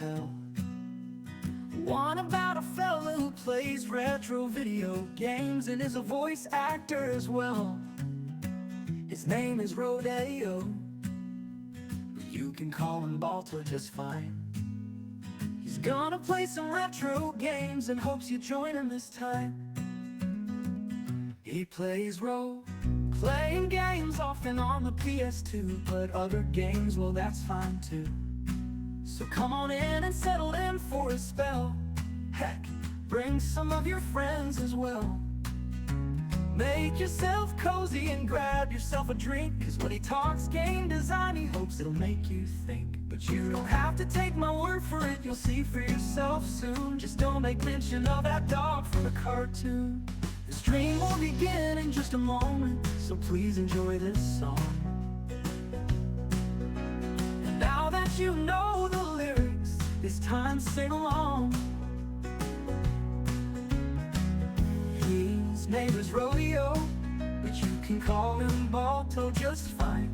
tell. One about a fella who plays retro video games and is a voice actor as well. His name is Rodeo. You can call him Balto just fine. He's gonna play some retro games and hopes you join him this time. He plays role-playing games often on the PS2, but other games, well, that's fine too. So come on in and settle in for a spell. Heck, bring some of your friends as well. Make yourself cozy and grab yourself a drink, 'cause when he talks game design, he hopes it'll make you think. But you don't have to take my word for it, you'll see for yourself soon. Just don't make mention of that dog from the cartoon. The stream will begin in just a moment, so please enjoy this song. And now that you know the lyrics, it's time to sing along. His name is Rodeo, but you can call him Balto just fine.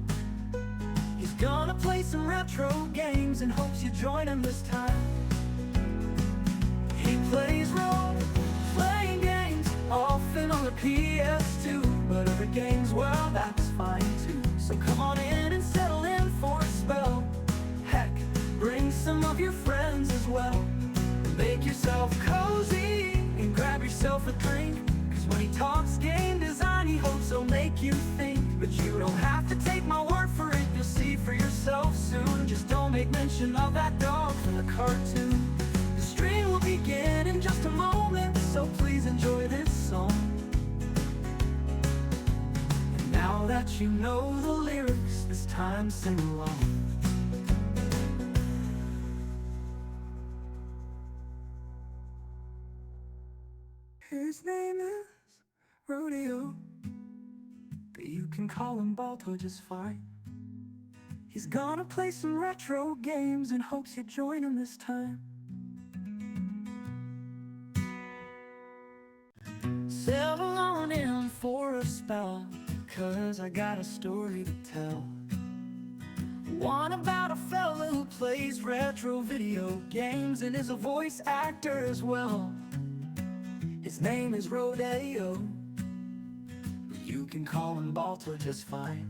He's gonna play some retro games and hopes you join him this time. He plays role-playing games often on the PS2, but other games, well, that's fine too. So come on in and settle in for a spell. Heck, bring some of your friends as well. Make yourself cozy and grab yourself a drink, 'cause when he talks game design, he hopes he'll make you think. But you don't have to take my word for it, you'll see for yourself soon. Just don't make mention of that dog from the cartoon. The stream will begin in just a moment, so please enjoy this song. And now that you know the lyrics, it's time to sing along. His name is Rodeo, but you can call him Balto just fine. He's gonna play some retro games and hopes you join him this time. Settle on in for a spell, 'cause I got a story to tell. One about a fella who plays retro video games and is a voice actor as well. His name is Rodeo. You can call him Balto just fine.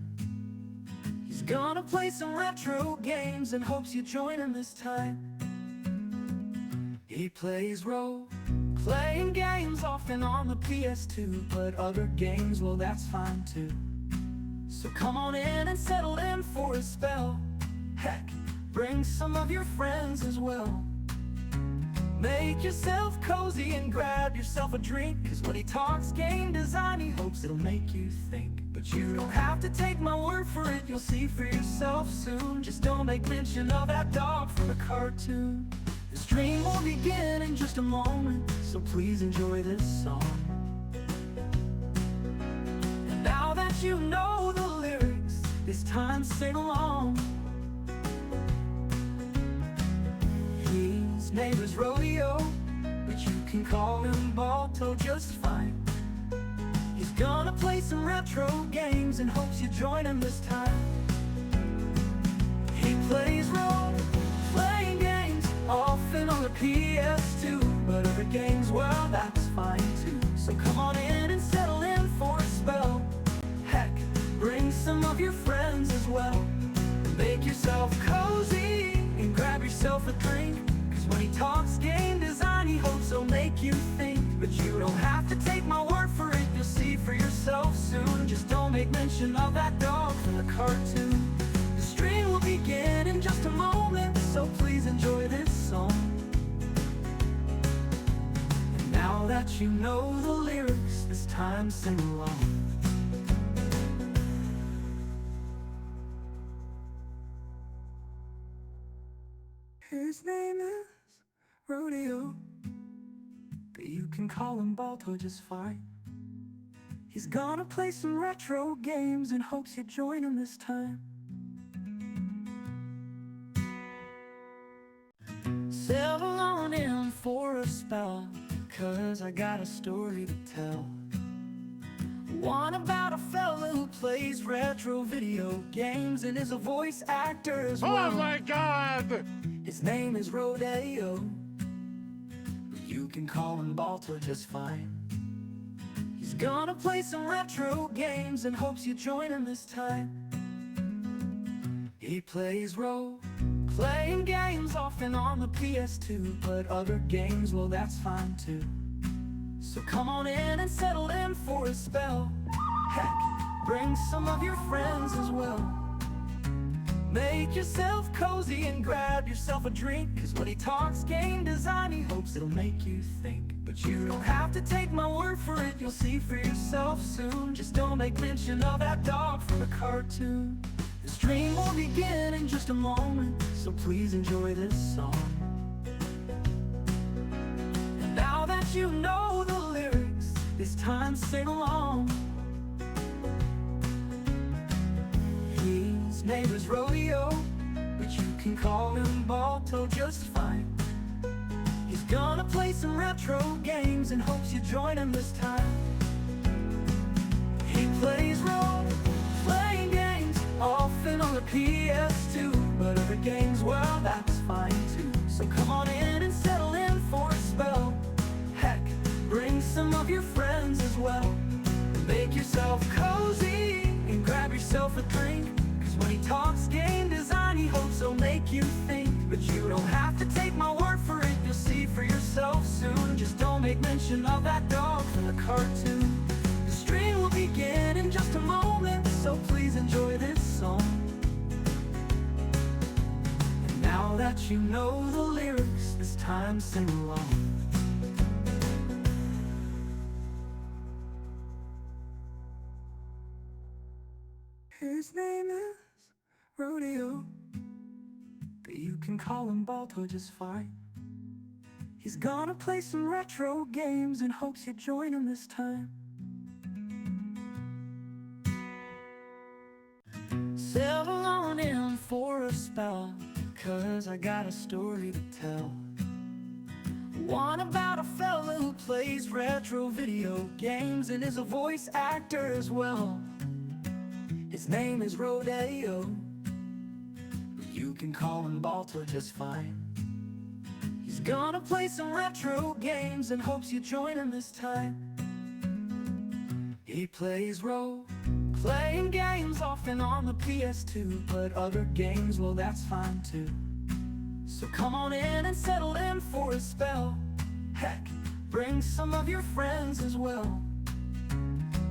He's gonna play some retro games and hopes you join him this time. He plays role-playing games often on the PS2, but other games, well, that's fine too. So come on in and settle in for a spell. Heck, bring some of your friends as well. Make yourself cozy and grab yourself a drink, 'cause when he talks game design, he hopes it'll make you think. But you don't have to take my word for it, you'll see for yourself soon. Just don't make mention of that dog from the cartoon. The stream will begin in just a moment, so please enjoy this song. And now that you know the lyrics, it's time to sing along. His name is Rodeo, but you can call him Balto just fine. He's gonna play some retro games and hopes you join him this time. He plays role-playing games often on the PS2, but other games, well, that's fine too. So come on in and settle in for a spell. Heck, bring some of your friends as well. Make yourself cozy and grab yourself a drink, 'cause when he talks game design, he hopes he'll make you think. But you don't have to take my word for it, you'll see for yourself soon. Just don't make mention of that dog from the cartoon. The stream will begin in just a moment, so please enjoy this song. And now that you know the lyrics, it's time to sing along. His name is Rodeo, but you can call him Balto just fine. He's gonna play some retro games and hopes you join him this time. Settle on in for a spell, 'cause I got a story to tell. One about a fella who plays retro video games and is a voice actor as well. Oh my God! His name is Rodeo. You can call him Balto just fine. He's gonna play some retro games and hopes you join him this time. He plays role-playing games often on the PS2, but other games, well, that's fine too. So come on in and settle in for a spell. Heck, bring some of your friends as well. Make yourself cozy and grab yourself a drink, 'cause when he talks game design, he hopes it'll make you think. But you don't have to take my word for it, you'll see for yourself soon. Just don't make mention of that dog from the cartoon. The stream will begin in just a moment, so please enjoy this song. And now that you know the lyrics, this time sing along. His name is Rodeo, but you can call him Balto just fine. He's gonna play some retro games and hopes you join him this time. He plays role-playing games often on the PS2, but other games, well, that's fine too. So come on in and settle in for a spell. Heck, bring some of your friends as well. And make yourself cozy and grab yourself a drink, 'cause when he talks game design, he hopes he'll make you think. But you don't have to take my word for it, you'll see for yourself soon. Just don't make mention of that dog from the cartoon. The stream will begin in just a moment, so please enjoy this song. And now that you know the lyrics, this time sing along. His name is Rodeo, but you can call him Balto just fine. He's gonna play some retro games and hopes you join him this time. Settle on in for a spell, 'cause I got a story to tell. One about a fella who plays retro video games and is a voice actor as well. His name is Rodeo. You can call him Balto just fine. He's gonna play some retro games and hopes you join him this time. He plays role-playing games often on the PS2, but other games, well, that's fine too. So come on in and settle in for a spell. Heck, bring some of your friends as well.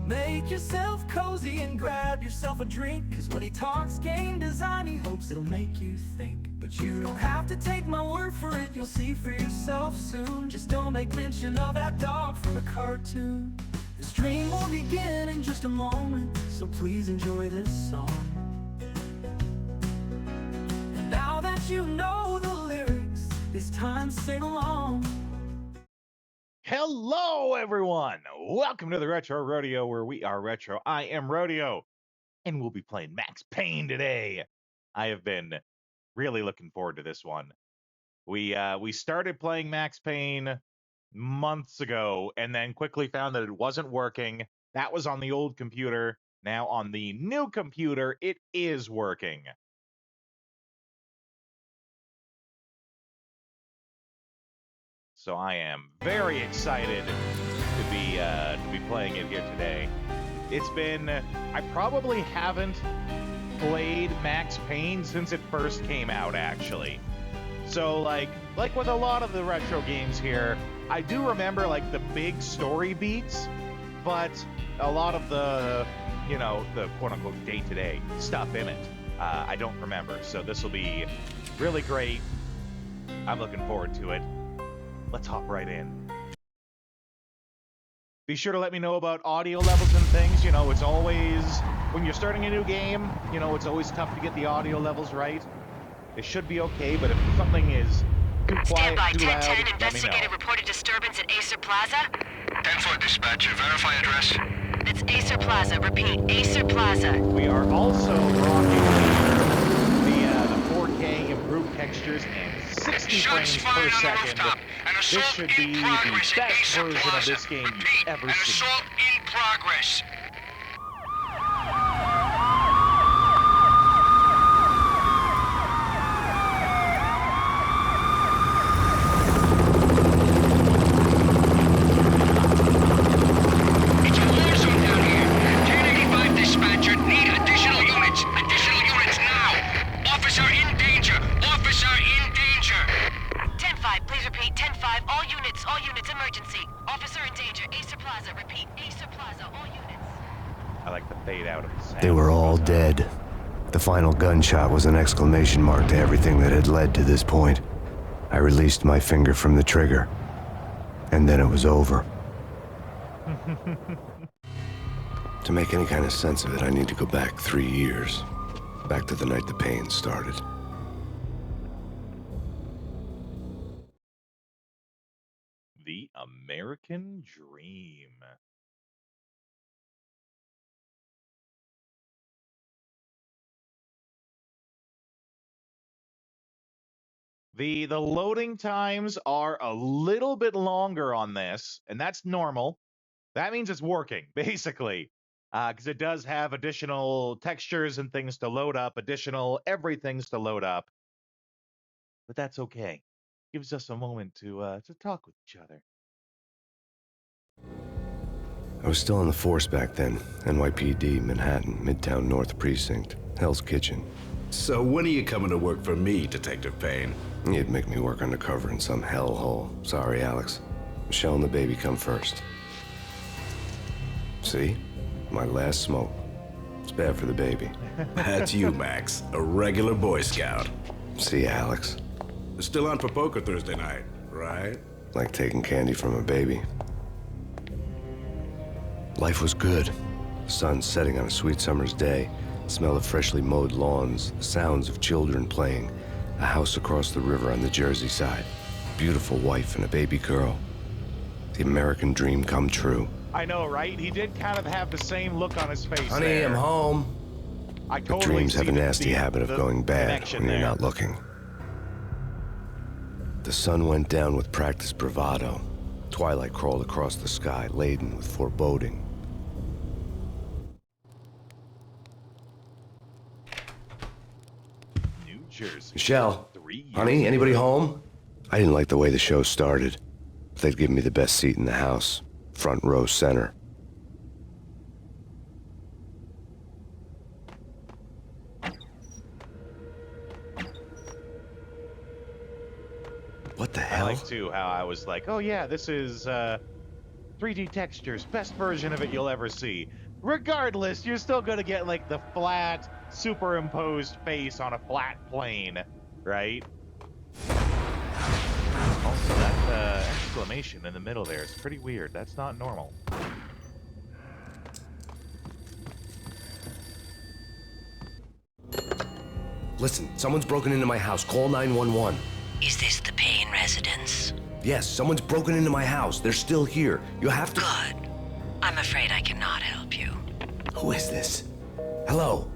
Make yourself cozy and grab yourself a drink, 'cause when he talks game design, he hopes it'll make you think. But you don't have to take my word for it, you'll see for yourself soon. Just don't make mention of that dog from the cartoon. The stream will begin in just a moment, so please enjoy this song. And now that you know the lyrics, this time sing along. Hello, everyone! Welcome to the Retro Rodeo, where we are retro. I am Rodeo, and we'll be playing Max Payne today. I have been really looking forward to this one. We started playing Max Payne months ago, and then quickly found that it wasn't working. That was on the old computer. Now on the new computer, it is working. So I am very excited to be playing it here today. It's been, I probably haven't played Max Payne since it first came out, actually. So like with a lot of the retro games here, I do remember like the big story beats, but a lot of the, you know, the quote-unquote day-to-day stuff in it, I don't remember. So this will be really great. I'm looking forward to it. Let's hop right in. Be sure to let me know about audio levels and things. You know, it's always, when you're starting a new game, you know, it's always tough to get the audio levels right. It should be okay, but if something is too quiet, Standby, too loud, 10-10, let me know. investigator reported disturbance at Acer Plaza. 10-4 dispatcher, verify address. It's Acer Plaza, repeat, Acer Plaza. We are also rocking the 4K improved textures and 60 Shots frames fired per on the second. rooftop. An This assault should be in the progress at best Acer version of Plaza. this game Repeat, you've ever an seen. assault in progress. 10-5, all units, emergency. Officer in danger, Acer Plaza, repeat, Acer Plaza, all units. I like the fade out of the sound. They were all dead. The final gunshot was an exclamation mark to everything that had led to this point. I released my finger from the trigger, and then it was over. To make any kind of sense of it, I need to go back 3 years. Back to the night the pain started. The American Dream. The loading times are a little bit longer on this, and that's normal. That means it's working, basically, because it does have additional textures and things to load up, additional everything's to load up. But that's okay. Gives us a moment to talk with each other. I was still on the force back then. NYPD, Manhattan, Midtown North Precinct, Hell's Kitchen. So when are you coming to work for me, Detective Payne? You'd make me work undercover in some hellhole. Sorry, Alex. Michelle and the baby come first. See? My last smoke. It's bad for the baby. That's you, Max. A regular Boy Scout. See, Alex. Still on for poker Thursday night, right? Like taking candy from a baby. Life was good. The sun setting on a sweet summer's day. The smell of freshly mowed lawns. The sounds of children playing. A house across the river on the Jersey side. Beautiful wife and a baby girl. The American dream come true. I know, right? He did kind of have the same look on his face. Honey, there. I'm home. I But totally dreams have a see nasty habit of going bad connection when you're there. not looking. The sun went down with practiced bravado. Twilight crawled across the sky, laden with foreboding. New Jersey. Michelle, 3 years honey, anybody home? I didn't like the way the show started. They'd given me the best seat in the house, front row center. What the I hell? like too how I was like, oh yeah, this is 3D textures, best version of it you'll ever see. Regardless, you're still gonna get like the flat, superimposed face on a flat plane, right? Also, that exclamation in the middle there is pretty weird. That's not normal. Listen, someone's broken into my house. Call 911. Is this the Payne residence? Yes, someone's broken into my house. They're still here. You have to... Good. I'm afraid I cannot help you. Who is this? Hello?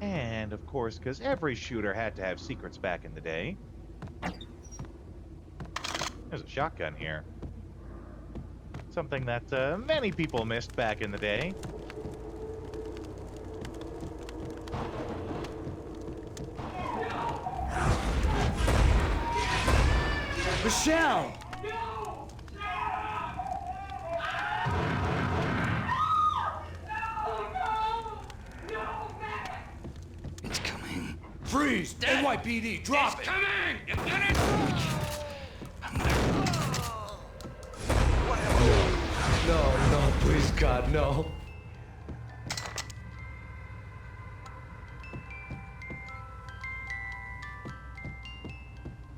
And of course, because every shooter had to have secrets back in the day. There's a shotgun here. Something that many people missed back in the day. Michelle! It's coming. Freeze! NYPD, drop it! Coming! You get it? No, please, God, no.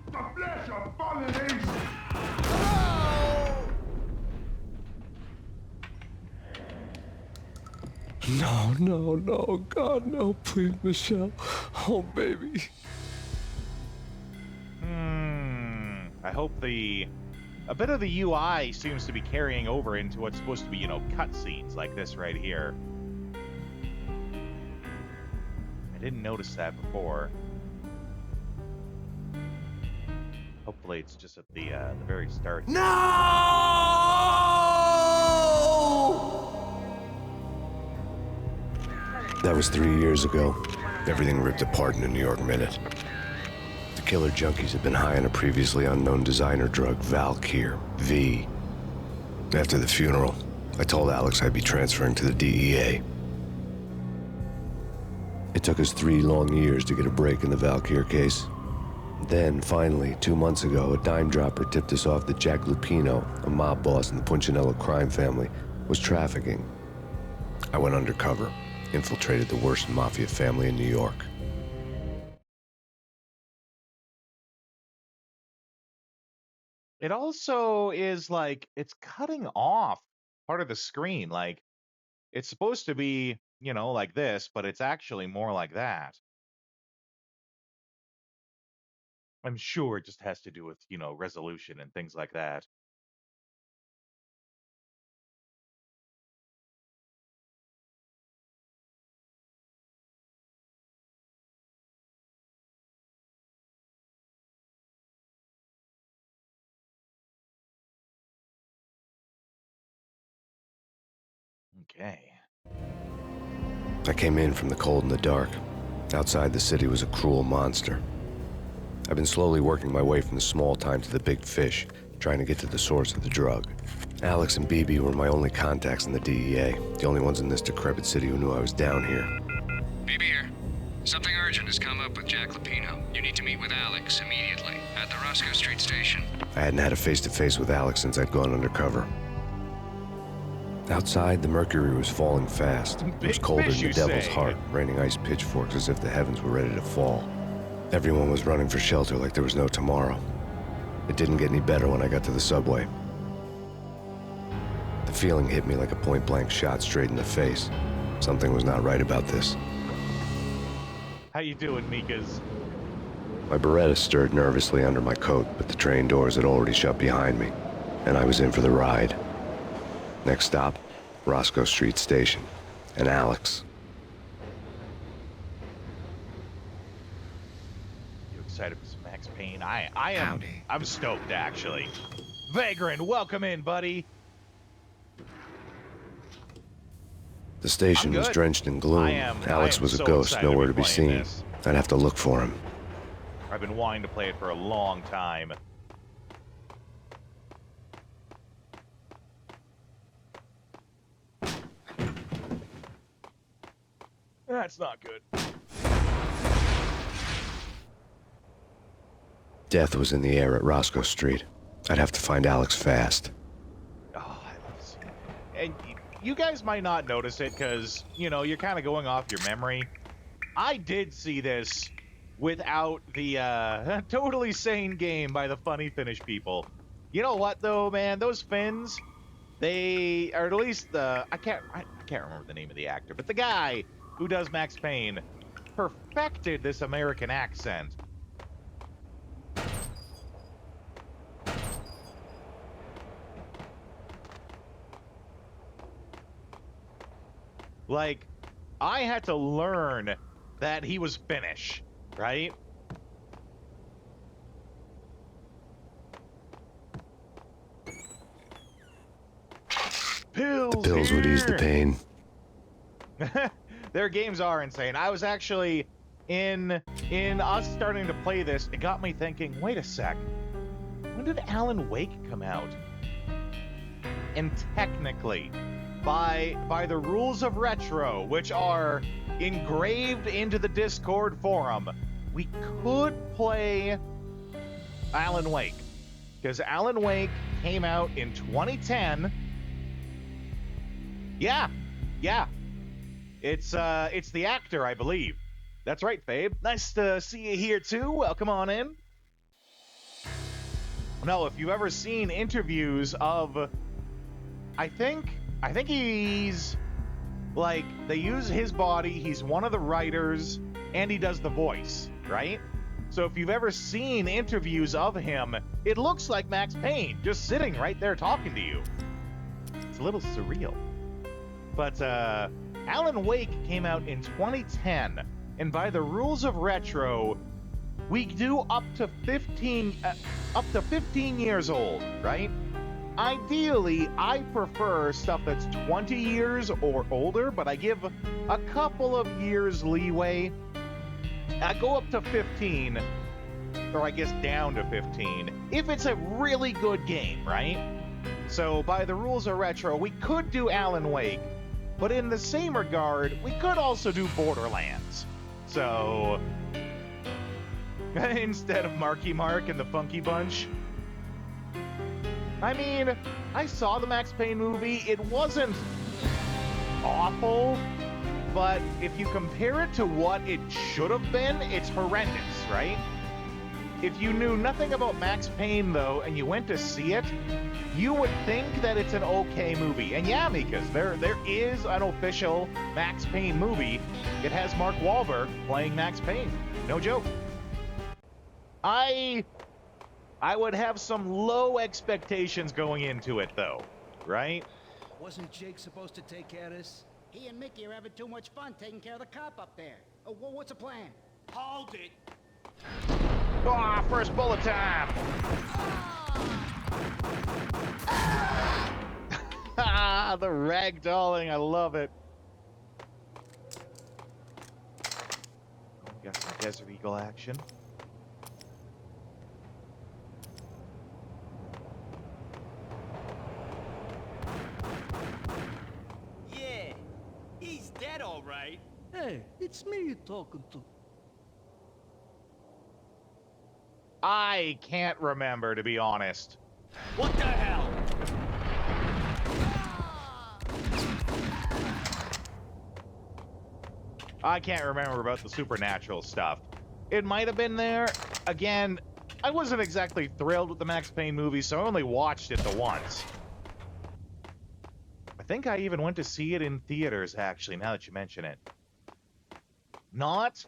The flesh of fallen angels! No, God, no, please, Michelle. Oh, baby. I hope a bit of the UI seems to be carrying over into what's supposed to be, cutscenes like this right here. I didn't notice that before. Hopefully it's just at the very start. No! That was 3 years ago. Everything ripped apart in a New York minute. The killer junkies had been high on a previously unknown designer drug, Valkyr, V. After the funeral, I told Alex I'd be transferring to the DEA. It took us 3 long years to get a break in the Valkyr case. Then, finally, 2 months ago, a dime dropper tipped us off that Jack Lupino, a mob boss in the Punchinello crime family, was trafficking. I went undercover, infiltrated the worst mafia family in New York. It also is like it's cutting off part of the screen. Like it's supposed to be, like this, but it's actually more like that. I'm sure it just has to do with, resolution and things like that. Okay. I came in from the cold and the dark. Outside the city was a cruel monster. I've been slowly working my way from the small time to the big fish, trying to get to the source of the drug. Alex and BB were my only contacts in the DEA, the only ones in this decrepit city who knew I was down here. BB here. Something urgent has come up with Jack Lupino. You need to meet with Alex immediately at the Roscoe Street station. I hadn't had a face-to-face with Alex since I'd gone undercover. Outside, the mercury was falling fast. It was Big colder fish, than the you devil's say? heart, raining ice pitchforks as if the heavens were ready to fall. Everyone was running for shelter like there was no tomorrow. It didn't get any better when I got to the subway. The feeling hit me like a point-blank shot straight in the face. Something was not right about this. How you doing, Mikas? My Beretta stirred nervously under my coat, but the train doors had already shut behind me, and I was in for the ride. Next stop, Roscoe Street Station, and Alex. You excited for some Max Payne? I am. Howdy. I'm stoked, actually. Vagrant, welcome in, buddy. The station I'm was good. drenched in gloom. I am Was so a ghost, excited to nowhere be to be playing seen. this. I'd have to look for him. I've been wanting to play it for a long time. That's not good. Death was in the air at Roscoe Street. I'd have to find Alex fast. Oh, I love this. And you guys might not notice it because, you're kind of going off your memory. I did see this without the Totally Sane Game by the Funny Finnish people. You know what, though, man? Those Finns, they, or at least I can't remember the name of the actor, but the guy who does Max Payne perfected this American accent. Like, I had to learn that he was Finnish, right? Pills. The pills would ease the pain. Their games are insane. I was actually in us starting to play this, it got me thinking, wait a sec. When did Alan Wake come out? And technically, by the rules of retro, which are engraved into the Discord forum, we could play Alan Wake. Because Alan Wake came out in 2010. Yeah. It's the actor, I believe. That's right, Fabe. Nice to see you here too. Welcome on in. No, if you've ever seen interviews of, I think he's like, they use his body. He's one of the writers, and he does the voice, right? So if you've ever seen interviews of him, it looks like Max Payne just sitting right there talking to you. It's a little surreal. But Alan Wake came out in 2010, and by the rules of retro, we do up to 15 years old, right? Ideally, I prefer stuff that's 20 years or older, but I give a couple of years leeway. I go up to 15, or I guess down to 15, if it's a really good game, right? So by the rules of retro, we could do Alan Wake, but in the same regard, we could also do Borderlands. So instead of Marky Mark and the Funky Bunch. I mean, I saw the Max Payne movie. It wasn't awful, but if you compare it to what it should have been, it's horrendous, right? If you knew nothing about Max Payne, though, and you went to see it, you would think that it's an okay movie. And yeah, Mikas, there is an official Max Payne movie. It has Mark Wahlberg playing Max Payne. No joke. I would have some low expectations going into it, though, right? Wasn't Jake supposed to take care of this? He and Mickey are having too much fun taking care of the cop up there. Oh, what's the plan? Hold it! Ah, first bullet time! Ah, the ragdolling, I love it. Got some Desert Eagle action. Yeah, he's dead, all right. Hey, it's me you're talking to. I can't remember, to be honest. What the hell? I can't remember about the supernatural stuff. It might have been there. Again, I wasn't exactly thrilled with the Max Payne movie, so I only watched it the once. I think I even went to see it in theaters, actually, now that you mention it. Not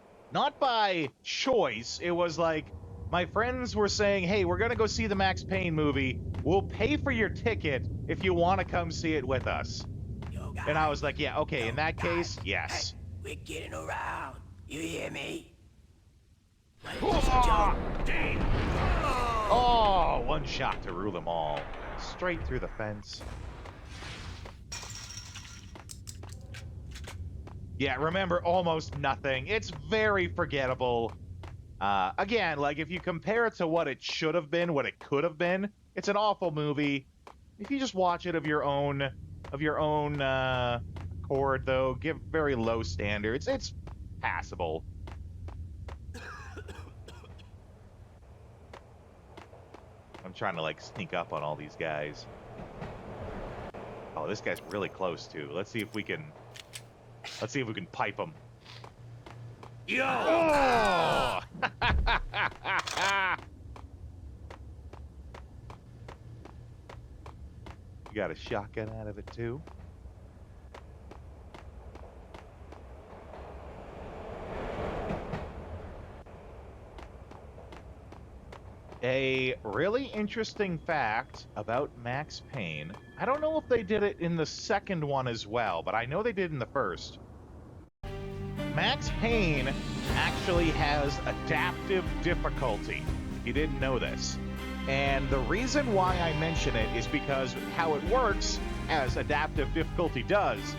by choice. It was like, my friends were saying, hey, we're gonna go see the Max Payne movie. We'll pay for your ticket if you want to come see it with us. And I was like, yeah, okay, in that case, yes. We're getting around. You hear me? Oh, one shot to rule them all. Straight through the fence. Yeah, remember, almost nothing. It's very forgettable. Again, like, if you compare it to what it should have been, what it could have been, it's an awful movie. If you just watch it of your own accord, though, give very low standards, it's passable. I'm trying to, like, sneak up on all these guys. Oh, this guy's really close, too. Let's see if we can pipe him. Yo! Oh! You got a shotgun out of it, too? A really interesting fact about Max Payne. I don't know if they did it in the second one as well, but I know they did in the first. Max Payne actually has adaptive difficulty. You didn't know this. And the reason why I mention it is because how it works, as adaptive difficulty does,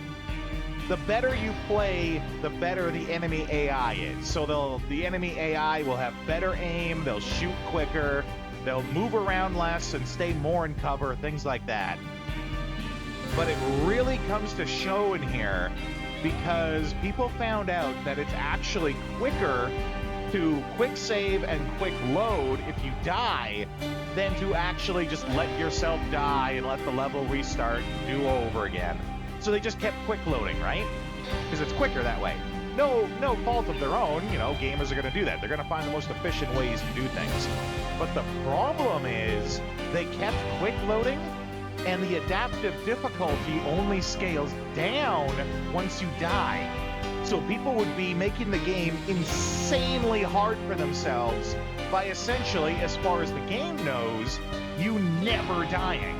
the better you play, the better the enemy AI is. So the enemy AI will have better aim, they'll shoot quicker, they'll move around less and stay more in cover, things like that. But it really comes to show in here because people found out that it's actually quicker to quick save and quick load if you die than to actually just let yourself die and let the level restart and do over again. So they just kept quick loading, right? Because it's quicker that way. No fault of their own, you know, gamers are going to do that. They're going to find the most efficient ways to do things. But the problem is they kept quick loading and the adaptive difficulty only scales down once you die. So people would be making the game insanely hard for themselves by essentially, as far as the game knows, you never dying.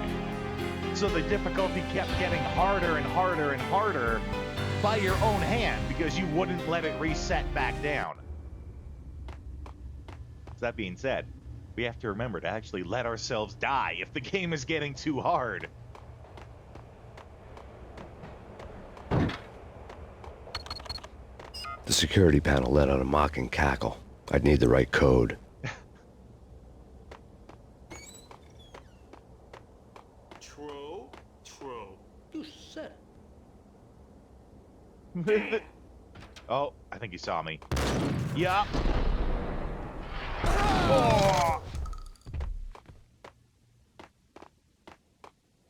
So the difficulty kept getting harder and harder and harder by your own hand because you wouldn't let it reset back down. So that being said, we have to remember to actually let ourselves die if the game is getting too hard. The security panel let out a mocking cackle. I'd need the right code. True. You said Oh, I think he saw me. Yup. Oh.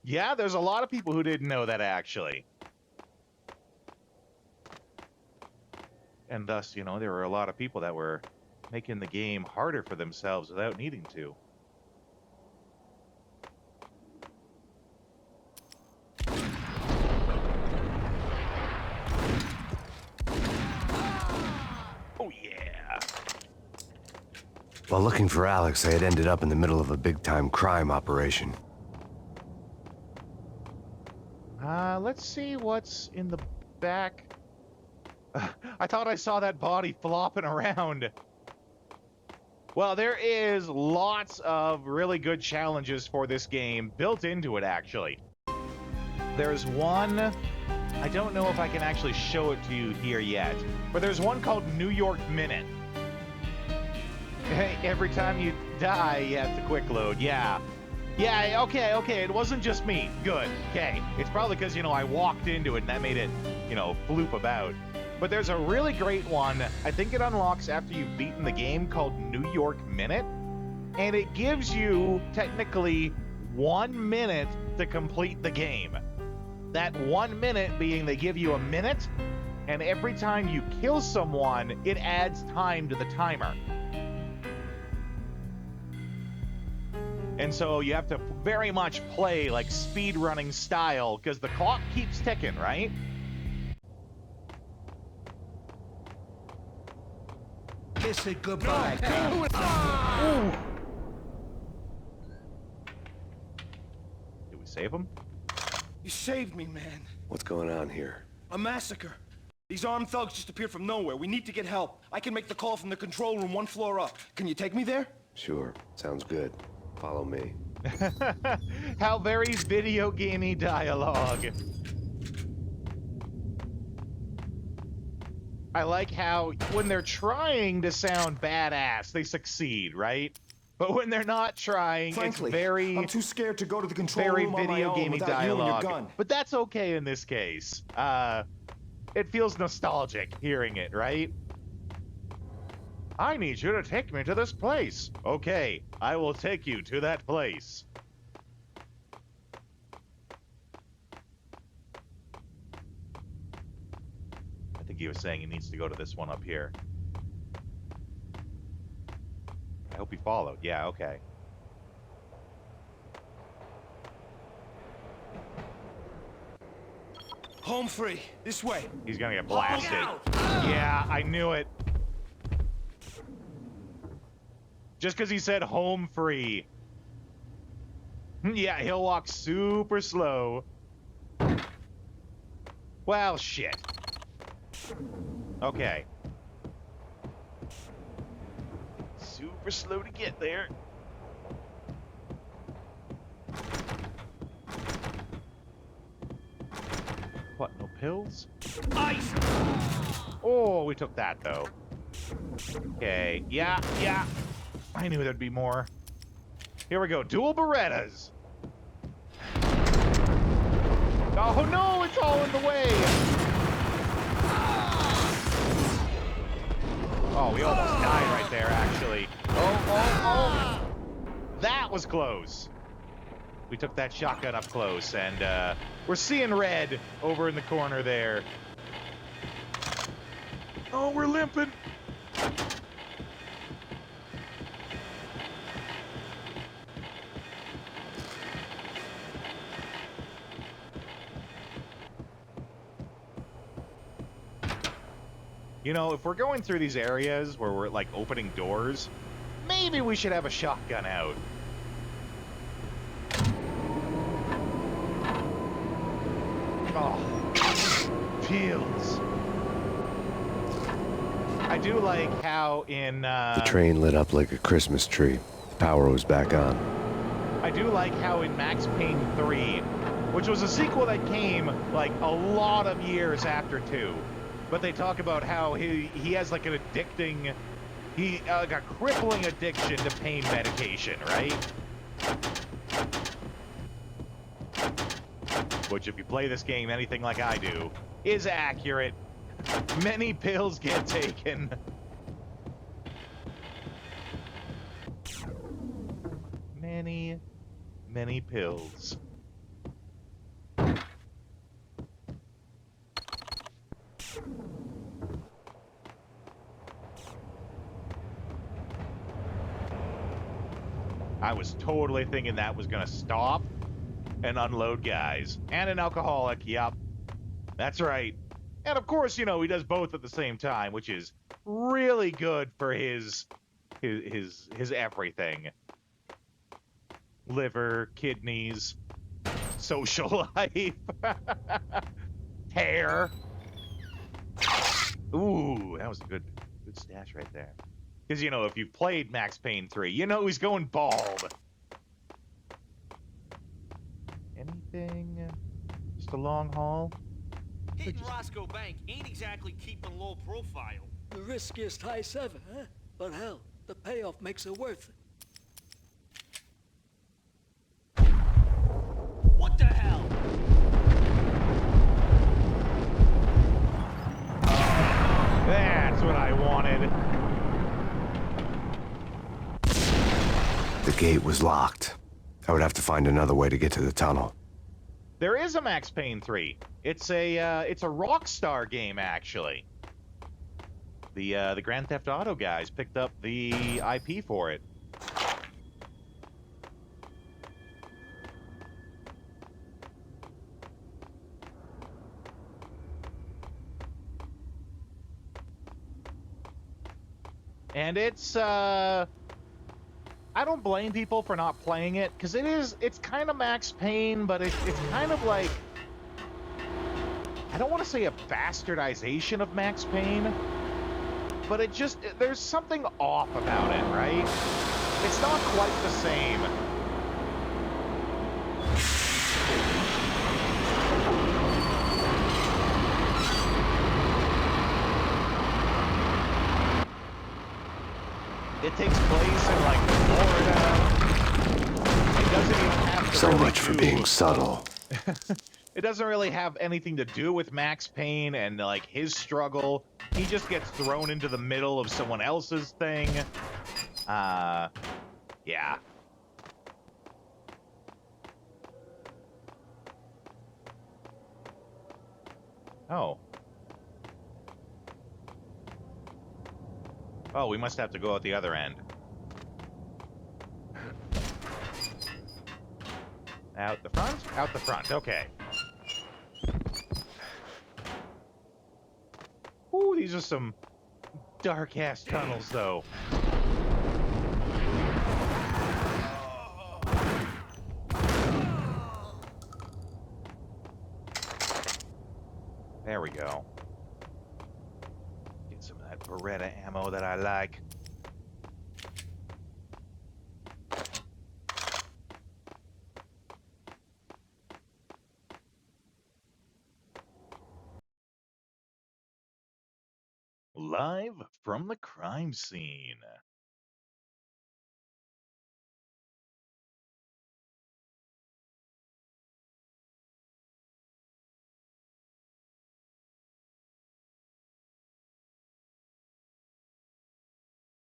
Yeah, there's a lot of people who didn't know that, actually. And thus, you know, there were a lot of people that were making the game harder for themselves without needing to. Oh, yeah. While looking for Alex, I had ended up in the middle of a big-time crime operation. Let's see what's in the back. I thought I saw that body flopping around. Well, there is lots of really good challenges for this game built into it, actually. There's one, I don't know if I can actually show it to you here yet, but there's one called New York Minute. Hey, every time you die, you have to quick load, yeah. Yeah, okay, it wasn't just me. Good, okay. It's probably because, you know, I walked into it and that made it, you know, floop about. But there's a really great one, I think it unlocks after you've beaten the game, called New York Minute. And it gives you, technically, 1 minute to complete the game. That 1 minute being they give you a minute, and every time you kill someone, it adds time to the timer. And so you have to very much play like speedrunning style, because the clock keeps ticking, right? Kiss it goodbye. Did we save him? You saved me, man. What's going on here? A massacre. These armed thugs just appeared from nowhere. We need to get help. I can make the call from the control room 1 floor up. Can you take me there? Sure, sounds good. Follow me. How very video gamey dialogue. I like how when they're trying to sound badass, they succeed, right? But when they're not trying, Frankly, it's very... I'm too scared to go to the control very room on my video own gamey without you and your dialogue. gun. But that's okay in this case. It feels nostalgic hearing it, right? I need you to take me to this place. Okay, I will take you to that place. I think he was saying he needs to go to this one up here. I hope he followed. Yeah, okay. Home free. This way. He's gonna get blasted. Yeah, I knew it. Just because he said home free. Yeah, he'll walk super slow. Well, shit. Okay. Super slow to get there. What, no pills? Ice! Oh, we took that, though. Okay, yeah. I knew there'd be more. Here we go, dual Berettas. Oh no, it's all in the way. Oh, we almost died right there, actually. Oh. That was close. We took that shotgun up close, and we're seeing red over in the corner there. Oh, we're limping. You know, if we're going through these areas where we're, like, opening doors, maybe we should have a shotgun out. Oh, feels. I do like how in, The train lit up like a Christmas tree. Power was back on. I do like how in Max Payne 3, which was a sequel that came, like, a lot of years after 2, but they talk about how he has like an addicting, like a crippling addiction to pain medication, right? Which, if you play this game anything like I do, is accurate. Many pills get taken. Many pills. I was totally thinking that was gonna stop and unload guys. And an alcoholic, yep. That's right. And of course, you know, he does both at the same time, which is really good for his everything. Liver, kidneys, social life, hair. Ooh, that was a good stash right there. Because, you know, if you've played Max Payne 3, you know he's going bald. Anything? Just a long haul? Hitting Roscoe Bank ain't exactly keeping low profile. The riskiest heist ever, huh? But hell, the payoff makes it worth it. What the hell? That's what I wanted. The gate was locked. I would have to find another way to get to the tunnel. There is a Max Payne 3. It's a Rockstar game, actually. The Grand Theft Auto guys picked up the IP for it. And it's I don't blame people for not playing it, because it's kind of Max Payne, but it's kind of like, I don't want to say a bastardization of Max Payne, but there's something off about it, right? It's not quite the same. It takes place in, like, Florida. It doesn't even have to So really much for being subtle. It doesn't really have anything to do with Max Payne and, like, his struggle. He just gets thrown into the middle of someone else's thing. Yeah. Oh. Oh, we must have to go out the other end. Out the front? Out the front, okay. Ooh, these are some dark-ass tunnels, though. There we go. Get some of that Beretta ammo that I like. Live from the crime scene.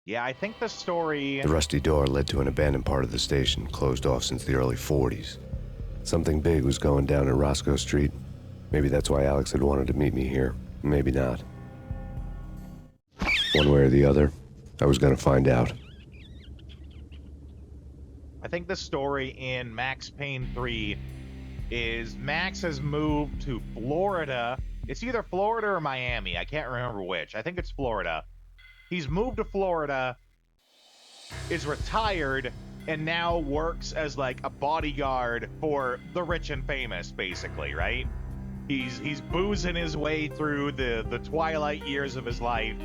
Yeah, I think the story... The rusty door led to an abandoned part of the station, closed off since the early 40s. Something big was going down in Roscoe Street. Maybe that's why Alex had wanted to meet me here. Maybe not. One way or the other, I was going to find out. I think the story in Max Payne 3 is Max has moved to Florida. It's either Florida or Miami. I can't remember which. I think it's Florida. He's moved to Florida, is retired, and now works as like a bodyguard for the rich and famous, basically, right? He's boozing his way through the twilight years of his life.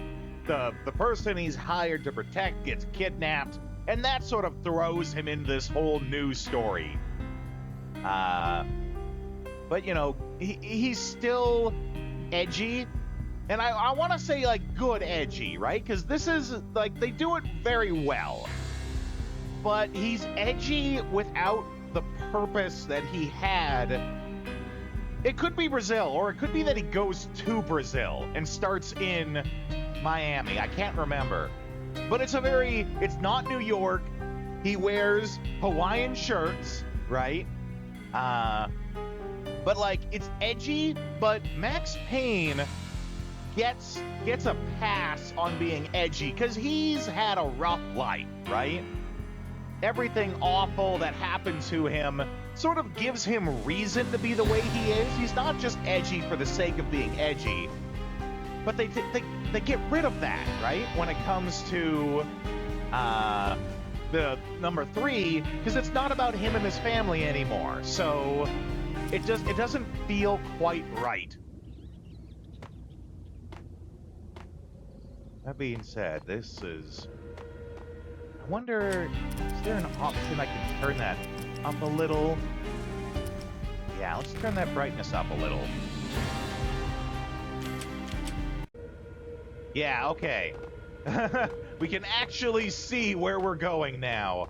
The person he's hired to protect gets kidnapped, and that sort of throws him into this whole new story. But you know, he's still edgy. And I want to say, like, good edgy, right? Because this is, like, they do it very well. But he's edgy without the purpose that he had It could be Brazil, or it could be that he goes to Brazil and starts in Miami. I can't remember. But it's not New York. He wears Hawaiian shirts, right? But like, it's edgy, but Max Payne gets a pass on being edgy because he's had a rough life, right? Everything awful that happened to him sort of gives him reason to be the way he is. He's not just edgy for the sake of being edgy, but they get rid of that, right? When it comes to the number 3, because it's not about him and his family anymore. So it doesn't feel quite right. That being said, this is... I wonder, is there an option I can turn that up a little? Yeah, let's turn that brightness up a little. Yeah, okay. We can actually see where we're going now.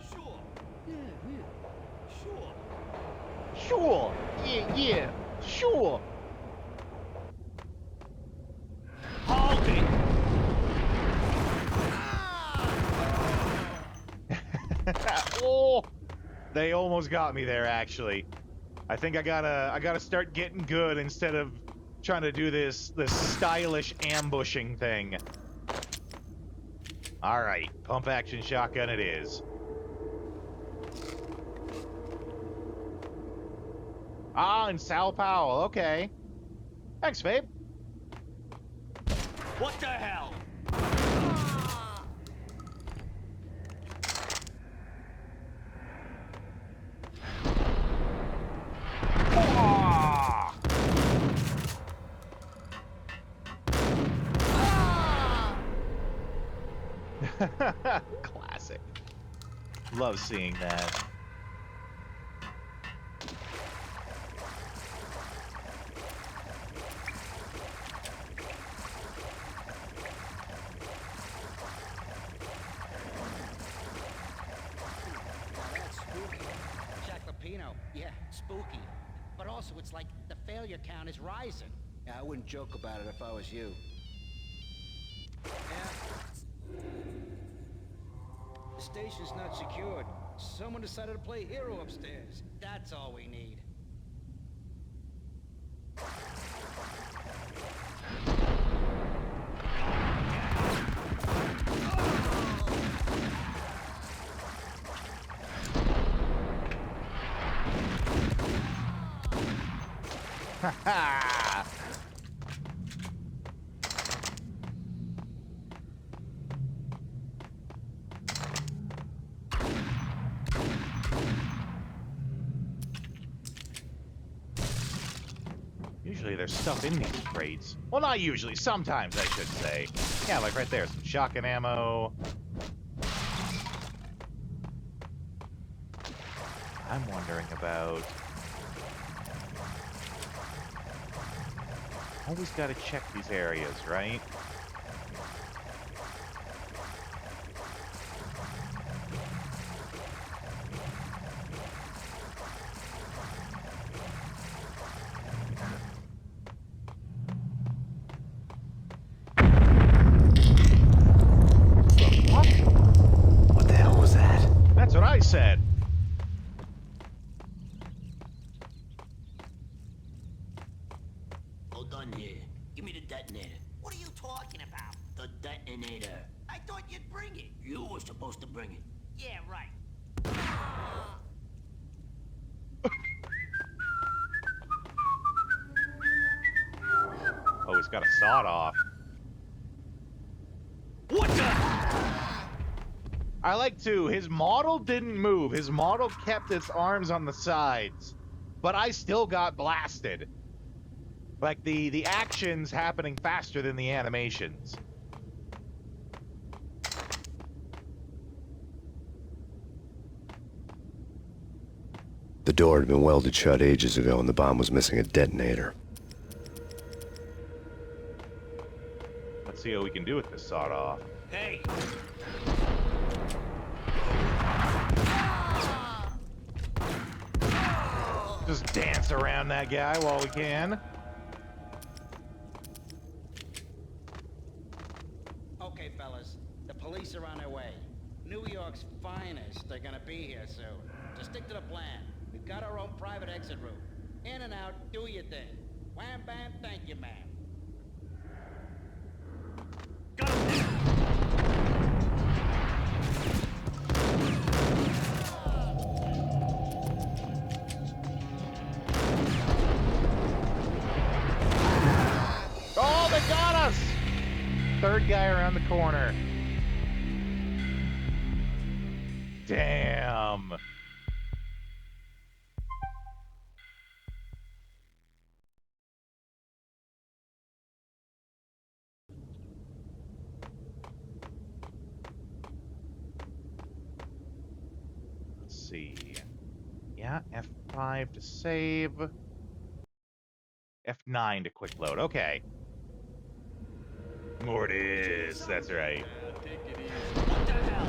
Sure. Sure. Sure. Yeah. Sure. Hold it. Oh, they almost got me there, actually. I think I gotta start getting good instead of trying to do this stylish ambushing thing. All right, pump action shotgun it is. Ah, in Sao Paulo. Okay. Thanks, babe. What the hell? Classic. Love seeing that. That's spooky. Jack Lapino, yeah, spooky. But also, it's like the failure count is rising. Yeah, I wouldn't joke about it if I was you. Yeah. The station's not secured. Someone decided to play hero upstairs. That's all we need. Ha! Usually there's stuff in these crates. Well, not usually. Sometimes, I should say. Yeah, like right there. Some shotgun ammo. I'm wondering about... Always gotta check these areas, right? What? What the hell was that? That's what I said. Hold on here. Give me the detonator. What are you talking about? The detonator. I thought you'd bring it. You were supposed to bring it. Yeah, right. Oh, he's got a sawed off. What the? I like too, his model didn't move. His model kept its arms on the sides. But I still got blasted. Like, the action's happening faster than the animations. The door had been welded shut ages ago and the bomb was missing a detonator. Let's see what we can do with this sawed off. Hey! Just dance around that guy while we can. Okay, fellas. The police are on their way. New York's finest are gonna be here soon. Just stick to the plan. We've got our own private exit route. In and out, do your thing. Wham bam, thank you, ma'am. Oh, they got us! Third guy around the corner. Damn. Let's see. Yeah, F5 to save. F9 to quick load. Okay. Mortis, that's right. What the hell?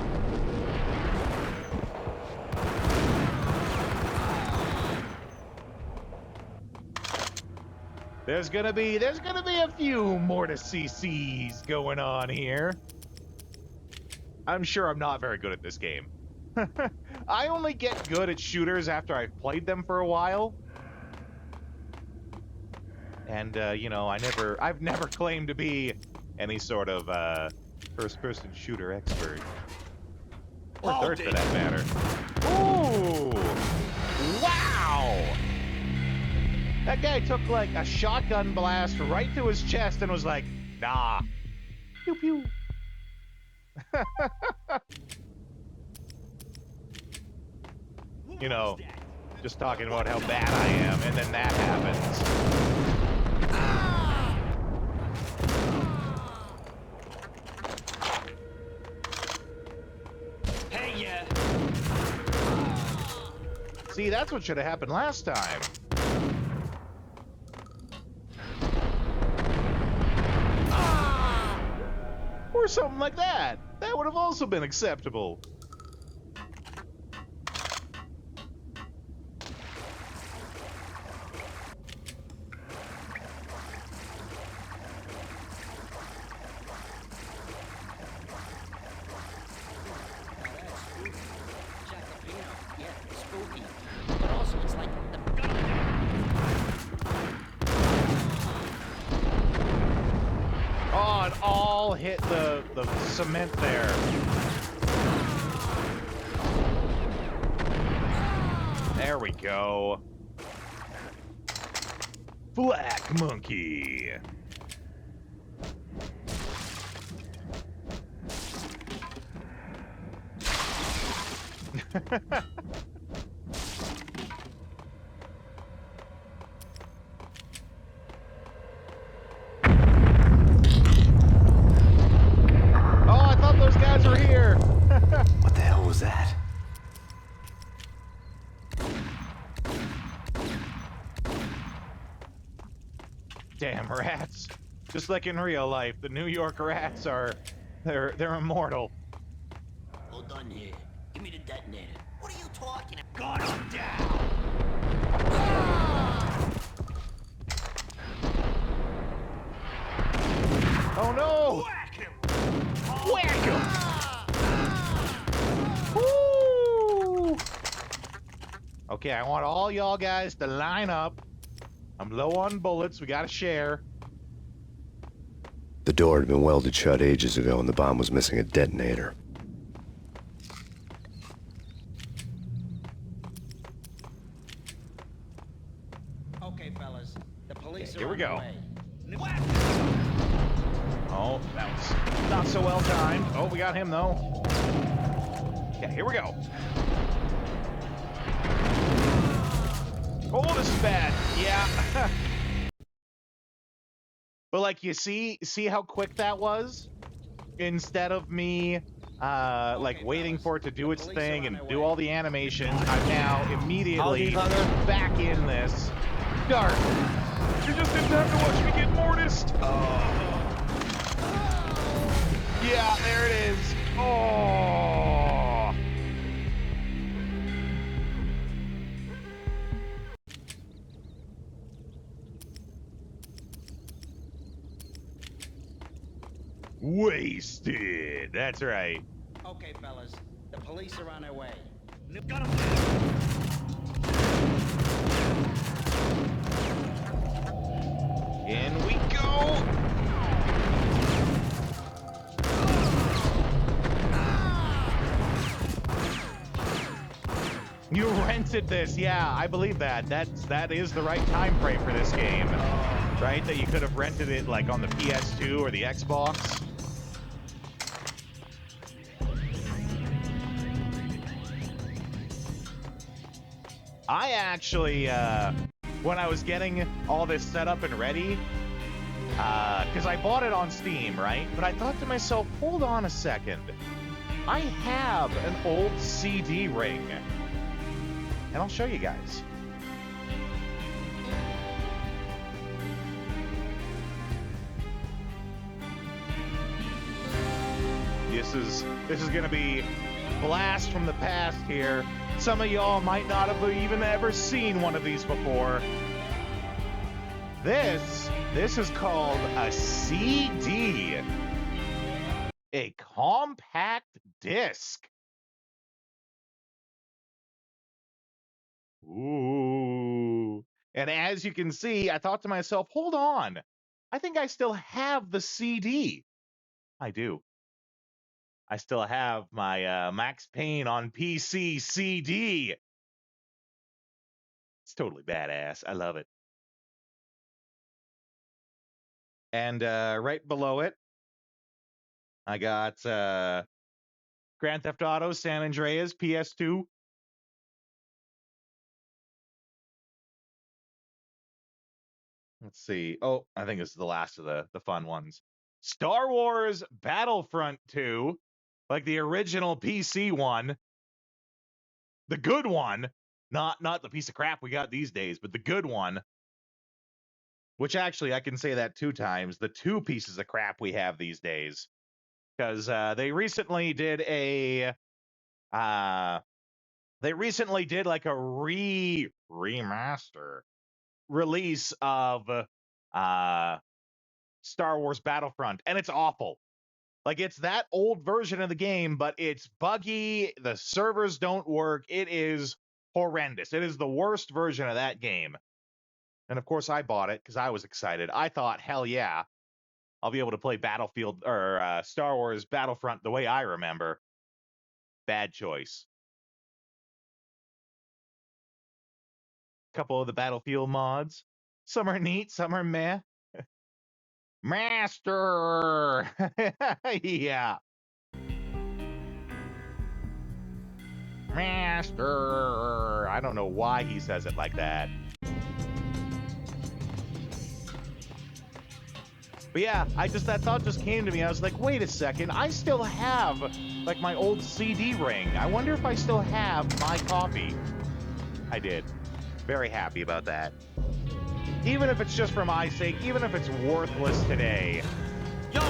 There's gonna be a few Mortis CCs going on here. I'm sure I'm not very good at this game. I only get good at shooters after I've played them for a while. And you know, I've never claimed to be any sort of first-person shooter expert. Or third, for that matter. Ooh! Wow! That guy took like a shotgun blast right to his chest and was like, nah. Pew pew. You know, just talking about how bad I am, and then that happens. Hey, yeah. See, that's what should have happened last time. Or something like that. That would have also been acceptable. Oh, it all hit the cement there. There we go. Black Monkey. Are here. What the hell was that? Damn rats. Just like in real life, the New York rats are they're immortal. Hold on here. Give me the detonator. What are you talking about? Gun him down! Oh no! Whack him! Whack him! Woo! Okay, I want all y'all guys to line up. I'm low on bullets. We gotta share. The door had been welded shut ages ago and the bomb was missing a detonator. Okay, fellas. The police Okay, here are we on go. the way. Oh, that was not so well timed. Oh, we got him though. Okay, here we go. Oh, this is bad. Yeah. But like, you see how quick that was? Instead of me, like waiting for it to do its thing and do all the animations, I'm now immediately back in this. Dark. You just in time to watch me get mortised. Yeah, there it is. Oh. Wasted. That's right. Okay, fellas. The police are on their way. Got him. In we go. You rented this. Yeah, I believe that. That is the right time frame for this game. Right? That you could have rented it like on the PS2 or the Xbox. I actually, when I was getting all this set up and ready, because I bought it on Steam, right? But I thought to myself, hold on a second. I have an old CD ring. And I'll show you guys. This is gonna be blast from the past here. Some of y'all might not have even ever seen one of these before. This is called a CD. A compact disc. Ooh. And as you can see, I thought to myself, hold on. I think I still have the CD. I do. I still have my Max Payne on PC CD. It's totally badass. I love it. And right below it, I got Grand Theft Auto San Andreas PS2. Let's see. Oh, I think this is the last of the fun ones. Star Wars Battlefront 2, like the original PC one. The good one, not the piece of crap we got these days, but the good one. Which actually, I can say that 2 times. The 2 pieces of crap we have these days. Because they recently did a... they recently did like a remaster release of Star Wars Battlefront, and it's awful. Like, it's that old version of the game, but it's buggy, the servers don't work, it is horrendous. It is the worst version of that game. And of course I bought it because I was excited. I thought, hell yeah, I'll be able to play Battlefield or Star Wars Battlefront the way I remember. Bad choice. Couple of the Battlefield mods. Some are neat, some are meh. Master! Yeah. Master! I don't know why he says it like that. But yeah, that thought just came to me. I was like, wait a second, I still have like my old CD ring. I wonder if I still have my copy. I did. Very happy about that. Even if it's just for my sake, even if it's worthless today. Yo!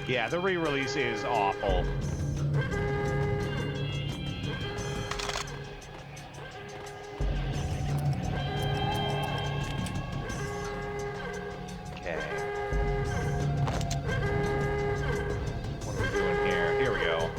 Yeah, the re-release is awful. Okay. What are we doing here? Here we go.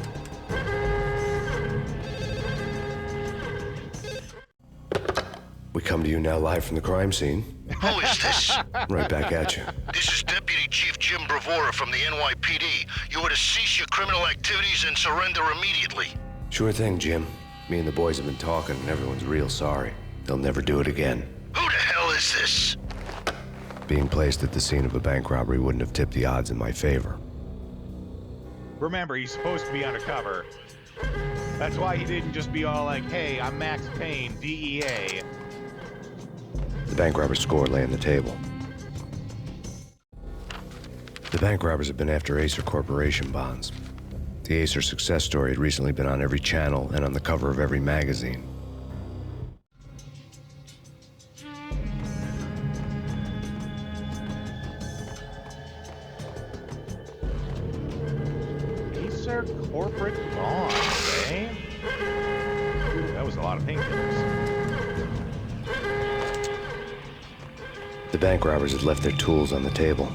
We come to you now live from the crime scene. Who is this? Right back at you. This is Deputy Chief Jim Bravura from the NYPD. You are to cease your criminal activities and surrender immediately. Sure thing, Jim. Me and the boys have been talking, and everyone's real sorry. They'll never do it again. Who the hell is this? Being placed at the scene of a bank robbery wouldn't have tipped the odds in my favor. Remember, he's supposed to be undercover. That's why he didn't just be all like, hey, I'm Max Payne, DEA. The bank robber's score lay on the table. The bank robbers have been after Acer Corporation bonds. The Acer success story had recently been on every channel and on the cover of every magazine. Acer corporate bonds, eh? Ooh, that was a lot of painkillers. The bank robbers had left their tools on the table.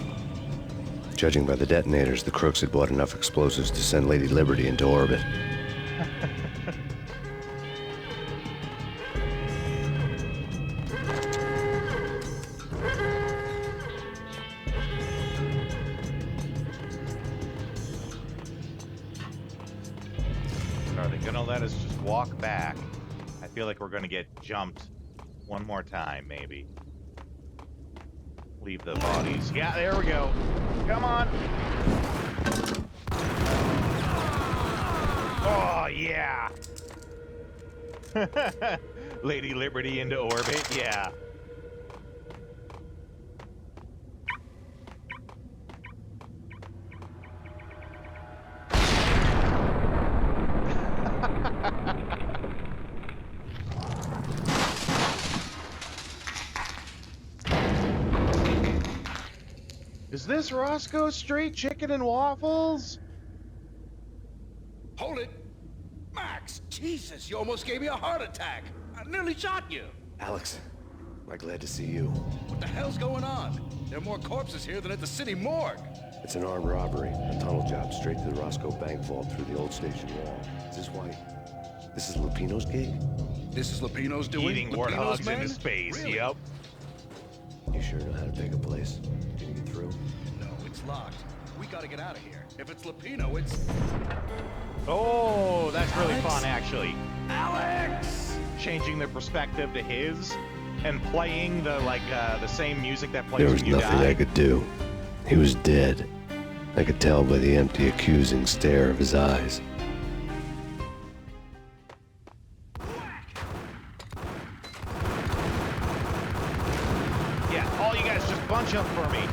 Judging by the detonators, the crooks had bought enough explosives to send Lady Liberty into orbit. Are they gonna let us just walk back? I feel like we're gonna get jumped one more time, maybe. Leave the bodies. Yeah, there we go. Come on. Oh, yeah. Lady Liberty into orbit, yeah. Is this Roscoe Street Chicken and Waffles? Hold it! Max! Jesus, you almost gave me a heart attack! I nearly shot you! Alex, I'm glad to see you. What the hell's going on? There are more corpses here than at the city morgue! It's an armed robbery, a tunnel job straight to the Roscoe Bank vault through the old station wall. Is this why? This is Lupino's gig? This is Lupino's doing? Eating Lupino's warthogs men? into space, Really? yep. You sure know how to pick a place? Can you get through? No, it's locked. We gotta get out of here. If it's Lupino, it's... Oh, that's really fun, actually. Alex! Changing the perspective to his and playing the same music that plays There was when you nothing die. I could do. He was dead. I could tell by the empty, accusing stare of his eyes. Yeah, all you guys just bunch up for me.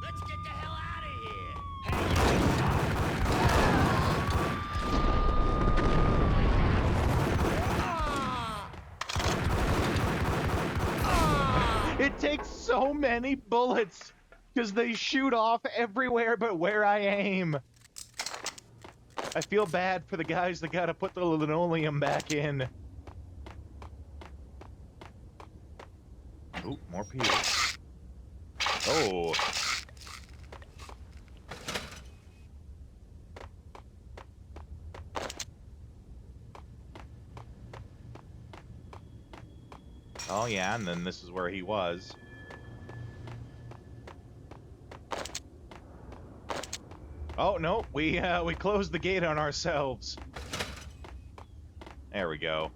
Let's get the hell out of here. It takes so many bullets because they shoot off everywhere but where I aim. I feel bad for the guys that gotta put the linoleum back in. Ooh, more people. Oh. Oh yeah, and then this is where he was. Oh no, we closed the gate on ourselves. There we go.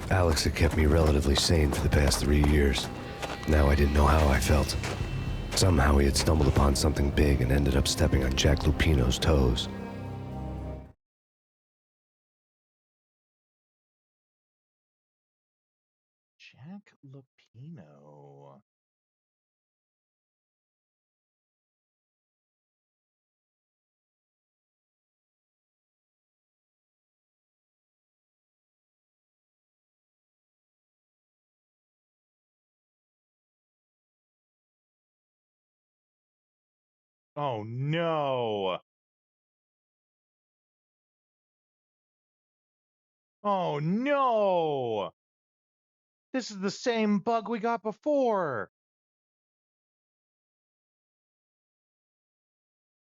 Alex had kept me relatively sane for the past 3 years. Now I didn't know how I felt. Somehow he had stumbled upon something big and ended up stepping on Jack Lupino's toes. Jack Lupino. Oh no. Oh no. This is the same bug we got before.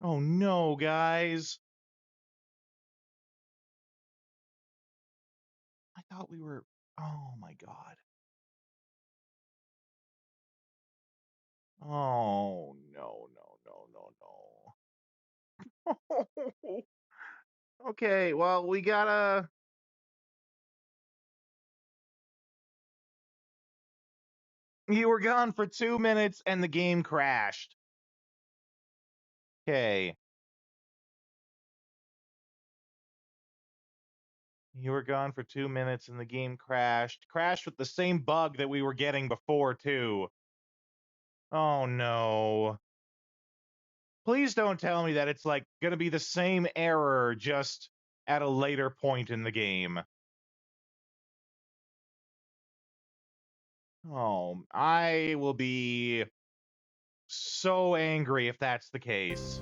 Oh no, guys. I thought we were... Oh my god. Oh, no, no, no, no, no. Okay, well, we gotta... You were gone for 2 minutes and the game crashed. Okay. You were gone for 2 minutes and the game crashed. Crashed with the same bug that we were getting before, too. Oh, no. Please don't tell me that it's, like, gonna be the same error, just at a later point in the game. Oh, I will be so angry if that's the case.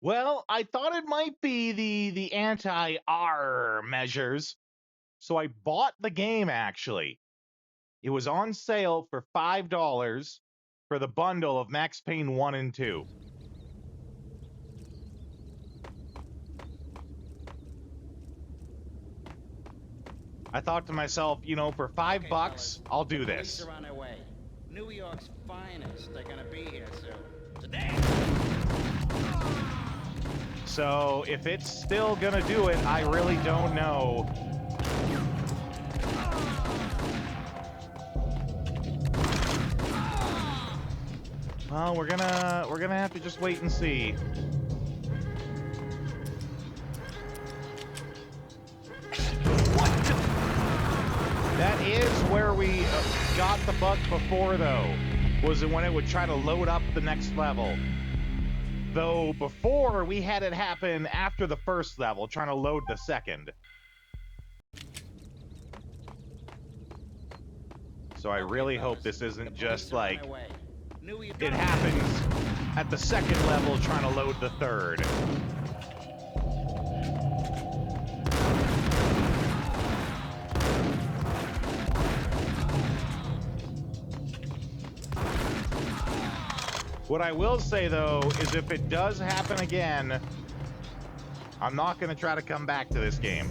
Well, I thought it might be the anti-R measures, so I bought the game, actually. It was on sale for $5 for the bundle of Max Payne 1 and 2. I thought to myself, you know, for $5, fellas, I'll do the this. police are on their way. New York's finest. They're gonna be here soon. Today. So if it's still gonna do it, I really don't know. Well, we're gonna have to just wait and see. That is where we got the bug before, though, was when it would try to load up the next level. Though before, we had it happen after the first level, trying to load the second. So I really hope this isn't just like it happens at the second level trying to load the third. What I will say, though, is if it does happen again, I'm not going to try to come back to this game.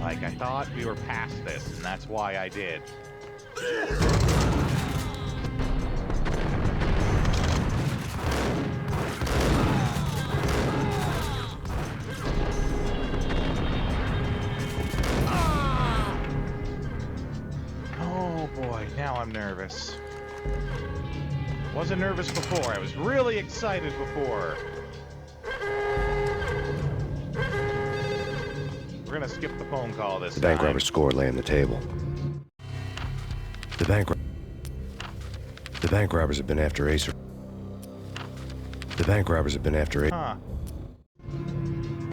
Like, I thought we were past this, and that's why I did. Oh boy, now I'm nervous. Wasn't nervous before, I was really excited before. We're gonna skip the phone call this time. The bank robber's score lay on the table. The bank robbers have been after Acer. The bank robbers have been after Acer. Huh.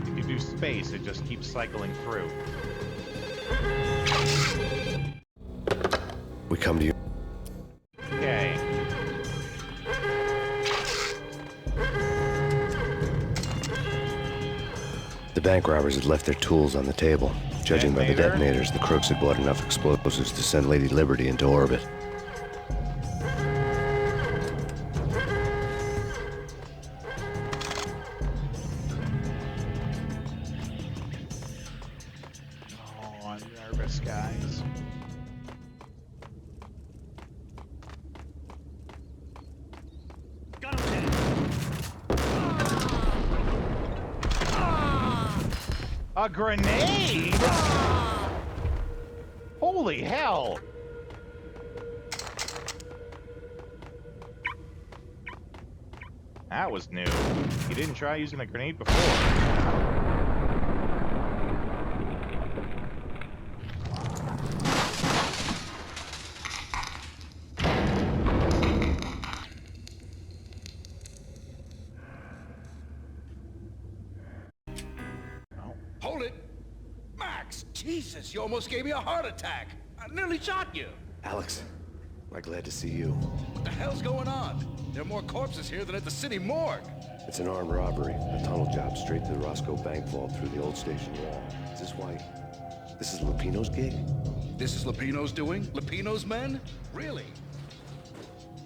If you do space, it just keeps cycling through. We come to you. Okay. The bank robbers had left their tools on the table. Judging by the detonators, the crooks had bought enough explosives to send Lady Liberty into orbit. Oh, I'm nervous, guys. A grenade? Holy hell! That was new. You didn't try using a grenade before. Hold it! Max! Jesus, you almost gave me a heart attack! I nearly shot you! Alex, we're glad to see you. What the hell's going on? There are more corpses here than at the city morgue! It's an armed robbery. A tunnel job straight to the Roscoe Bank vault through the old station wall. Is this why... This is Lupino's gig? This is Lupino's doing? Lupino's men? Really?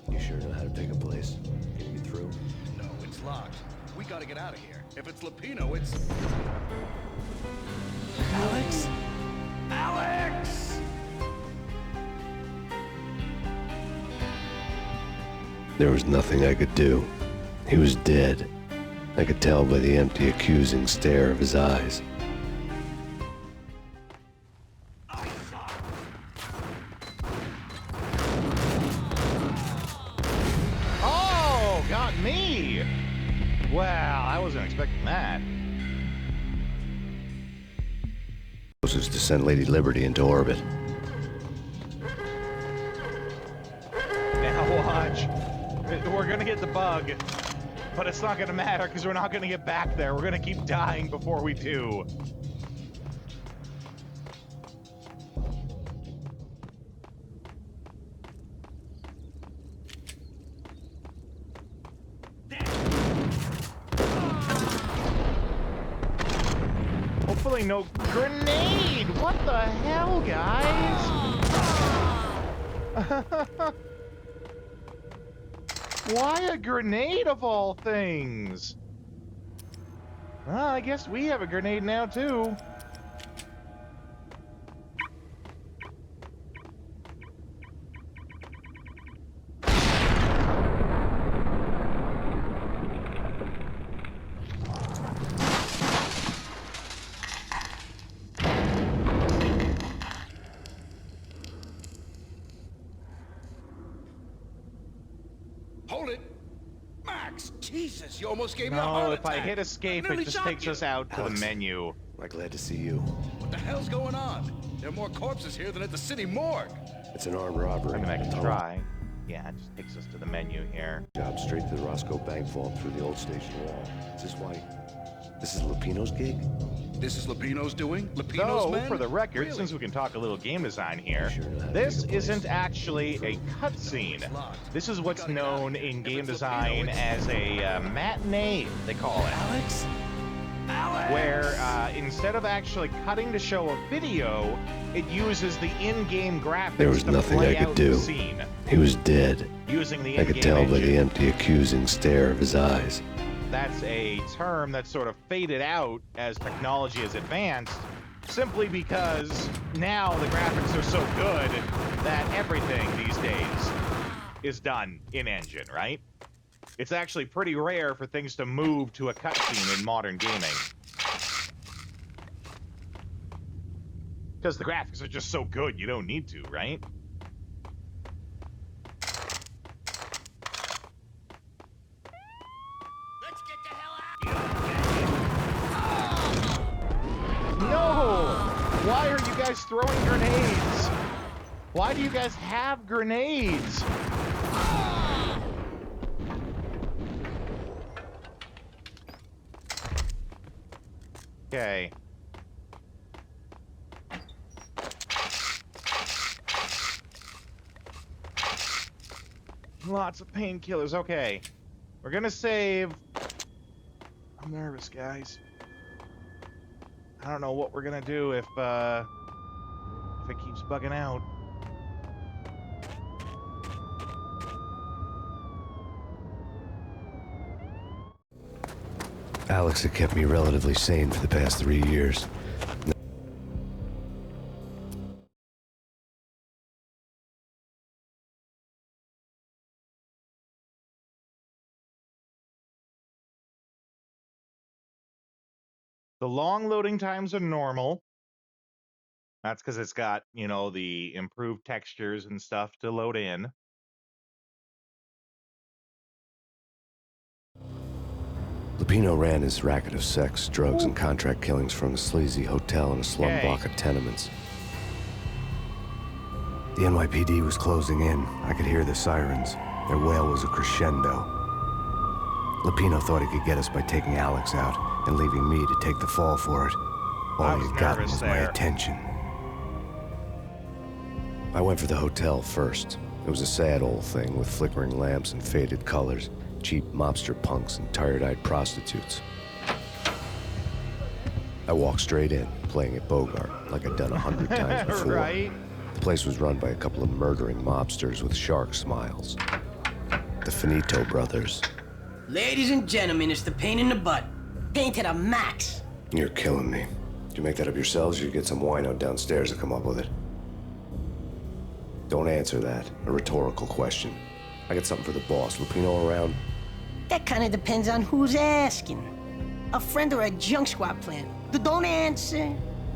You sure know how to pick a place? Can you get through? No, it's locked. We gotta get out of here. If it's Lupino, it's... Alex? Alex! There was nothing I could do. He was dead. I could tell by the empty, accusing stare of his eyes. Oh, got me! Wow, I wasn't expecting that. Was to send Lady Liberty into orbit. Now watch. We're gonna get the bug, but it's not gonna matter because we're not gonna get back there. We're gonna keep dying before we do. Hopefully no grenade! What the hell, guys? Why a grenade of all things? Well, I guess we have a grenade now, too. Hold it! Max, Jesus, you almost gave me a heart No, attack. if I hit escape, it just takes us out to the Alex. menu. I'm glad to see you. What the hell's going on? There are more corpses here than at the city morgue. It's an armed robbery. I mean, I can try. Yeah, it just takes us to the menu here. Job straight to the Roscoe Bank vault through the old station wall. Is this why? This is Lupino's gig? This is Lupino's doing? Lupino's Though, men? for the record, Really? since we can talk a little game design here, Sure know how to this make a place. isn't actually a cutscene. This is what's known in game design as a matinee, they call it. Alex? Alex! Where instead of actually cutting to show a video, it uses the in-game graphics There was to nothing play I could out do. the scene. He was dead. Using the I in-game could tell by engine. the empty, accusing stare of his eyes. That's a term that's sort of faded out as technology has advanced, simply because now the graphics are so good that everything these days is done in-engine, right? It's actually pretty rare for things to move to a cutscene in modern gaming. Because the graphics are just so good, you don't need to, right? Let's get the hell out! No! Why are you guys throwing grenades? Why do you guys have grenades? Okay. Lots of painkillers. Okay. We're gonna save. I'm nervous, guys. I don't know what we're gonna do if it keeps bugging out. Alex had kept me relatively sane for the past 3 years. The long loading times are normal. That's because it's got, you know, the improved textures and stuff to load in. Lupino ran his racket of sex, drugs, and contract killings from a sleazy hotel and a slum Okay. block of tenements. The NYPD was closing in. I could hear the sirens. Their wail was a crescendo. Lupino thought he could get us by taking Alex out and leaving me to take the fall for it. I All was he got nervous was my there. attention. I went for the hotel first. It was a sad old thing with flickering lamps and faded colors, cheap mobster punks and tired-eyed prostitutes. I walked straight in, playing at Bogart, like I'd done 100 times before. Right? The place was run by a couple of murdering mobsters with shark smiles. The Finito brothers. Ladies and gentlemen, it's the pain in the butt. Pain to the max. You're killing me. Did you make that up yourselves, or you get some wino downstairs to come up with it? Don't answer that. A rhetorical question. I got something for the boss. Lupino around? That kind of depends on who's asking. A friend or a junk squad plan. Don't answer.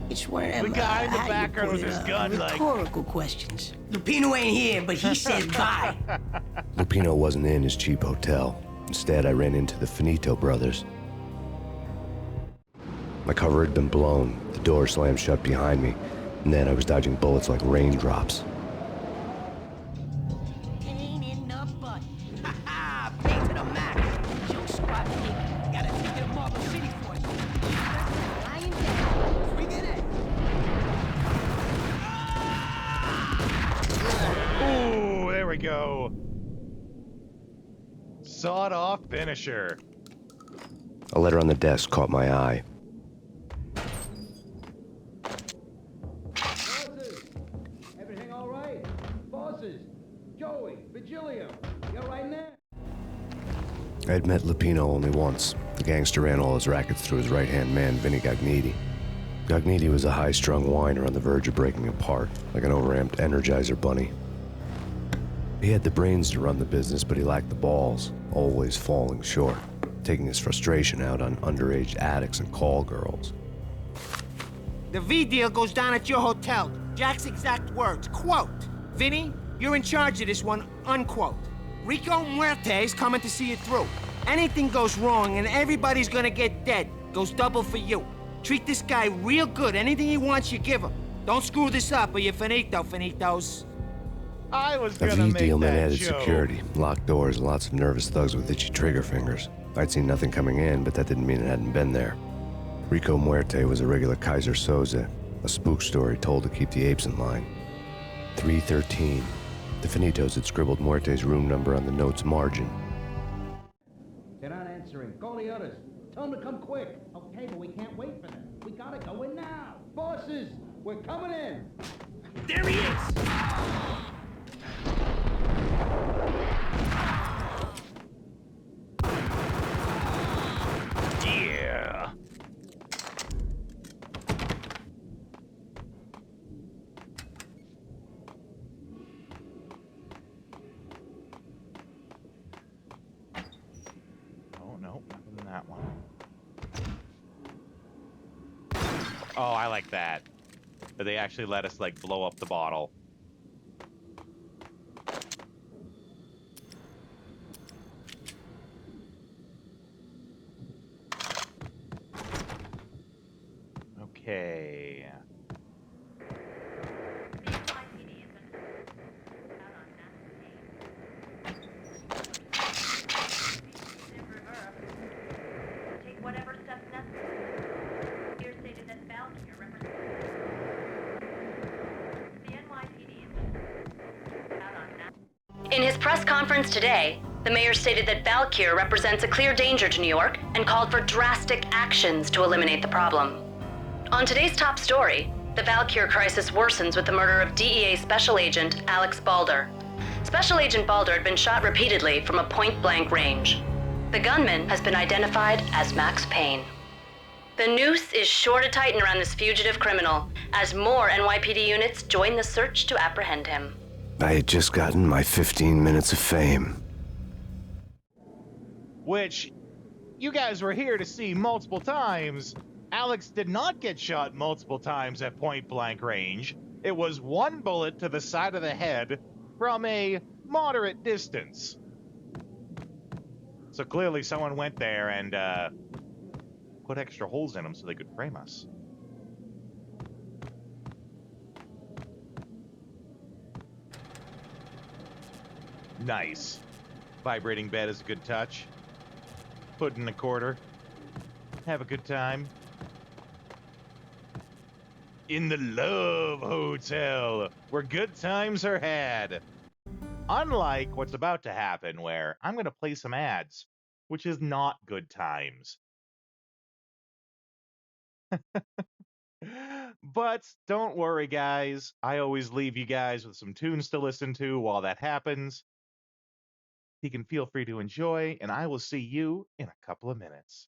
It's one of them, The guy in the how you background put with it, his gun, like... rhetorical questions. Lupino ain't here, but he says bye. Lupino wasn't in his cheap hotel. Instead, I ran into the Finito brothers. My cover had been blown. The door slammed shut behind me, and then I was dodging bullets like raindrops. Pain in the butt. Ha ha! Pay to the max. Junk squad pig. Gotta take it to Marble City for you. Lying down. Freaking it. Ooh, there we go. Sawed-off finisher. A letter on the desk caught my eye. Bosses! Everything all right? Bosses! Joey, Vigilio, you all right there? I had met Lupino only once. The gangster ran all his rackets through his right-hand man, Vinny Gagniti. Gagniti was a high-strung whiner on the verge of breaking apart, like an overamped Energizer bunny. He had the brains to run the business, but he lacked the balls, always falling short, taking his frustration out on underage addicts and call girls. The V deal goes down at your hotel. Jack's exact words, quote, Vinny, you're in charge of this one, unquote. Rico Muerte's coming to see it through. Anything goes wrong and everybody's gonna get dead. Goes double for you. Treat this guy real good. Anything he wants, you give him. Don't screw this up or you're finito, finitos. I was The gonna V make deal meant that added joke. security, locked doors, and lots of nervous thugs with itchy trigger fingers. I'd seen nothing coming in, but that didn't mean it hadn't been there. Rico Muerte was a regular Kaiser Soze, a spook story told to keep the apes in line. 313. The Finitos had scribbled Muerte's room number on the note's margin. They're not answering. Call the others. Tell them to come quick. Okay, but we can't wait for them. We gotta go in now. Bosses, we're coming in. There he is! Yeah. Oh, no, nothing in that one. Oh, I like that. But they actually let us, like, blow up the bottle. Okay. Take whatever steps necessary. Here stated that Valkyrie represents the NYPD. In his press conference today, the mayor stated that Valkyr represents a clear danger to New York and called for drastic actions to eliminate the problem. On today's top story, the Valkyr crisis worsens with the murder of DEA Special Agent Alex Balder. Special Agent Balder had been shot repeatedly from a point-blank range. The gunman has been identified as Max Payne. The noose is sure to tighten around this fugitive criminal as more NYPD units join the search to apprehend him. I had just gotten my 15 minutes of fame. Which, you guys were here to see multiple times. Alex did not get shot multiple times at point-blank range. It was one bullet to the side of the head from a moderate distance. So clearly someone went there and put extra holes in them so they could frame us. Nice. Vibrating bed is a good touch. Put in a quarter. Have a good time. In the Love Hotel, where good times are had. Unlike what's about to happen, where I'm going to play some ads, which is not good times. But don't worry, guys. I always leave you guys with some tunes to listen to while that happens. You can feel free to enjoy, and I will see you in a couple of minutes.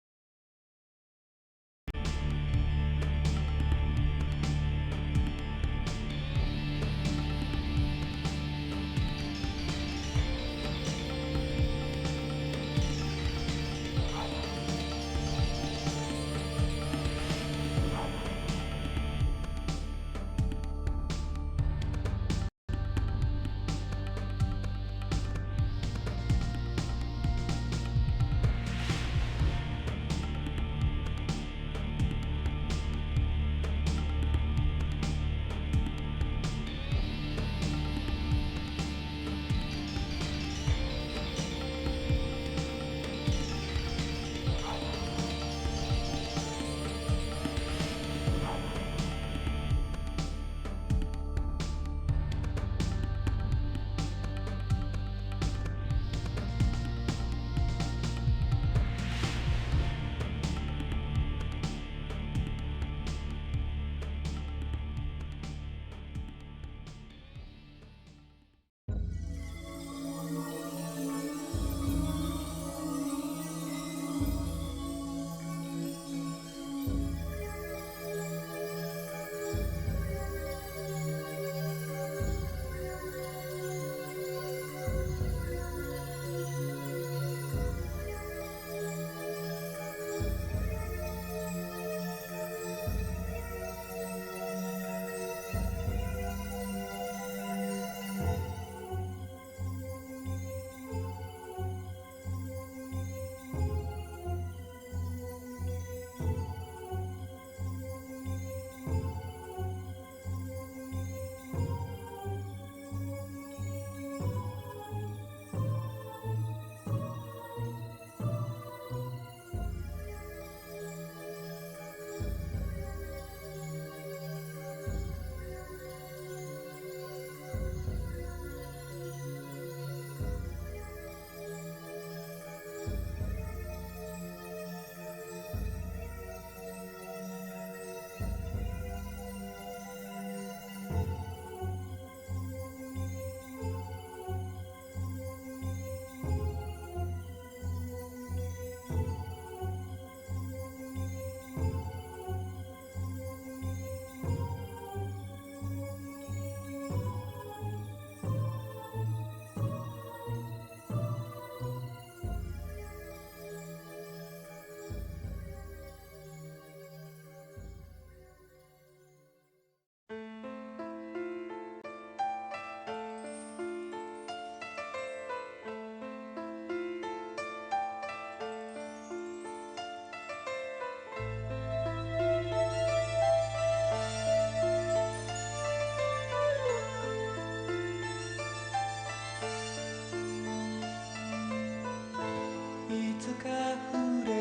溢れ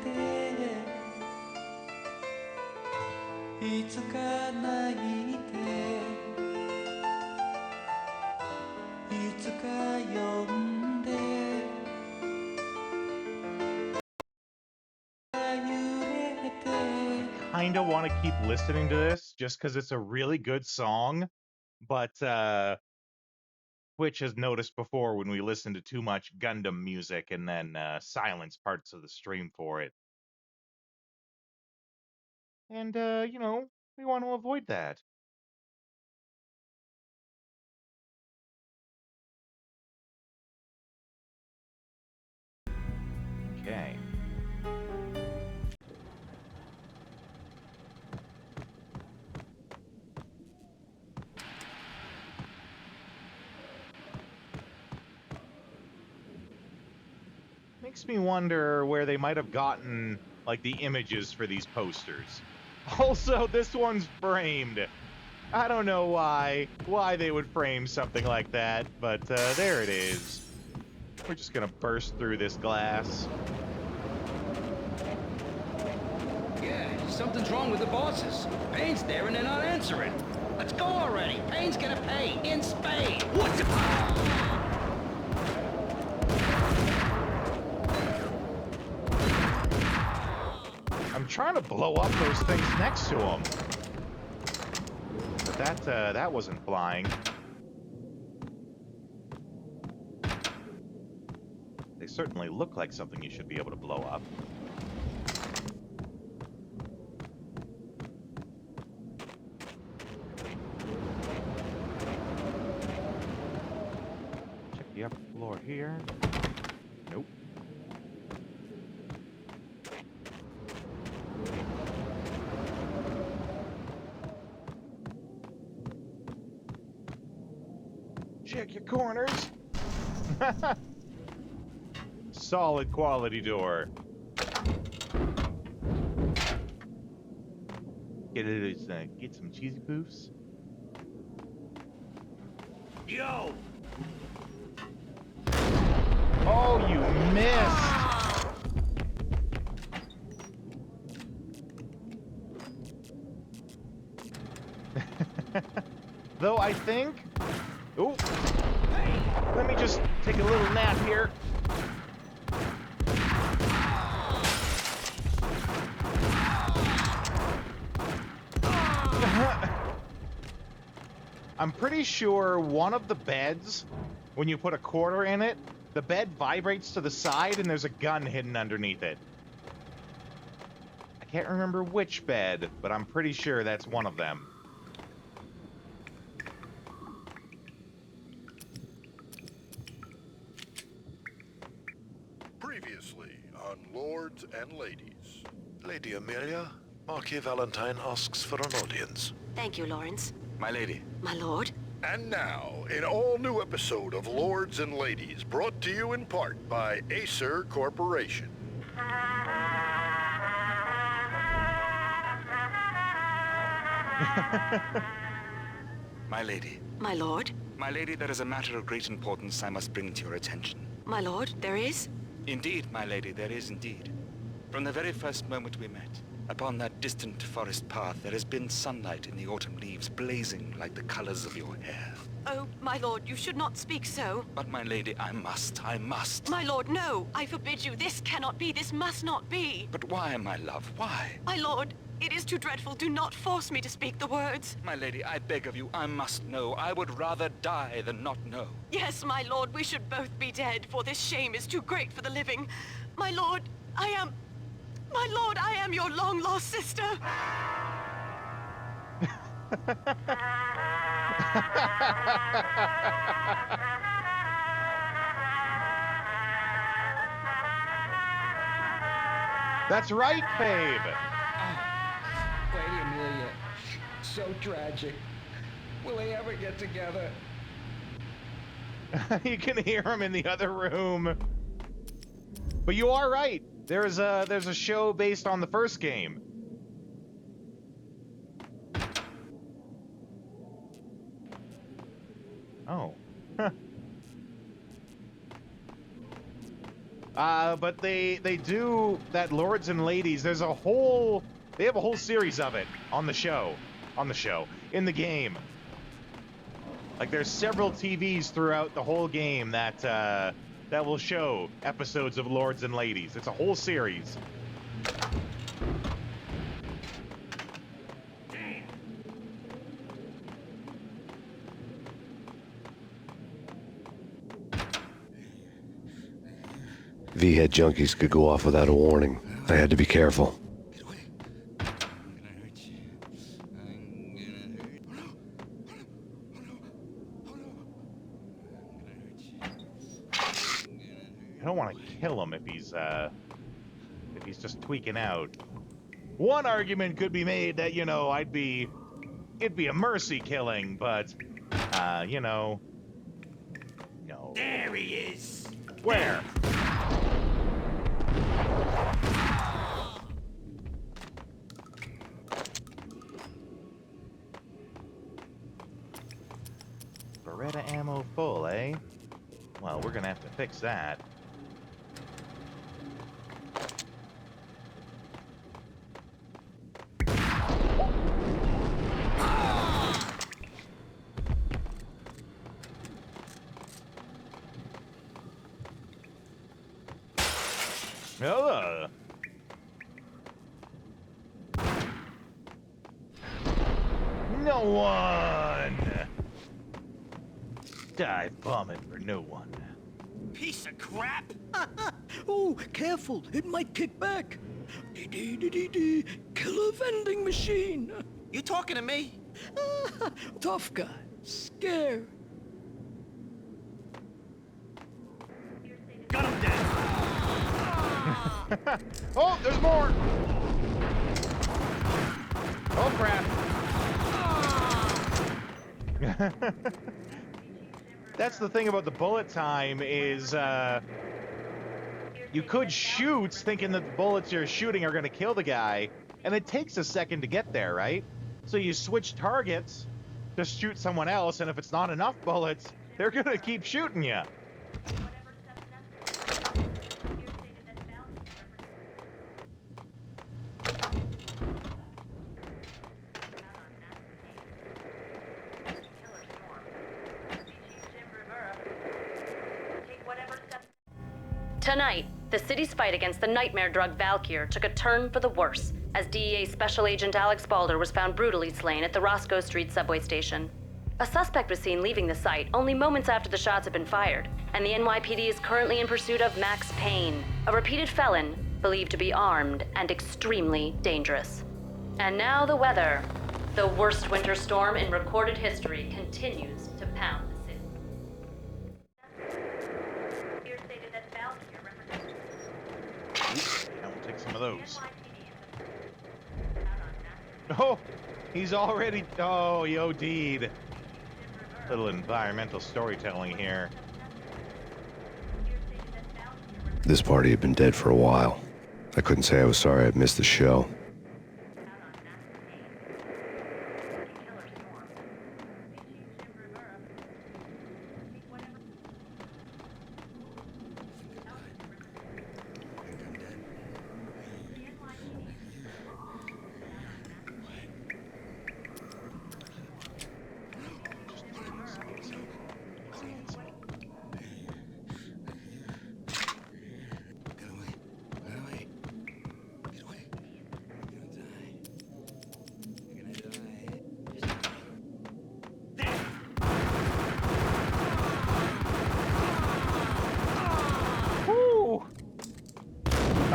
ていつか泣いていつか呼んでKinda want to keep listening to this just because it's a really good song, but Twitch has noticed before when we listen to too much Gundam music and then silence parts of the stream for it. And, you know, we want to avoid that. Okay. Makes me wonder where they might have gotten, like, the images for these posters. Also, this one's framed. I don't know why they would frame something like that, but there it is. We're just gonna burst through this glass. Yeah, something's wrong with the bosses. Payne's there and they're not answering. Let's go already. Payne's gonna pay in spades. What's it? I'm trying to blow up those things next to him. But that wasn't flying. They certainly look like something you should be able to blow up. Check the upper floor here. Nope. Check your corners. Solid quality door. Get some cheesy poofs. Yo! Oh, you missed! Though I think... Oh! Let me just take a little nap here. I'm pretty sure one of the beds, when you put a quarter in it, the bed vibrates to the side and there's a gun hidden underneath it. I can't remember which bed, but I'm pretty sure that's one of them. Previously on Lords and Ladies. Lady Amelia, Marquis Valentine asks for an audience. Thank you, Lawrence. My lady. My lord. And now, an all-new episode of Lords and Ladies, brought to you in part by Acer Corporation. My lady. My lord. My lady, there is a matter of great importance I must bring to your attention. My lord, there is? Indeed, my lady, there is indeed. From the very first moment we met, upon that distant forest path, there has been sunlight in the autumn leaves blazing like the colors of your hair. Oh, my lord, you should not speak so. But my lady, I must. My lord, no! I forbid you. This cannot be. This must not be. But why, my love, why? My lord, it is too dreadful. Do not force me to speak the words. My lady, I beg of you, I must know. I would rather die than not know. Yes, my lord, we should both be dead, for this shame is too great for the living. My lord, I am your long-lost sister. That's right, babe. Lady Amelia, so tragic. Will they ever get together? You can hear him in the other room. But you are right. There's a show based on the first game. Oh. Huh. But they do that Lords and Ladies. They have a whole series of it on the show, in the game. Like there's several TVs throughout the whole game that will show episodes of Lords and Ladies. It's a whole series. V-head junkies could go off without a warning. I had to be careful. I don't want to kill him if he's just tweaking out. One argument could be made that, you know, it'd be a mercy killing, but you know, no. There he is. Where? Beretta ammo full, eh? Well, we're gonna have to fix that. Ugh. No one! Dive bombing for no one. Piece of crap! Oh, careful, it might kick back. Dee-dee-dee-dee-dee, killer vending machine. You talking to me? Tough guy, scared. Got him dead. Oh, there's more! Oh, crap. That's the thing about the bullet time is, you could shoot thinking that the bullets you're shooting are going to kill the guy, and it takes a second to get there, right? So you switch targets to shoot someone else, and if it's not enough bullets, they're going to keep shooting you. Tonight, the city's fight against the nightmare drug Valkyr took a turn for the worse as DEA Special Agent Alex Balder was found brutally slain at the Roscoe Street subway station. A suspect was seen leaving the site only moments after the shots had been fired, and the NYPD is currently in pursuit of Max Payne, a repeated felon believed to be armed and extremely dangerous. And now the weather. The worst winter storm in recorded history continues to pound the city. I'll take some of those. Oh, he's already... Oh, he OD'd. Little environmental storytelling here. This party had been dead for a while. I couldn't say I was sorry I'd missed the show.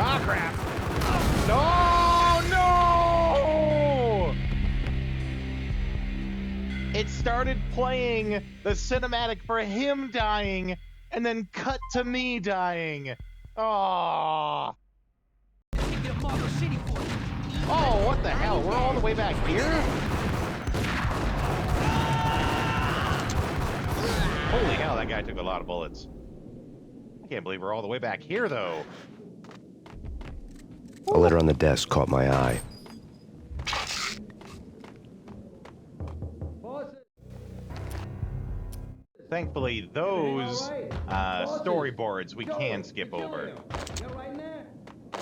Ah, crap. No, no! It started playing the cinematic for him dying, and then cut to me dying. Oh. Oh, what the hell? We're all the way back here? Holy hell, that guy took a lot of bullets. I can't believe we're all the way back here, though. A letter on the desk caught my eye. Thankfully, those storyboards we can skip over. You're right in there.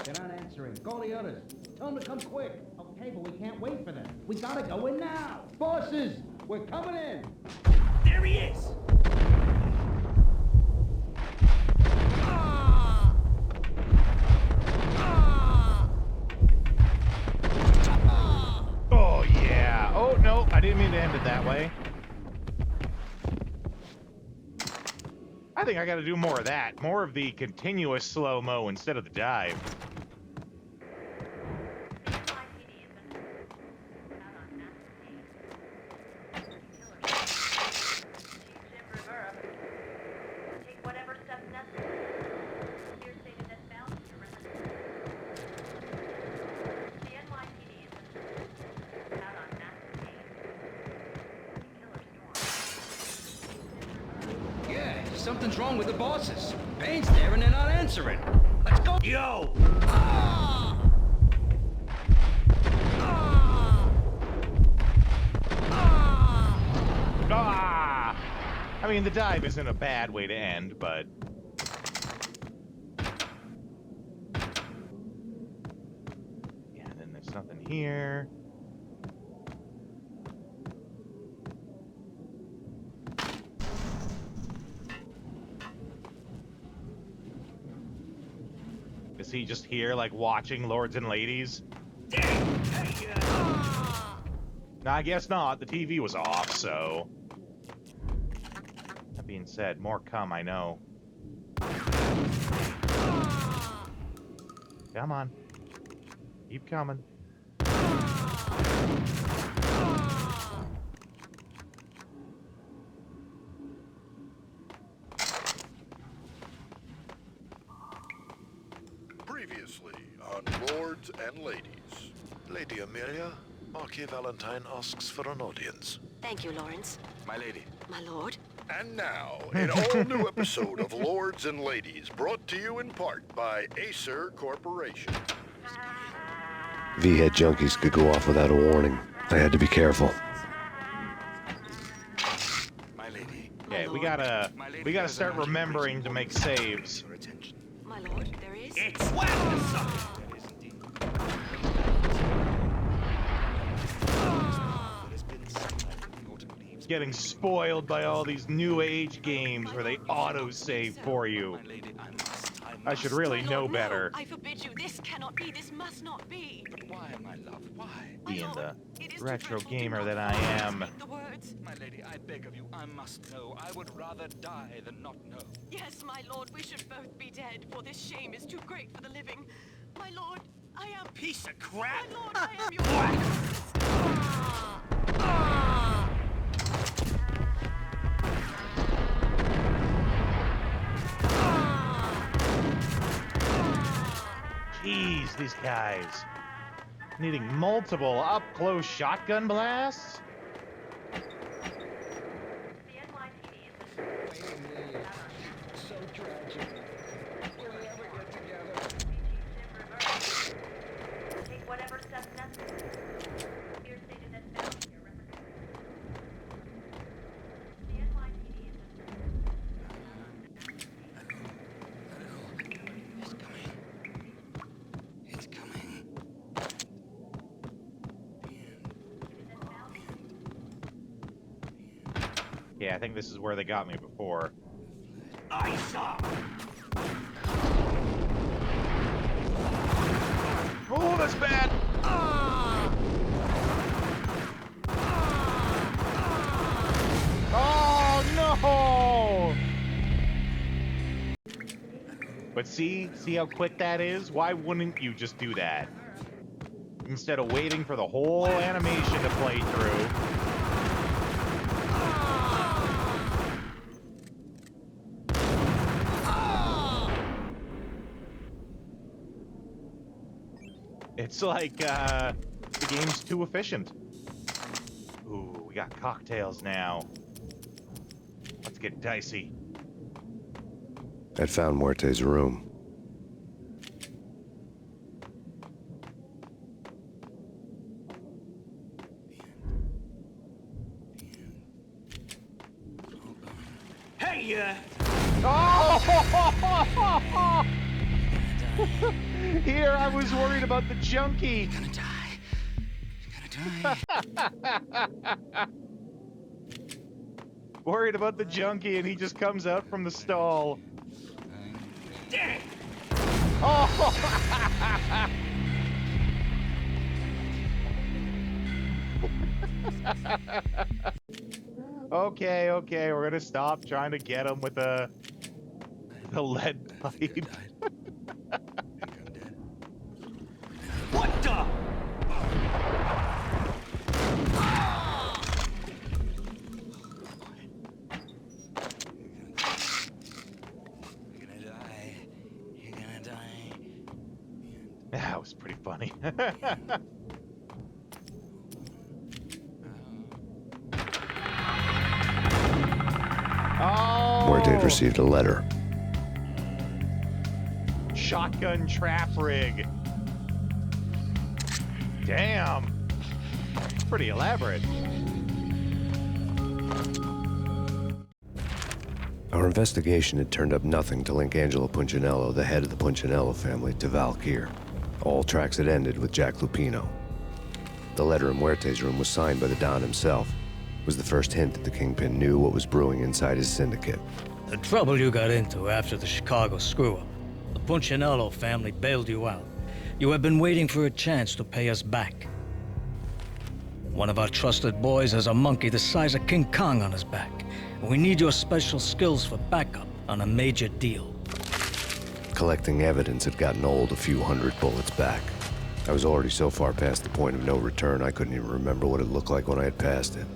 They're not answering. Call the others. Tell them to come quick. Okay, but we can't wait for them. We gotta go in now. Bosses, we're coming in. There he is! Oh, yeah. Oh, no, I didn't mean to end it that way. I think I gotta do more of that. More of the continuous slow-mo instead of the dive. Yeah, something's wrong with the bosses. Payne's there and they're not answering. Let's go. Yo! Ah! I mean, the dive isn't a bad way to end, but... Yeah, then there's nothing here. Is he just here, like, watching Lords and Ladies? No, I guess not. The TV was off, so... That being said, more come, I know. Come on. Keep coming. Previously on Lords and Ladies. Lady Amelia, Marquis Valentine asks for an audience. Thank you, Lawrence. My lady. My lord. And now, an all-new episode of Lords and Ladies, brought to you in part by Acer Corporation. V-head junkies could go off without a warning. I had to be careful. My lady. Okay, we gotta start remembering to make saves. My lord, there is. It's whack the sucker! Getting spoiled by all these new age games where they auto-save for you. I should really know better. I forbid you. This cannot be. This must not be. But why, my love? Why? Being the retro gamer that I am. My lady, I beg of you, I must know. I would rather die than not know. Yes, my lord, we should both be dead, for this shame is too great for the living. My lord, I am... Piece of crap! My lord, I am your... Jeez, these guys. Needing multiple up-close shotgun blasts? So tragic. Will we ever get together? Take whatever steps necessary. Here stated that Valkyr represents the NYPD He's coming. Yeah, I think this is where they got me before. I saw! Oh, that's bad! Oh, no! But see how quick that is? Why wouldn't you just do that? Instead of waiting for the whole animation to play through. It's like, the game's too efficient. Ooh, we got cocktails now. Let's get dicey. I'd found Muerte's room. ya. Oh! Here I was worried about the junkie. You're gonna die. You're gonna die. Worried about the junkie, and he just comes out from the stall. Oh! Okay, we're gonna stop trying to get him with the lead pipe. What the? That was pretty funny. Oh! Muerte had received a letter. Shotgun trap rig. Damn. It's pretty elaborate. Our investigation had turned up nothing to link Angelo Punchinello, the head of the Punchinello family, to Valkyr. All tracks had ended with Jack Lupino. The letter in Muerte's room was signed by the Don himself. It was the first hint that the Kingpin knew what was brewing inside his syndicate. The trouble you got into after the Chicago screw-up. The Punchinello family bailed you out. You have been waiting for a chance to pay us back. One of our trusted boys has a monkey the size of King Kong on his back. We need your special skills for backup on a major deal. Collecting evidence had gotten old a few hundred bullets back. I was already so far past the point of no return, I couldn't even remember what it looked like when I had passed it.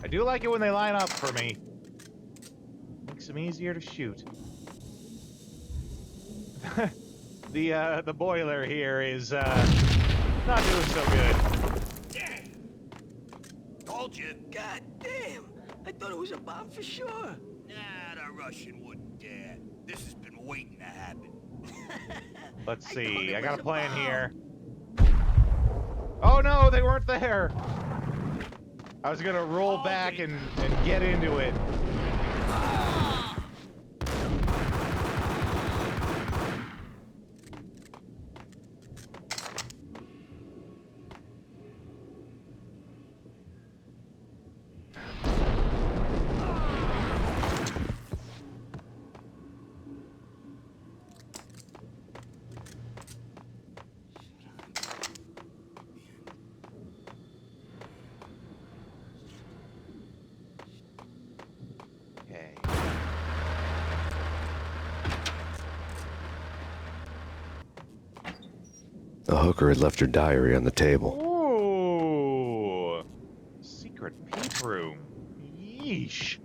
I do like it when they line up for me. Makes them easier to shoot. The boiler here is not doing so good. Told you. God damn. I thought it was a bomb for sure. Nah, the Russian wouldn't dare. This has been waiting to happen. Let's see. I got a plan here. Oh no, they weren't there. I was gonna roll back and get into it. The hooker had left her diary on the table. Ooh, secret peep room. Yeesh.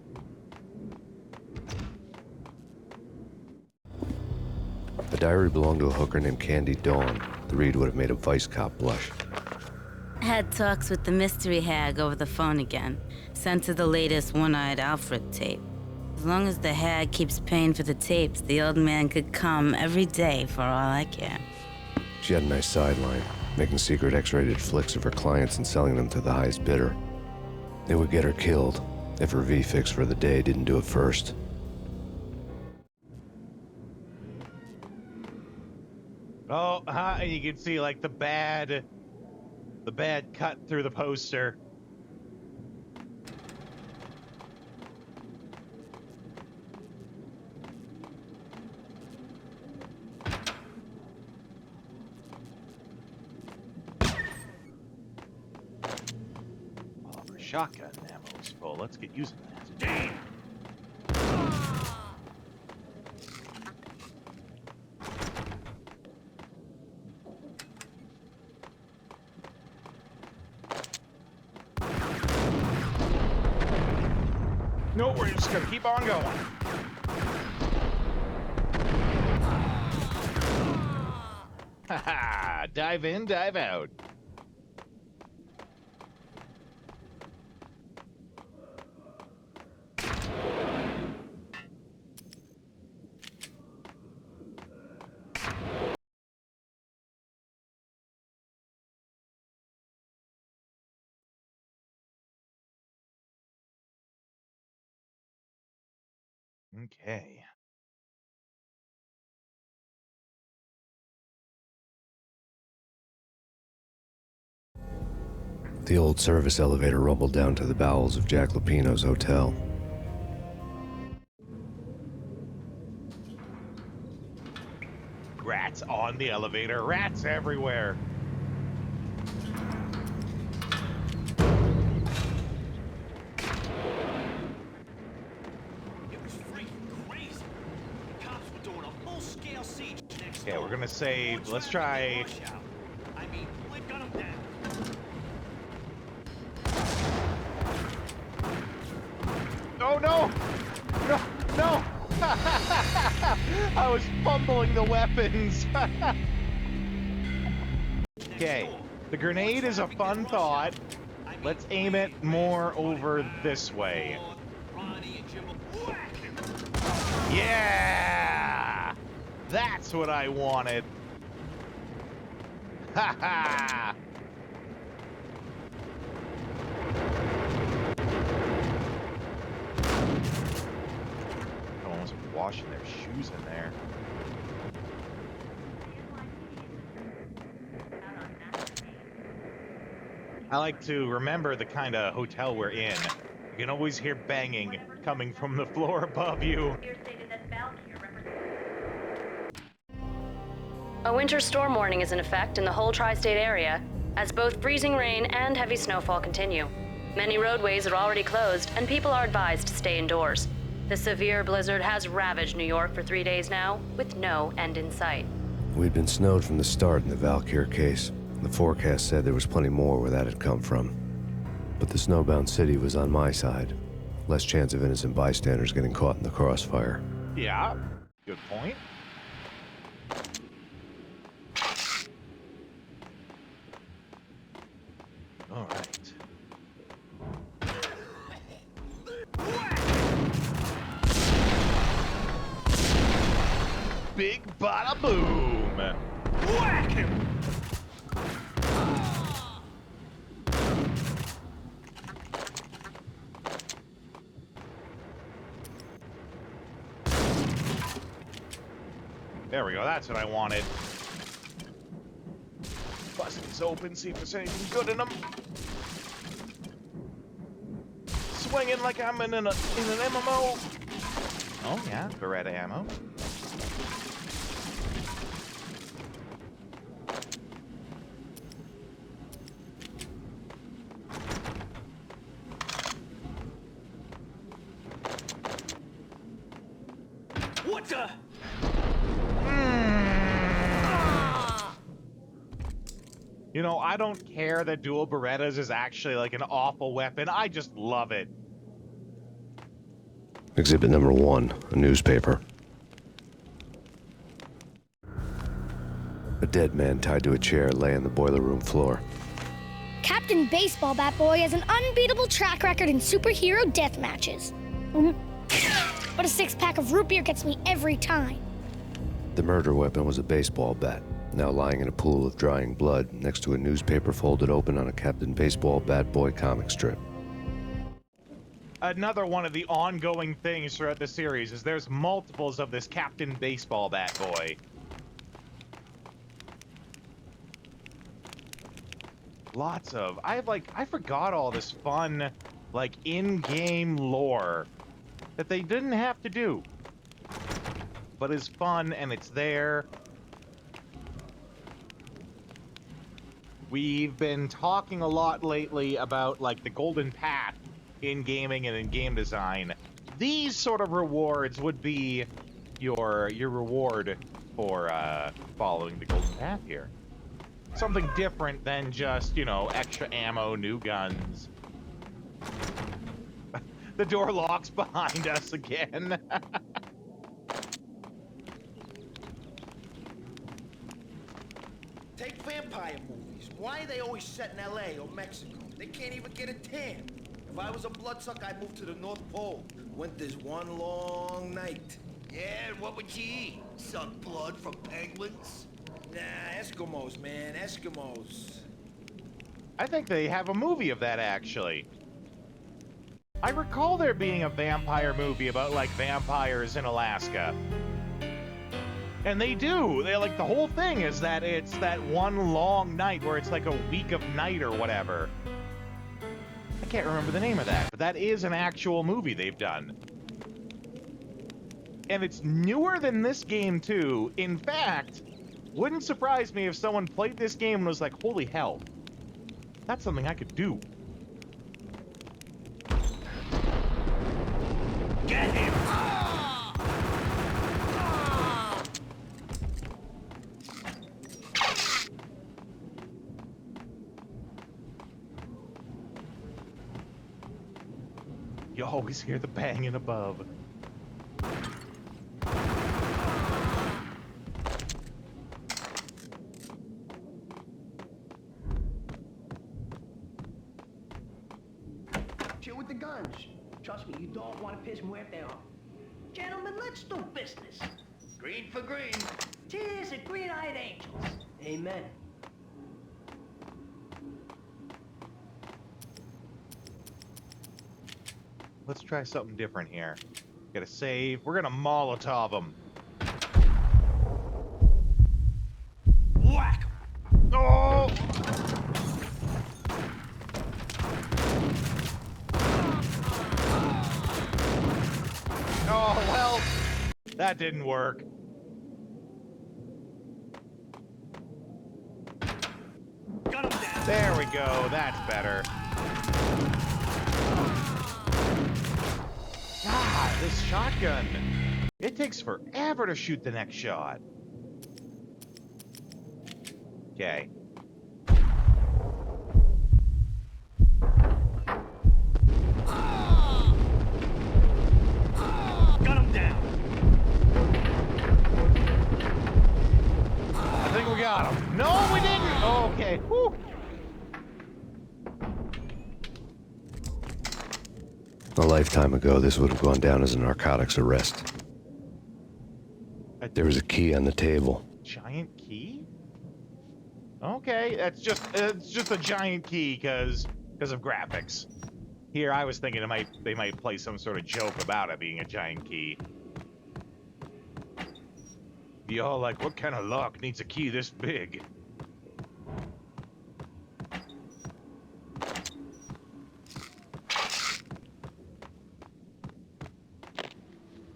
The diary belonged to a hooker named Candy Dawn. The read would have made a vice cop blush. Had talks with the mystery hag over the phone again. Sent her the latest One-Eyed Alfred tape. As long as the hag keeps paying for the tapes, the old man could come every day for all I care. She had a nice sideline, making secret X-rated flicks of her clients and selling them to the highest bidder. It would get her killed if her V-fix for the day didn't do it first. Oh, and you can see like the bad cut through the poster. Shotgun ammo's full. Let's get using that. Damn! No, we're just gonna keep on going. Haha, dive in, dive out. Okay. The old service elevator rumbled down to the bowels of Jack Lupino's hotel. Rats on the elevator, rats everywhere. It was freaking crazy. The cops were doing a full-scale siege next Okay, door. we're gonna save. Let's try. I mean, we got them down. Oh no! No! No! I was fumbling the weapons. Okay, the grenade is a fun thought. Let's aim it more over this way. Yeah! That's what I wanted. Ha ha! Almost washing their shoes in there. I like to remember the kind of hotel we're in. You can always hear banging coming from the floor above you. A winter storm warning is in effect in the whole tri-state area, as both freezing rain and heavy snowfall continue. Many roadways are already closed, and people are advised to stay indoors. The severe blizzard has ravaged New York for 3 days now, with no end in sight. We'd been snowed from the start in the Valkyr case. The forecast said there was plenty more where that had come from. But the snowbound city was on my side. Less chance of innocent bystanders getting caught in the crossfire. Yeah, good point. All right. Big bada boom! Whack him! There we go, that's what I wanted. Bust these open, see if there's anything good in them. Swinging like I'm in an MMO. Oh yeah, Beretta ammo. What the? You know, I don't care that dual Berettas is actually like an awful weapon. I just love it. Exhibit number 1, a newspaper. A dead man tied to a chair lay on the boiler room floor. Captain Baseball Bat Boy has an unbeatable track record in superhero death matches. But a 6-pack of root beer gets me every time. The murder weapon was a baseball bat, now lying in a pool of drying blood next to a newspaper folded open on a Captain Baseball Bat Boy comic strip. Another one of the ongoing things throughout the series is there's multiples of this Captain Baseball Bat Boy. Lots of. I forgot all this fun, like, in-game lore that they didn't have to do. But is fun and it's there. We've been talking a lot lately about, like, the golden path in gaming and in game design. These sort of rewards would be your reward for following the golden path here. Something different than just, you know, extra ammo, new guns. The door locks behind us again. vampire movies? Why are they always set in L.A. or Mexico? They can't even get a tan. If I was a bloodsucker, I'd move to the North Pole. Winter's one long night. Yeah, and what would you eat? Suck blood from penguins? Nah, Eskimos, man, Eskimos. I think they have a movie of that, actually. I recall there being a vampire movie about, like, vampires in Alaska. And they do. They, like, the whole thing is that it's that one long night where it's like a week of night or whatever. I can't remember the name of that, but that is an actual movie they've done. And it's newer than this game, too. In fact, wouldn't surprise me if someone played this game and was like, holy hell, that's something I could do. Get him! You always hear the banging above. Chill with the guns. Trust me, you don't want to piss Muerte off. Gentlemen, let's do business. Green for green. Cheers at green-eyed angels. Amen. Let's try something different here. Gotta save. We're gonna Molotov them. Whack! Oh! Oh, well, that didn't work. Got him down. There we go. That's better. God, this shotgun. It takes forever to shoot the next shot. Okay. Got him down. I think we got him. No, we didn't. Oh, okay. Whew. A lifetime ago, this would have gone down as a narcotics arrest. There was a key on the table. Giant key? Okay, it's just a giant key because of graphics. Here, I was thinking they might play some sort of joke about it being a giant key. Y'all like, what kind of lock needs a key this big?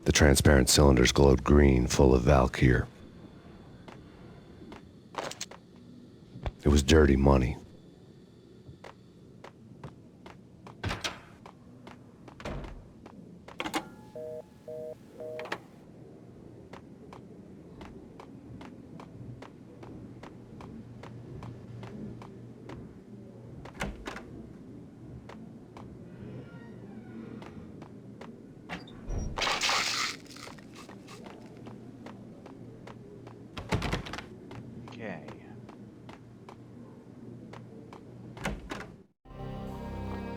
The transparent cylinders glowed green, full of Valkyr. It was dirty money.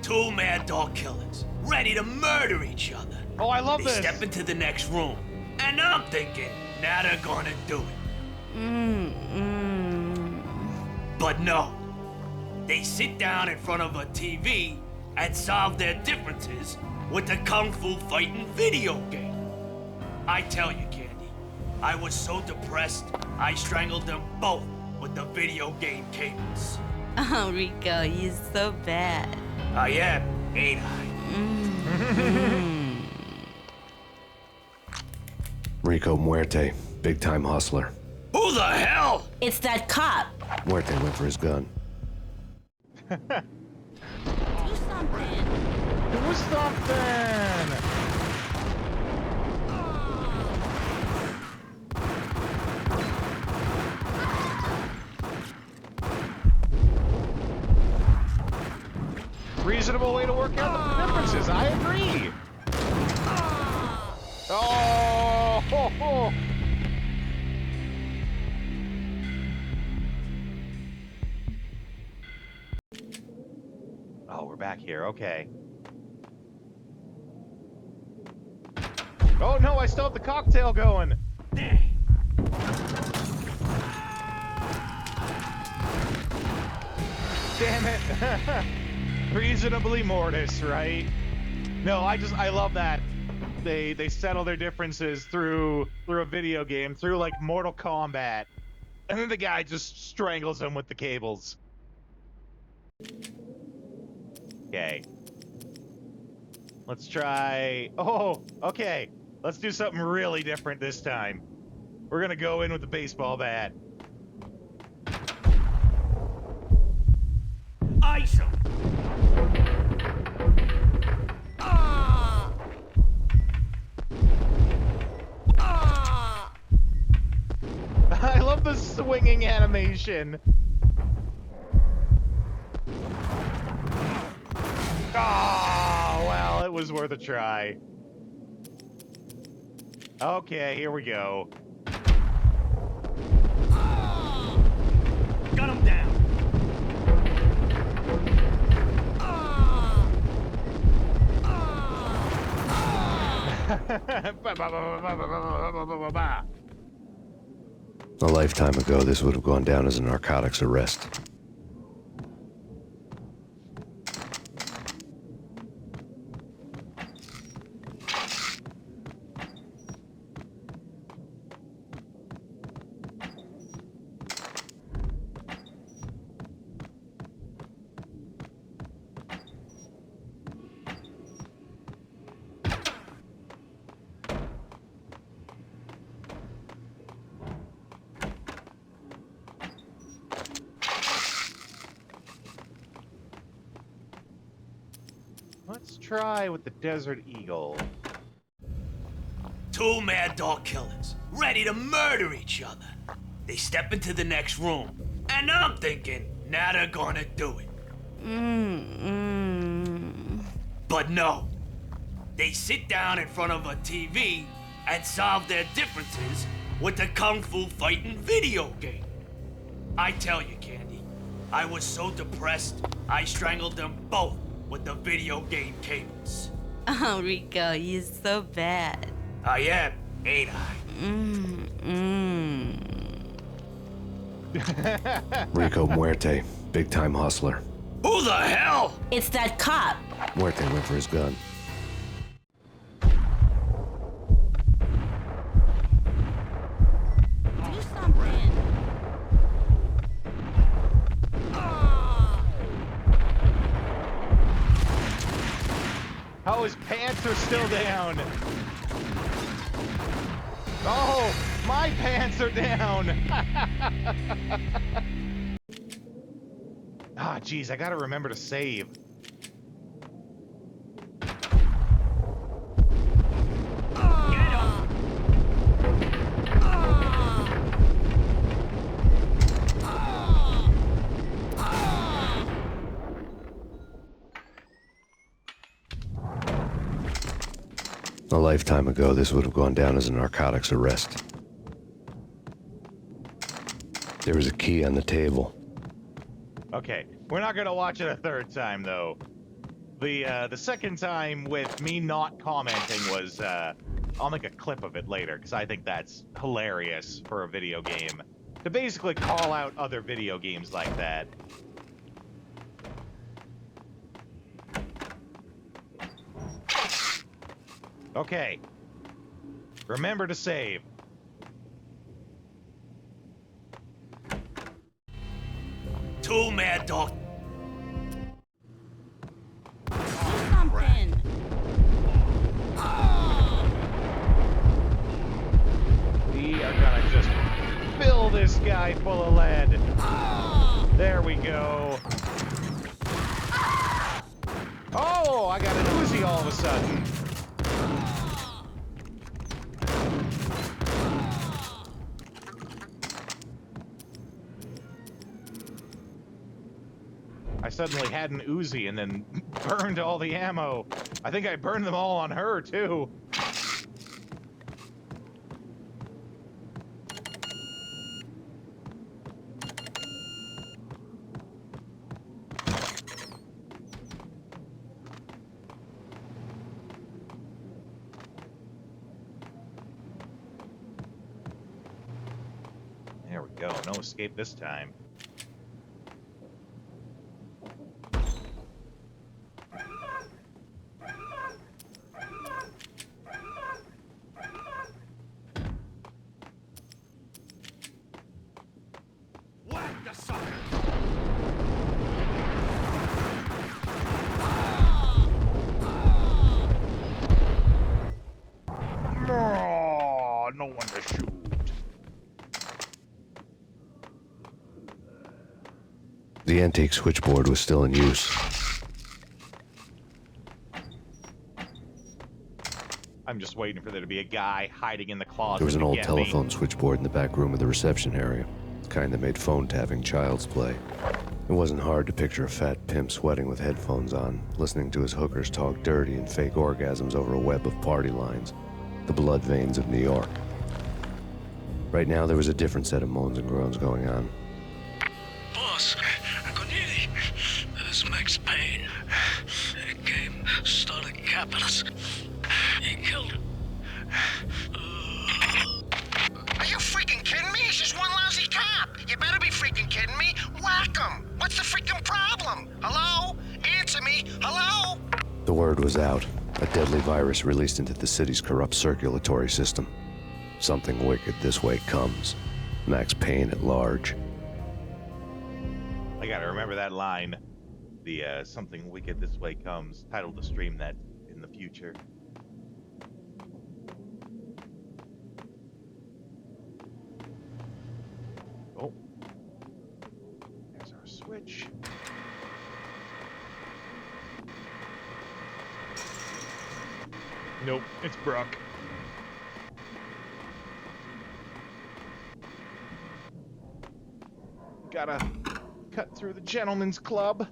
Two mad dog killers, ready to murder each other. Oh, I love this. this. They step into the next room, and I'm thinking, now they're gonna do it. But no. They sit down in front of a TV and solve their differences with the Kung Fu fighting video game. I tell you, Candy, I was so depressed, I strangled them both with the video game cables. Oh, Rico, you're so bad. I am, ain't I? Rico Muerte, big-time hustler. Who the hell? It's that cop. Muerte went for his gun. Do something. Do something! Reasonable way to work out the differences. I agree. Oh! Ho, ho. Oh, we're back here. Okay. Oh no, I still have the cocktail going. Damn it. Reasonably mortis, right? No, I love that. They settle their differences through a video game, through like Mortal Kombat. And then the guy just strangles him with the cables. Okay. Let's try... Oh, okay. Let's do something really different this time. We're gonna go in with the baseball bat. Ice him! I love the swinging animation. Oh, well, it was worth a try. Okay, here we go. Got him down! A lifetime ago, this would have gone down as a narcotics arrest. Let's try with the Desert Eagle. Two mad dog killers, ready to murder each other. They step into the next room, and I'm thinking, now they're gonna do it. But no. They sit down in front of a TV and solve their differences with the Kung Fu fighting video game. I tell you, Candy, I was so depressed, I strangled them both with the video game cables. Oh, Rico, you're so bad. I am, ain't I? Rico Muerte, big-time hustler. Who the hell? It's that cop. Muerte went for his gun. Do something. Oh, his pants are still down. Oh, my pants are down. Ah, geez, I gotta remember to save. A lifetime ago, this would have gone down as a narcotics arrest. There was a key on the table. Okay, we're not gonna watch it a third time though. The second time with me not commenting was I'll make a clip of it later because I think that's hilarious for a video game to basically call out other video games like that. Okay. Remember to save. Two mad dog. Do something. We are gonna just fill this guy full of lead. There we go. Oh, I got an Uzi all of a sudden. I suddenly had an Uzi and then burned all the ammo. I think I burned them all on her, too. no escape this time. Whack the sucker! No, no one to shoot. The antique switchboard was still in use. I'm just waiting for there to be a guy hiding in the closet. There was an to old get telephone me. switchboard in the back room of the reception area, the kind that made phone tapping child's play. It wasn't hard to picture a fat pimp sweating with headphones on, listening to his hookers talk dirty and fake orgasms over a web of party lines, the blood veins of New York. Right now, there was a different set of moans and groans going on. Boss, Cornelia, this is Max Payne. He came, started capping us. He killed him. Are you freaking kidding me? It's just one lousy cop. You better be freaking kidding me. Whack him. What's the freaking problem? Hello? Answer me. Hello? The word was out. A deadly virus released into the city's corrupt circulatory system. Something wicked this way comes. Max Payne at large. I gotta remember that line. The something wicked this way comes. Title to stream that in the future. Oh. There's our switch. Nope, it's Brooke. Gotta cut through the gentleman's club.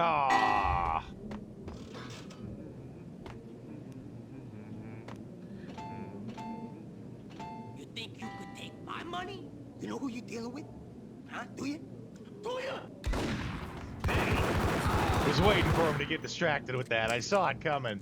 Ah. You think you could take my money? You know who you're dealing with? Huh? Do you? Do you? Was waiting for him to get distracted with that. I saw it coming.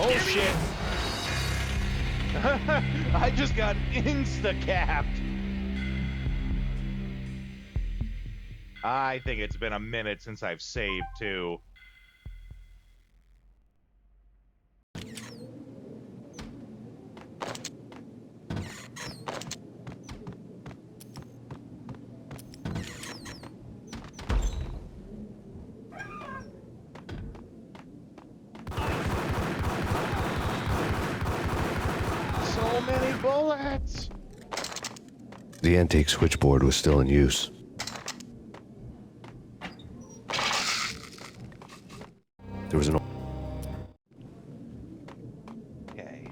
Oh shit! I just got insta-capped. I think it's been a minute since I've saved too. So many bullets! The antique switchboard was still in use. There was an... Okay.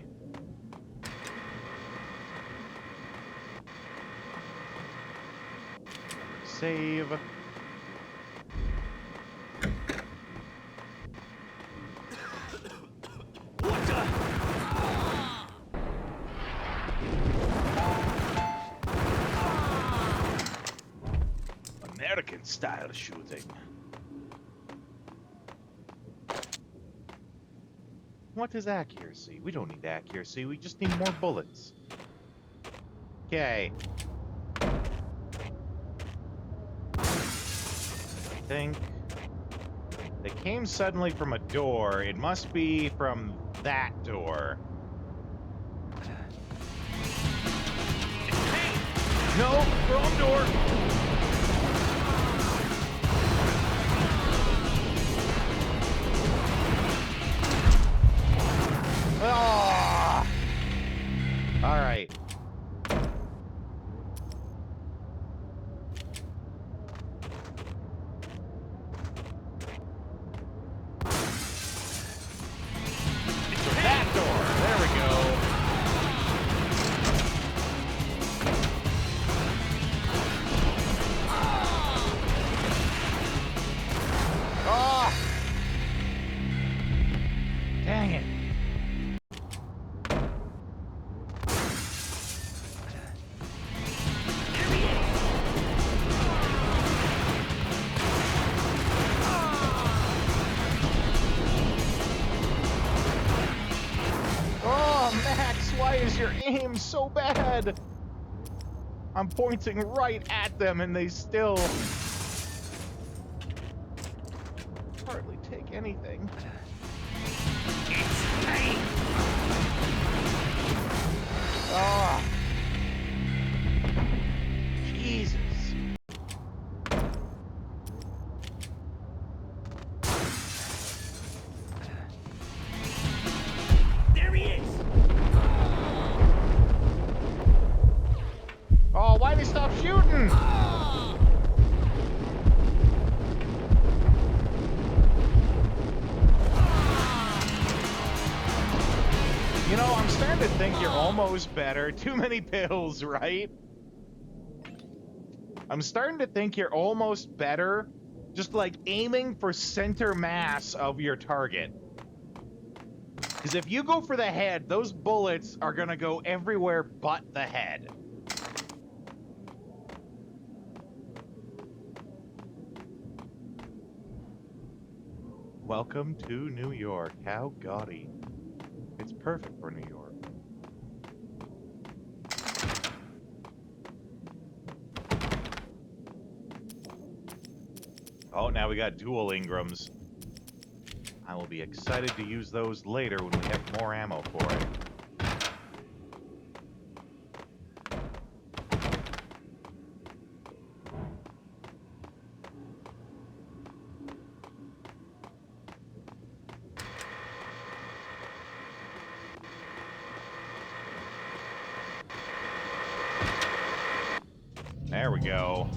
Save. American style shooting. What is accuracy? We don't need accuracy, we just need more bullets. Okay. I think they came suddenly from a door. It must be from that door. No, wrong door. All right. That door. There we go. Oh! Dang it. Oh, Max, why is your aim so bad? I'm pointing right at them and they still hardly take anything. It's pain. Ah. Jesus. There he is. Oh, why'd they stop shooting? You know, I'm starting to think you're almost better. Too many pills, right? I'm starting to think you're almost better, just like aiming for center mass of your target. Because if you go for the head, those bullets are gonna go everywhere but the head. Welcome to New York. How gaudy. It's perfect for New York. Oh, now we got dual Ingrams. I will be excited to use those later when we have more ammo for it. There we go.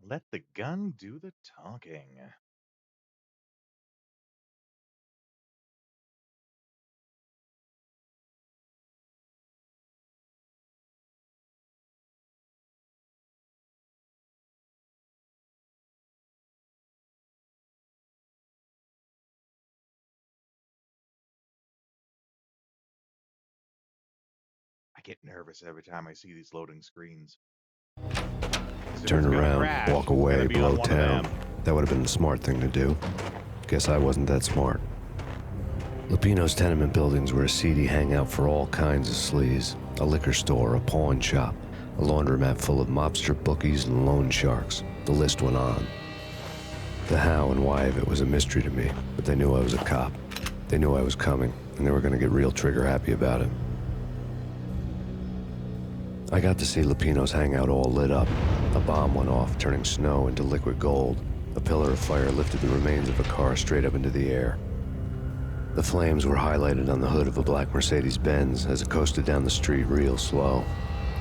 Let the gun do the talking. I get nervous every time I see these loading screens. Turn around, walk away, blow town. That would have been the smart thing to do. Guess I wasn't that smart. Lupino's tenement buildings were a seedy hangout for all kinds of sleaze. A liquor store, a pawn shop, a laundromat full of mobster bookies and loan sharks. The list went on. The how and why of it was a mystery to me, but they knew I was a cop. They knew I was coming, and they were going to get real trigger happy about it. I got to see Lupino's hangout all lit up. A bomb went off, turning snow into liquid gold. A pillar of fire lifted the remains of a car straight up into the air. The flames were highlighted on the hood of a black Mercedes-Benz as it coasted down the street real slow,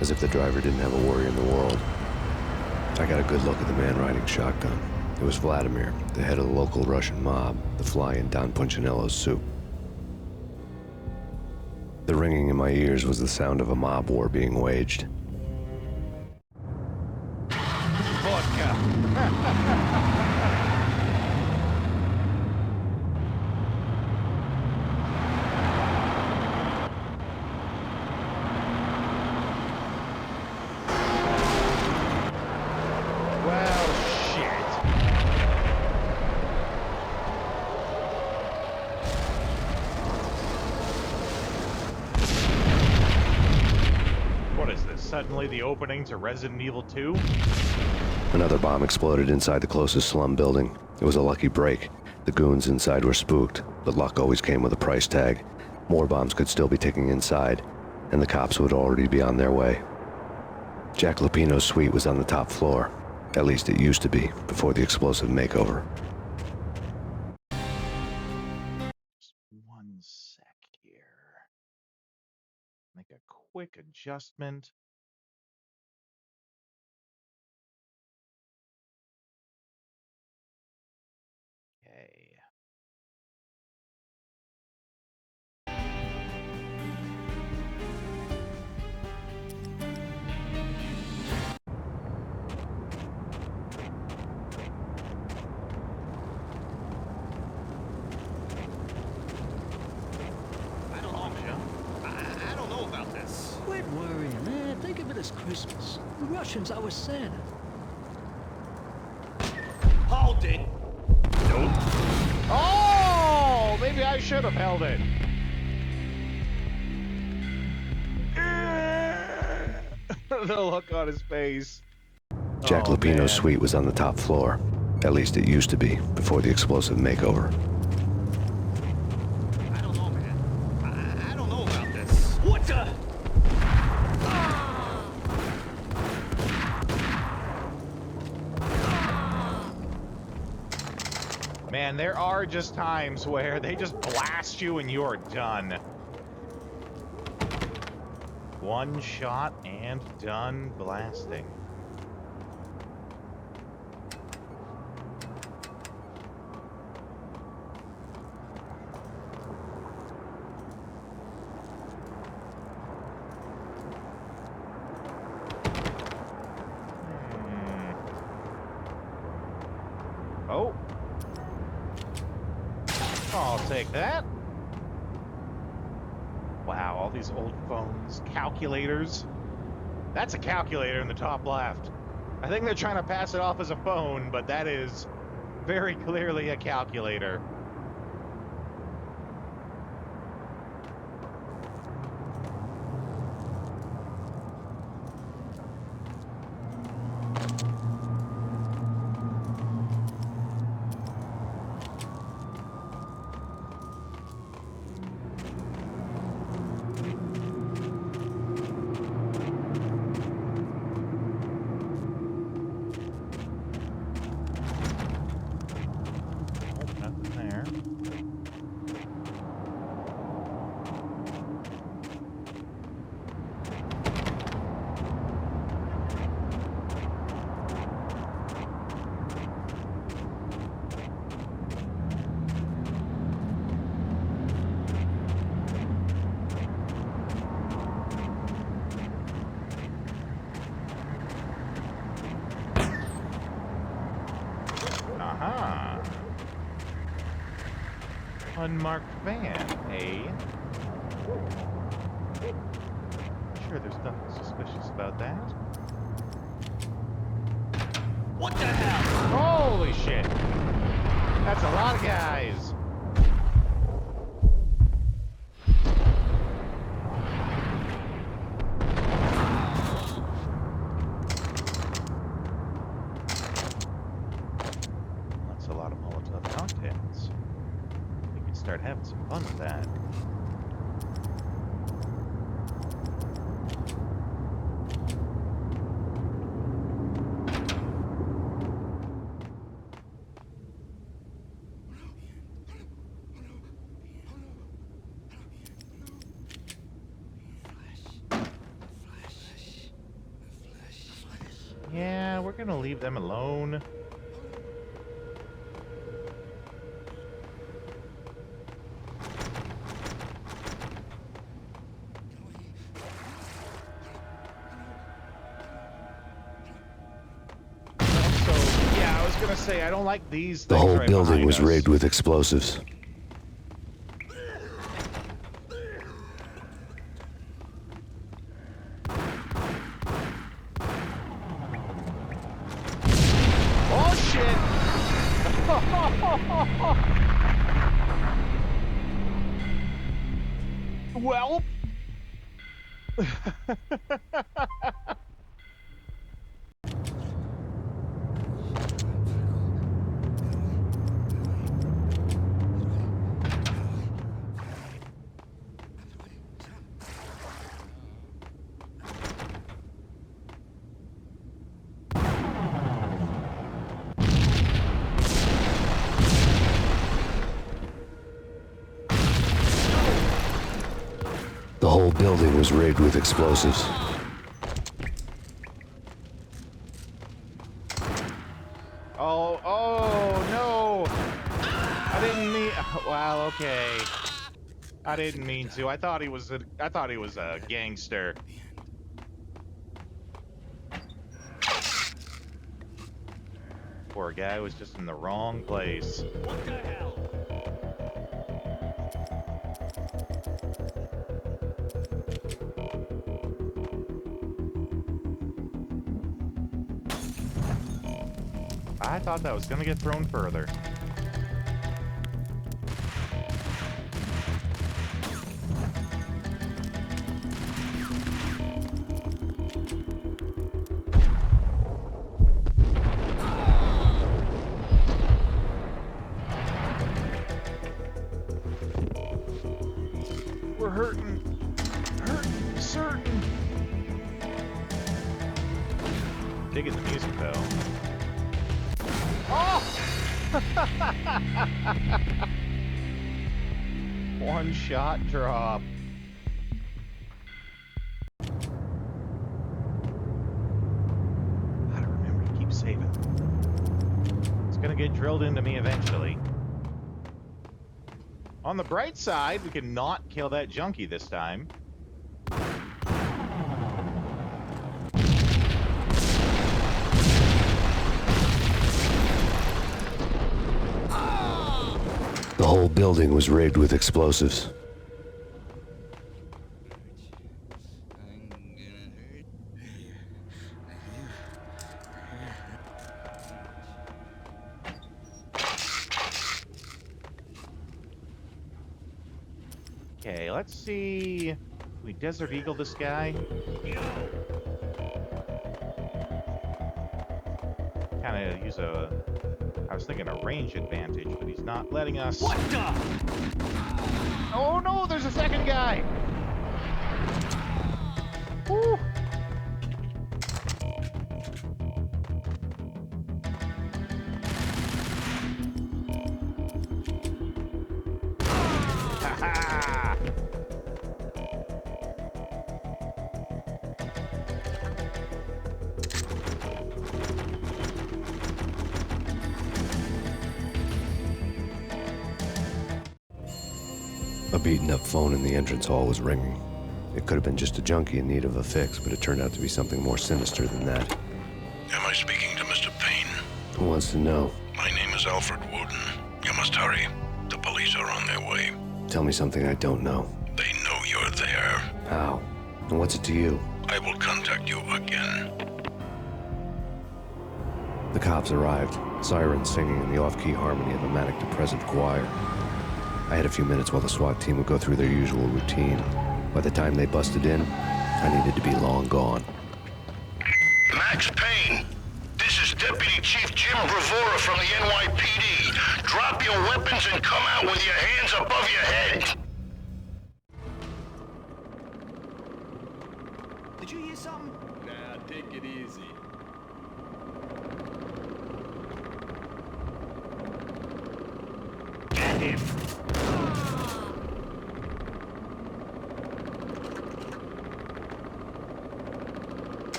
as if the driver didn't have a worry in the world. I got a good look at the man riding shotgun. It was Vladimir, the head of the local Russian mob, the fly in Don Punchinello's soup. The ringing in my ears was the sound of a mob war being waged. Vodka. Suddenly the opening to Resident Evil 2? Another bomb exploded inside the closest slum building. It was a lucky break. The goons inside were spooked, but luck always came with a price tag. More bombs could still be ticking inside, and the cops would already be on their way. Jack Lupino's suite was on the top floor. At least it used to be, before the explosive makeover. sec here. Make a quick adjustment. Okay. I don't know about this. Quit worrying, man. Think of it as Christmas. The Russians are with Santa. Hold it! Nope. Oh! Maybe I should have held it. The look on his face. Jack Lupino's suite was on the top floor. At least it used to be, before the explosive makeover. I don't know, man. I don't know about this. What the? Man, there are just times where they just blast you and you're done. One shot and done blasting. Oh. I'll take that. Wow, all these old phones, calculators. That's a calculator in the top left. I think they're trying to pass it off as a phone, but that is very clearly a calculator. Unmarked van, eh? Sure, there's nothing suspicious about that. What the hell? Holy shit! That's a lot of guys! That's a lot of Molotov cocktails. Start having some fun with that. Yeah, we're gonna leave them alone. Say I don't like these The things whole right building was behind us. rigged with explosives. Oh shit! Well. The whole building was rigged with explosives. Oh, no! I didn't mean. Well, okay. I didn't mean to. I thought he was a gangster. Poor guy was just in the wrong place. What the hell? I thought that was gonna get thrown further. We're hurting. Hurting, certain. Digging the music though. Oh! One shot drop. Gotta remember to keep saving. It's gonna get drilled into me eventually. On the bright side, we can not kill that junkie this time. The whole building was rigged with explosives. Okay, let's see. Can we Desert Eagle this guy? Kind of use a... I was thinking a range advantage, but he's not letting us... What the? Oh no, there's a second guy! Woo! Ha-ha! A beaten-up phone in the entrance hall was ringing. It could have been just a junkie in need of a fix, but it turned out to be something more sinister than that. Am I speaking to Mr. Payne? Who wants to know? My name is Alfred Wooden. You must hurry. The police are on their way. Tell me something I don't know. They know you're there. How? And what's it to you? I will contact you again. The cops arrived, sirens singing in the off-key harmony of a manic-depressant choir. I had a few minutes while the SWAT team would go through their usual routine. By the time they busted in, I needed to be long gone. Max Payne, this is Deputy Chief Jim Bravura from the NYPD. Drop your weapons and come out with your hands above your head. Did you hear something? Nah, take it easy. Get him.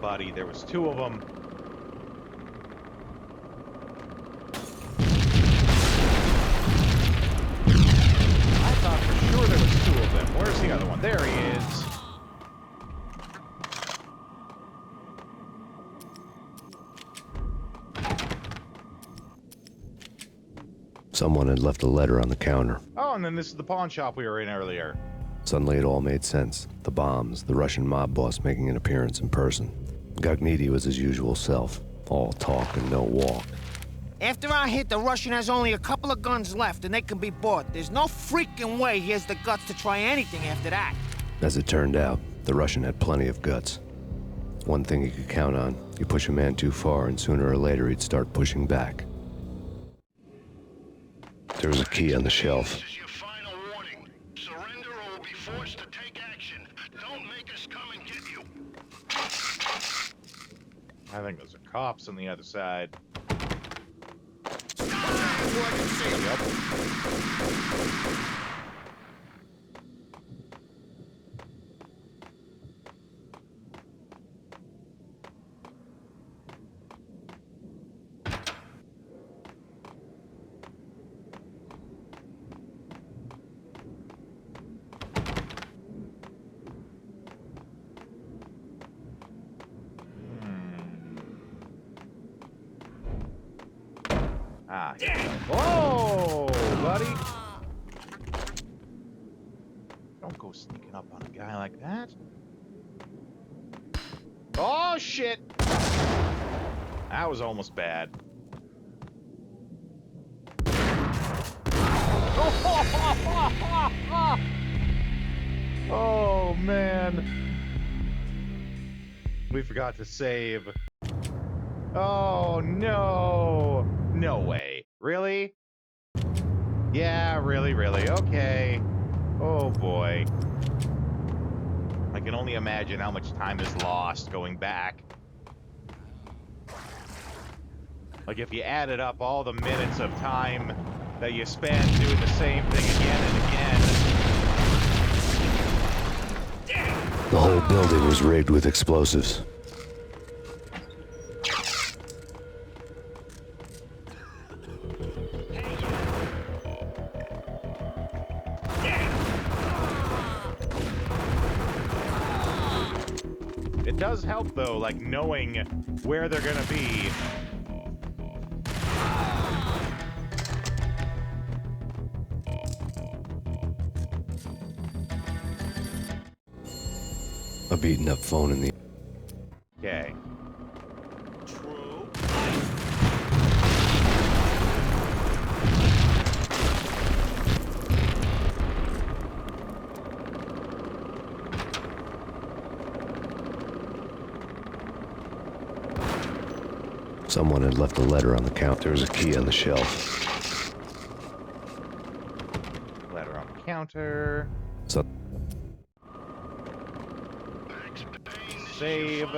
Buddy, there was two of them. I thought for sure there was two of them. Where's the other one? There he is. Someone had left a letter on the counter. Oh, and then this is the pawn shop we were in earlier. Suddenly it all made sense. The bombs, the Russian mob boss making an appearance in person. Gagniti was his usual self. All talk and no walk. After our hit, the Russian has only a couple of guns left, and they can be bought. There's no freaking way he has the guts to try anything after that. As it turned out, the Russian had plenty of guts. One thing he could count on, you push a man too far and sooner or later he'd start pushing back. There was a key on the shelf. This is your final warning. Surrender or we'll be forced to take action. Don't make us come and get you. I think those are cops on the other side. Yep. Ah, here we go. Whoa, buddy. Don't go sneaking up on a guy like that. Oh, shit. That was almost bad. Oh, man. We forgot to save. Oh, no. No way. Really? Yeah, really. Okay. Oh, boy. I can only imagine how much time is lost going back. Like, if you added up all the minutes of time that you spend doing the same thing again and again. The whole building was rigged with explosives. It does help, though, like, knowing where they're gonna be. A beaten up phone in the... Okay. Someone had left a letter on the counter. There was a key on the shelf. Letter on the counter. So Save.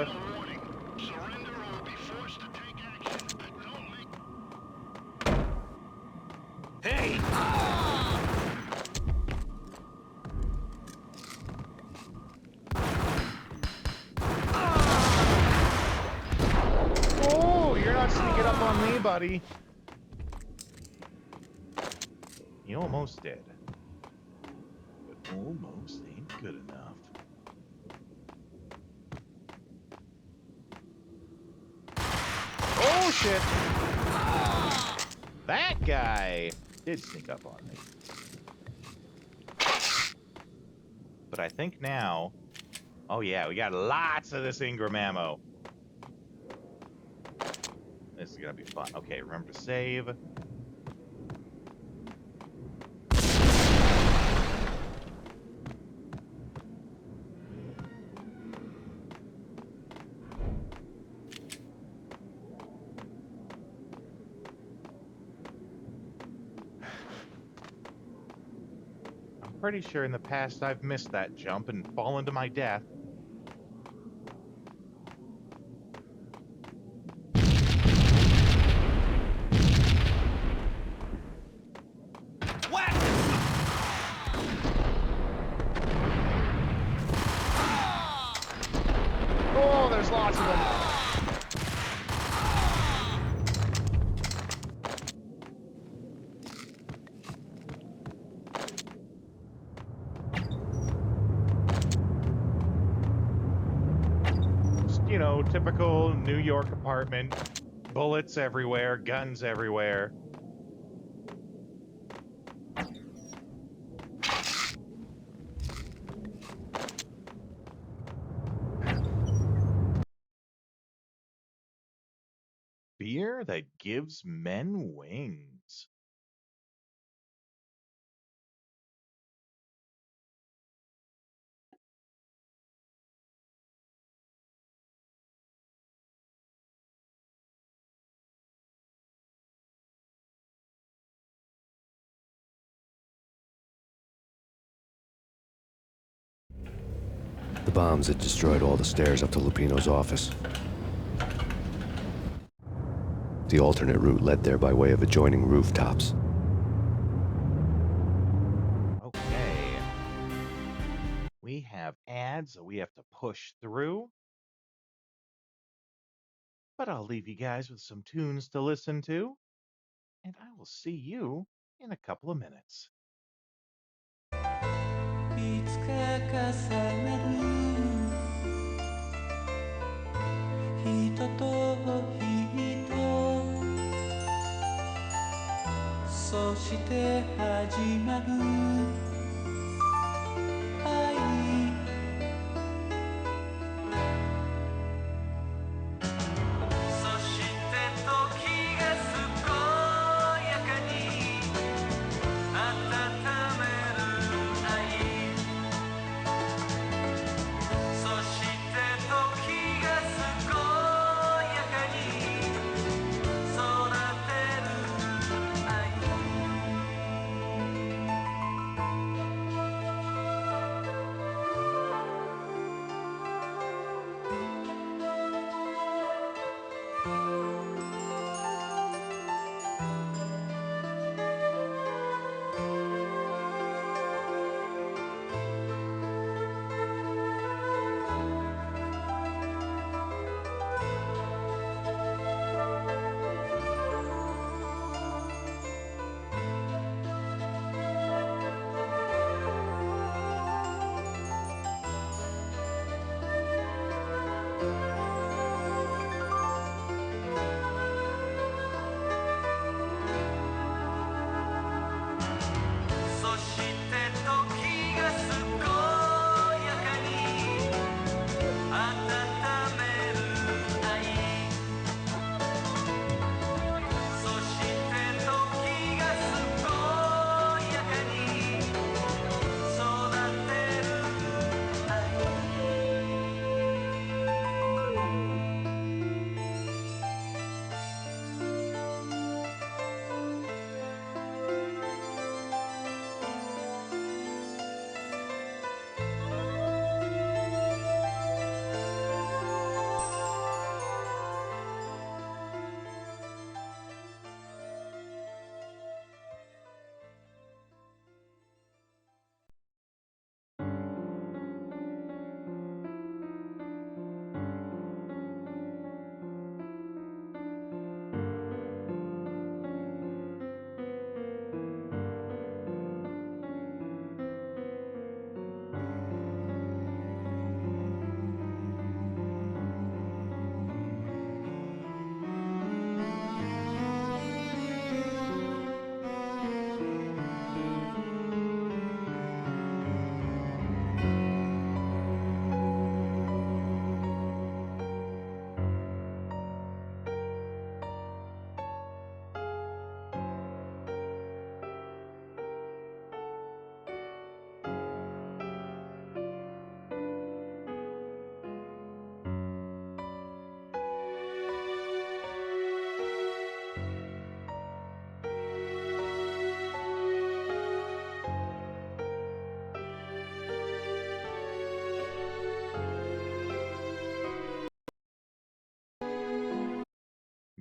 Hey! Oh, you're not sneaking up on me, buddy. You almost did. But almost ain't good enough. Oh, shit! That guy did sneak up on me. But I think now... Oh, yeah, we got lots of this Ingram ammo. This is gonna be fun. Okay, remember to save. I'm pretty sure in the past I've missed that jump and fallen to my death. Oh, there's lots of them. Just, you know, typical New York apartment. Bullets everywhere, guns everywhere. Beer that gives men wings. the bombs had destroyed all the stairs up to Lupino's office. The alternate route led there by way of adjoining rooftops. Okay. We have ads that we have to push through. But I'll leave you guys with some tunes to listen to. And I will see you in a couple of minutes. いつか重なる人と人して始まる愛そして時が健やかに温める愛そして時が健やかに育てる愛そして時が健やかに温める愛そして時が健やかに育てる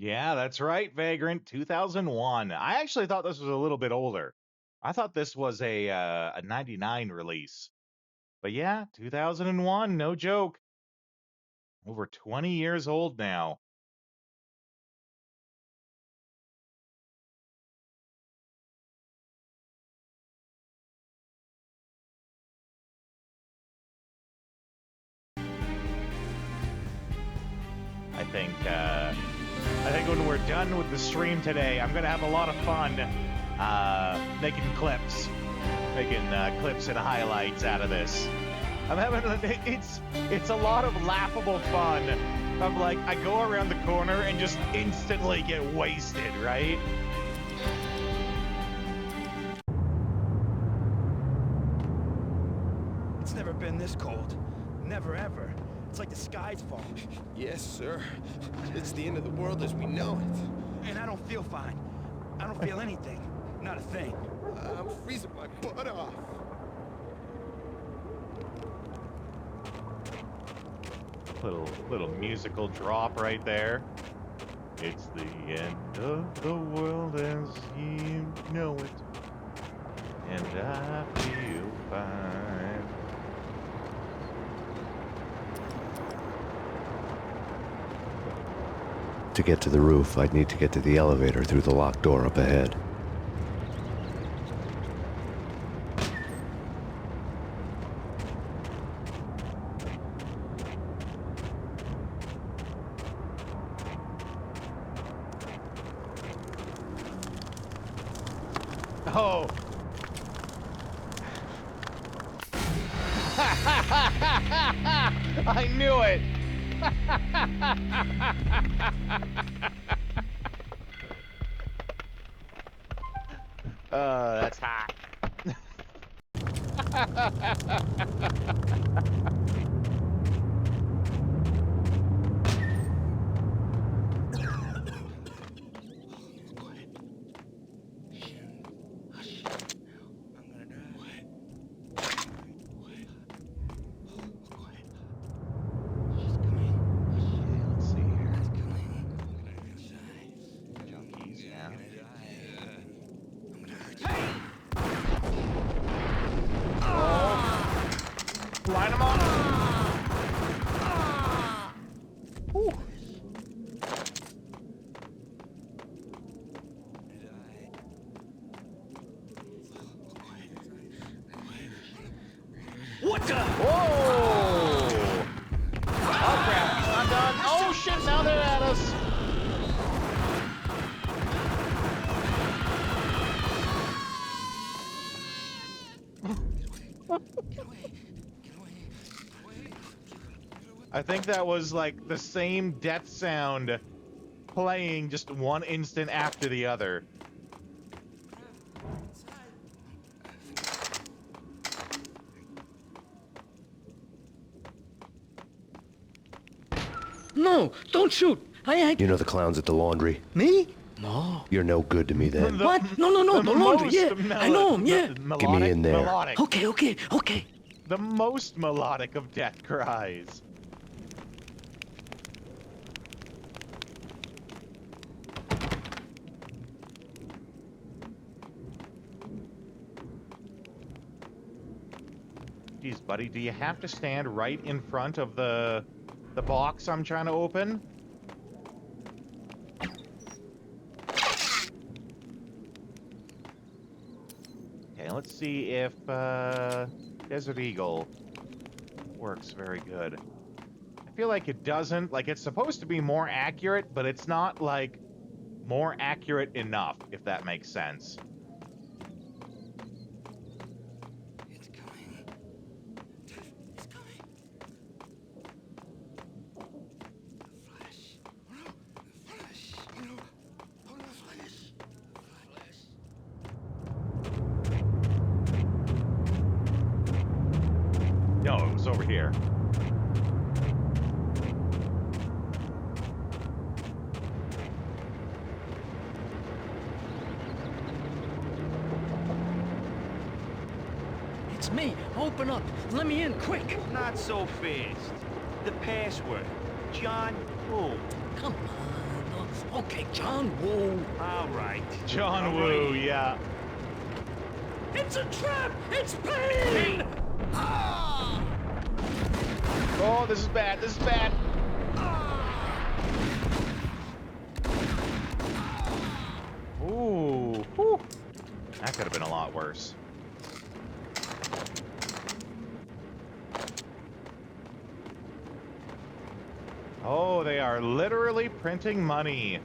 Yeah, that's right, Vagrant, 2001. I actually thought this was a little bit older. I thought this was a 99 release. But yeah, 2001, no joke. Over 20 years old now. I think when we're done with the stream today, I'm gonna have a lot of fun making clips and highlights out of this. I'm having it's a lot of laughable fun. Of like I go around the corner and just instantly get wasted, right? It's never been this cold. Never ever. It's like the sky's falling. Yes, sir. It's the end of the world as we know it. And I don't feel fine. I don't feel anything. Not a thing. I'm freezing my butt off. Little musical drop right there. It's the end of the world as you know it, and I feel fine. To get to the roof, I'd need to get to the elevator through the locked door up ahead. I knew it. That's hot. Line them up. Whew. What the? Whoa! Oh crap, he's not done. Oh shit, now they're at us. I think that was like the same death sound playing just one instant after the other. No, don't shoot. You know the clowns at the laundry? Me? No. You're no good to me then. What? No, the laundry, yeah. I know him, yeah. Get me in there. Melodic. Okay. The most melodic of death cries. Geez, buddy, do you have to stand right in front of the box I'm trying to open? Okay, let's see if Desert Eagle works very good. I feel like it doesn't. Like, it's supposed to be more accurate, but it's not, like, more accurate enough, if that makes sense. No, it was over here. It's me. Open up. Let me in, quick. Not so fast. The password. John Woo. Come on. Okay, John Woo. All right. John Woo, yeah. It's a trap! It's pain! Oh, this is bad. This is bad. Ooh. Whew. That could have been a lot worse. Oh, they are literally printing money.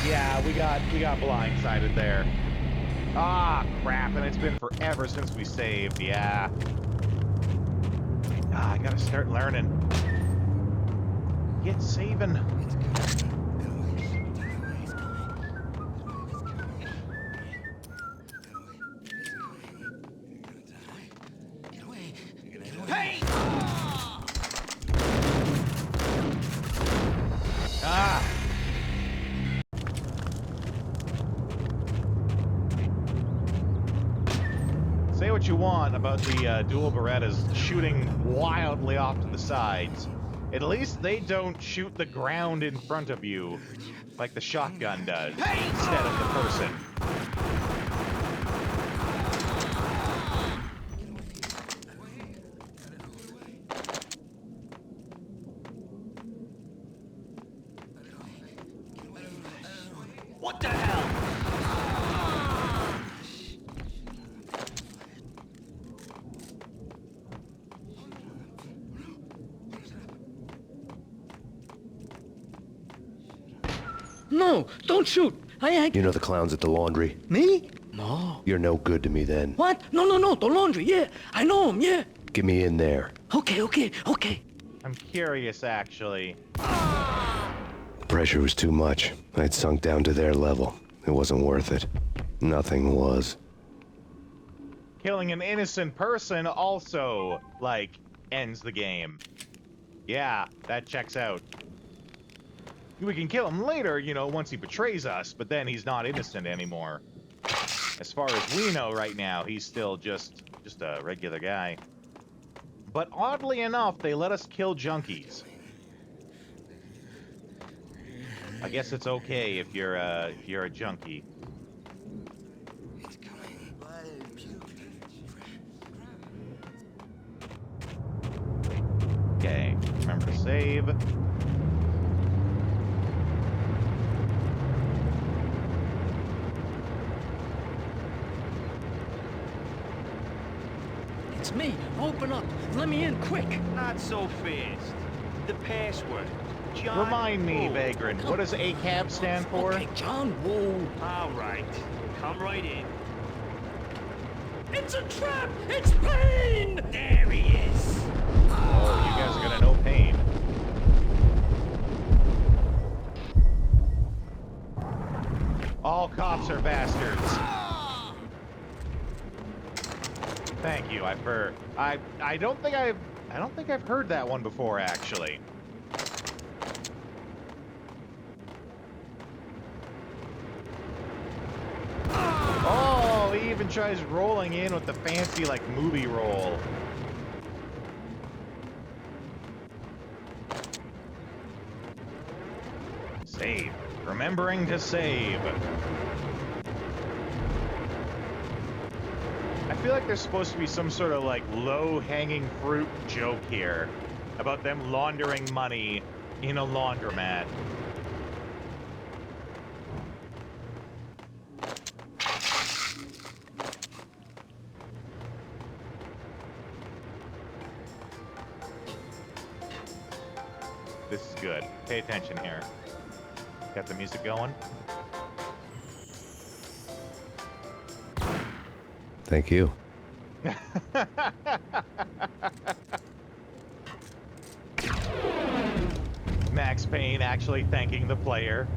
Yeah, we got blindsided there. Ah, crap, and it's been forever since we saved, yeah. Ah, I gotta start learning. Get saving. Hey! Ah! Say what you want about the dual Berettas shooting wildly off to the sides. At least they don't shoot the ground in front of you like the shotgun does instead of the person. What the hell? No, don't shoot. I ain't... You know the clowns at the laundry? Me? No. You're no good to me then. What? No, the laundry, yeah. I know him, yeah. Get me in there. Okay. I'm curious, actually. Pressure was too much. I'd sunk down to their level. It wasn't worth it. Nothing was. Killing an innocent person also, like, ends the game. Yeah, that checks out. We can kill him later, you know, once he betrays us, but then he's not innocent anymore. As far as we know right now, he's still just a regular guy. But oddly enough, they let us kill junkies. I guess it's okay if you're a junkie. Okay, remember to save. It's me. Open up. Let me in quick. Not so fast. The password. John Remind me, Woo. Vagrant, what does ACAB stand for? Okay, John Woo. All right. Come right in. It's a trap! It's Pain! There he is. Oh, you guys are gonna know Pain. All cops are bastards. Thank you. I don't think I've heard that one before, actually. Oh, he even tries rolling in with the fancy, like, movie roll. Save. Remembering to save. I feel like there's supposed to be some sort of, like, low-hanging fruit joke here about them laundering money in a laundromat. This is good. Pay attention here. Got the music going? Thank you. Max Payne actually thanking the player.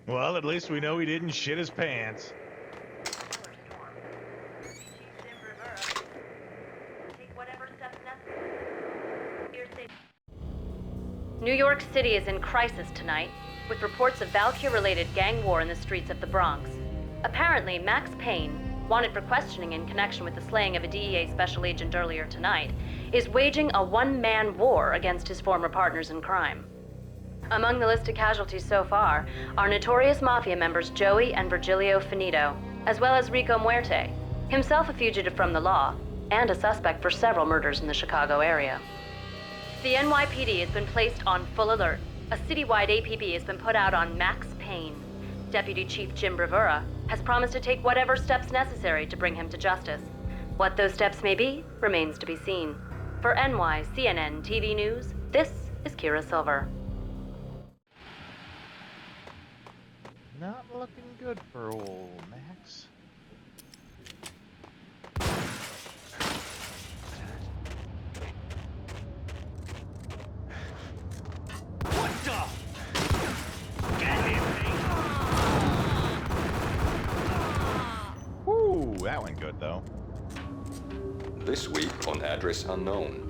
Well, at least we know he didn't shit his pants. New York City is in crisis tonight, with reports of Valkyr-related gang war in the streets of the Bronx. Apparently, Max Payne, wanted for questioning in connection with the slaying of a DEA special agent earlier tonight, is waging a one-man war against his former partners in crime. Among the list of casualties so far are notorious mafia members Joey and Virgilio Finito, as well as Rico Muerte, himself a fugitive from the law, and a suspect for several murders in the Chicago area. The NYPD has been placed on full alert. A citywide APB has been put out on Max Payne. Deputy Chief Jim Bravura has promised to take whatever steps necessary to bring him to justice. What those steps may be remains to be seen. For NYCNN TV News, this is Kira Silver. Not looking good for old Max. What the? Get him, Woo, that went good though. This week on Address Unknown.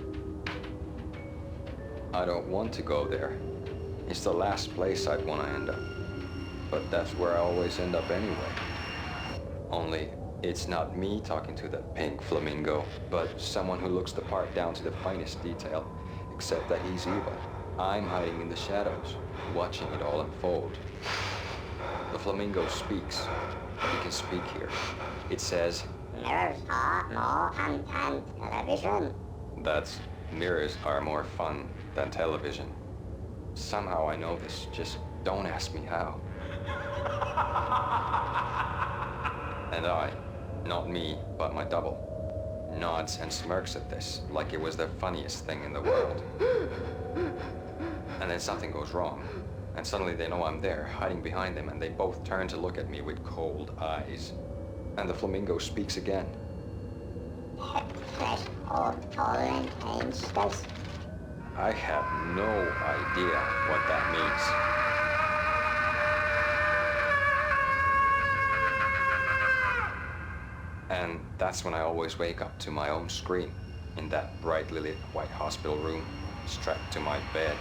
I don't want to go there. It's the last place I'd want to end up. But that's where I always end up anyway. Only It's not me talking to the pink flamingo, but someone who looks the part down to the finest detail, except that he's evil. I'm hiding in the shadows, watching it all unfold. The flamingo speaks. He can speak here. It says, Mirrors are more fun than television. that's mirrors are more fun than television. Somehow I know this, just don't ask me how. And I, not me, but my double, nods and smirks at this like it was the funniest thing in the world. And then something goes wrong, and suddenly they know I'm there, hiding behind them, and they both turn to look at me with cold eyes. And the flamingo speaks again. Fresh old fallen angels. I have no idea what that means. And that's when I always wake up to my own scream in that brightly lit white hospital room, strapped to my bed.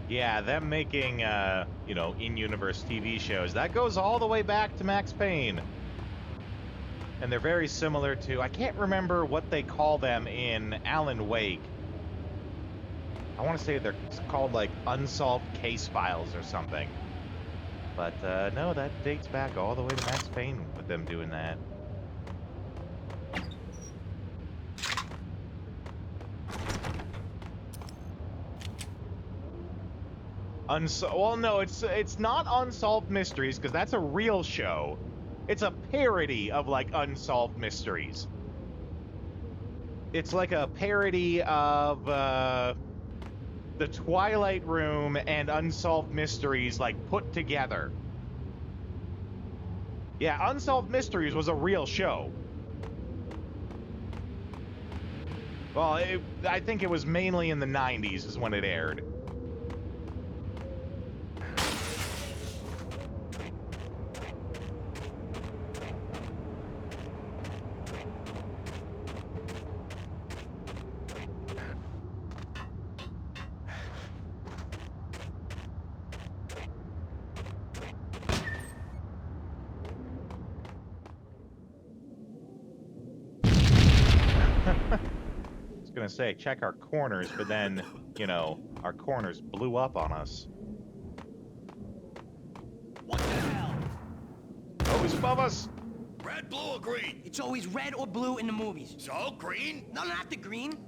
Yeah, them making, you know, in-universe TV shows, that goes all the way back to Max Payne. And they're very similar to, I can't remember what they call them in Alan Wake. I want to say they're called, like, Unsolved Case Files or something. But, no, that dates back all the way to Max Payne with them doing that. Well, no, it's not Unsolved Mysteries, because that's a real show. It's a parody of, like, Unsolved Mysteries. It's like a parody of, The Twilight Room and Unsolved Mysteries, like, put together. Yeah, Unsolved Mysteries was a real show. Well, I think it was mainly in the 90s is when it aired. Gonna say check our corners, but then, you know, our corners blew up on us. What the hell? Oh, he's above us. Red, blue, or green? It's always red or blue in the movies. So, green? No, not the green.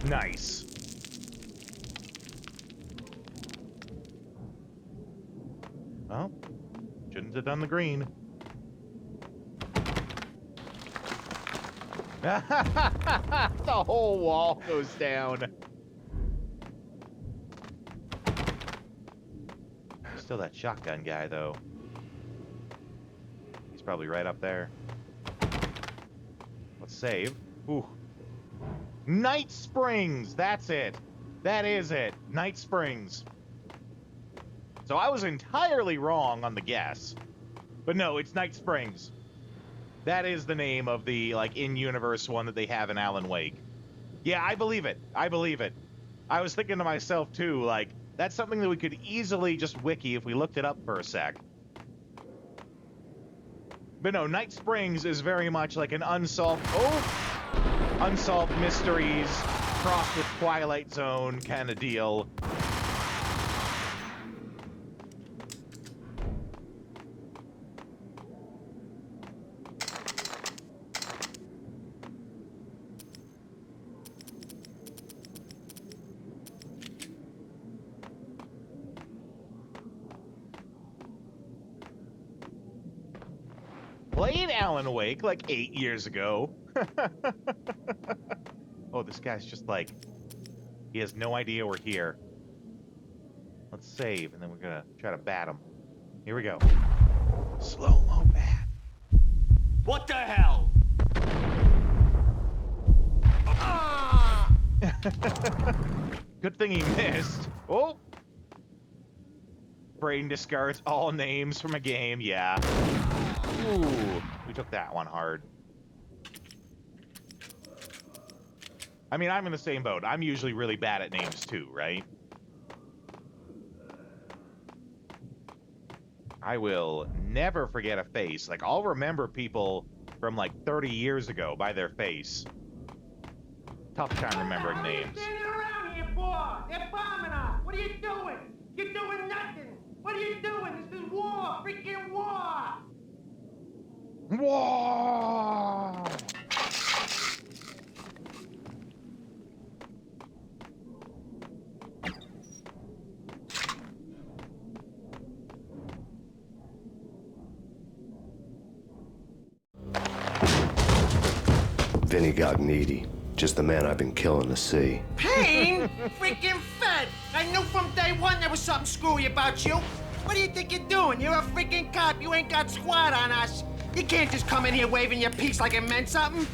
Nice. Well, shouldn't have done the green. The whole wall goes down. Still that shotgun guy, though. He's probably right up there. Let's save. Ooh. Night Springs! That's it. That is it. Night Springs. So I was entirely wrong on the guess. But no, it's Night Springs. That is the name of the, like, in-universe one that they have in Alan Wake. Yeah, I believe it. I believe it. I was thinking to myself, too, like, that's something that we could easily just wiki if we looked it up for a sec. But no, Night Springs is very much like an unsolved mysteries crossed with Twilight Zone kind of deal. Played Alan Wake like 8 years ago. Oh, this guy's just like, he has no idea we're here. Let's save, and then we're gonna try to bat him. Here we go. Slow-mo bat. What the hell? Good thing he missed. Oh! Brain discards all names from a game, yeah. Ooh, we took that one hard. I mean, I'm in the same boat. I'm usually really bad at names too, right? I will never forget a face. Like, I'll remember people from like 30 years ago by their face. Tough time remembering names. Standing around here for? They're bombing us. What are you doing? You're doing nothing. What are you doing? This is war. Freaking war. War! Vinny Gognitti, just the man I've been killing to see. Pain? Freaking fed. I knew from day one there was something screwy about you. What do you think you're doing? You're a freaking cop. You ain't got squad on us. You can't just come in here waving your piece like it meant something.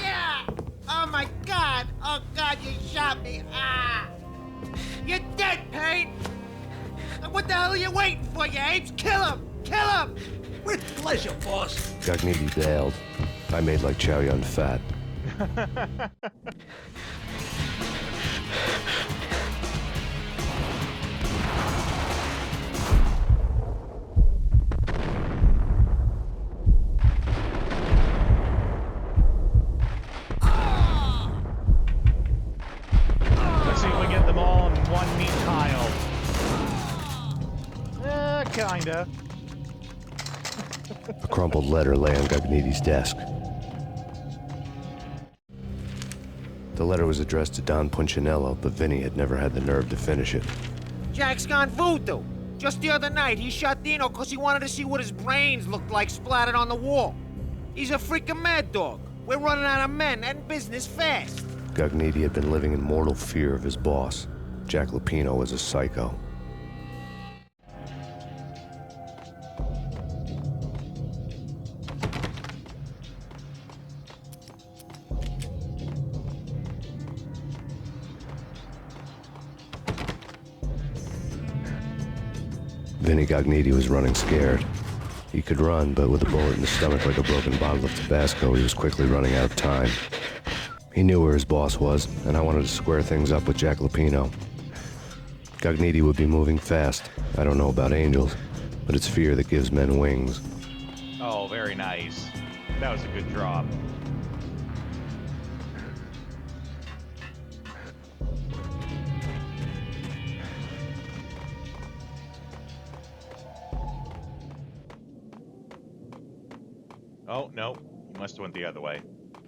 Yeah! Oh my God! Oh God, you shot me! Ah! You're dead, Payne! What the hell are you waiting for, you apes? Kill him! Kill him! With pleasure, boss. Gognitti bailed. I made like Chow Yun Fat. Let's see if we get them all in one neat tile. Kinda. A crumpled letter lay on Gognitti's desk. The letter was addressed to Don Punchinello, but Vinny had never had the nerve to finish it. Jack's gone voodoo. Just the other night, he shot Dino because he wanted to see what his brains looked like splattered on the wall. He's a freaking mad dog. We're running out of men and business fast. Gognitti had been living in mortal fear of his boss. Jack Lupino was a psycho. Vinny Gognitti was running scared. He could run, but with a bullet in his stomach like a broken bottle of Tabasco, he was quickly running out of time. He knew where his boss was, and I wanted to square things up with Jack Lupino. Gognitti would be moving fast. I don't know about angels, but it's fear that gives men wings. Oh, very nice. That was a good drop. Oh, no. You must have went the other way.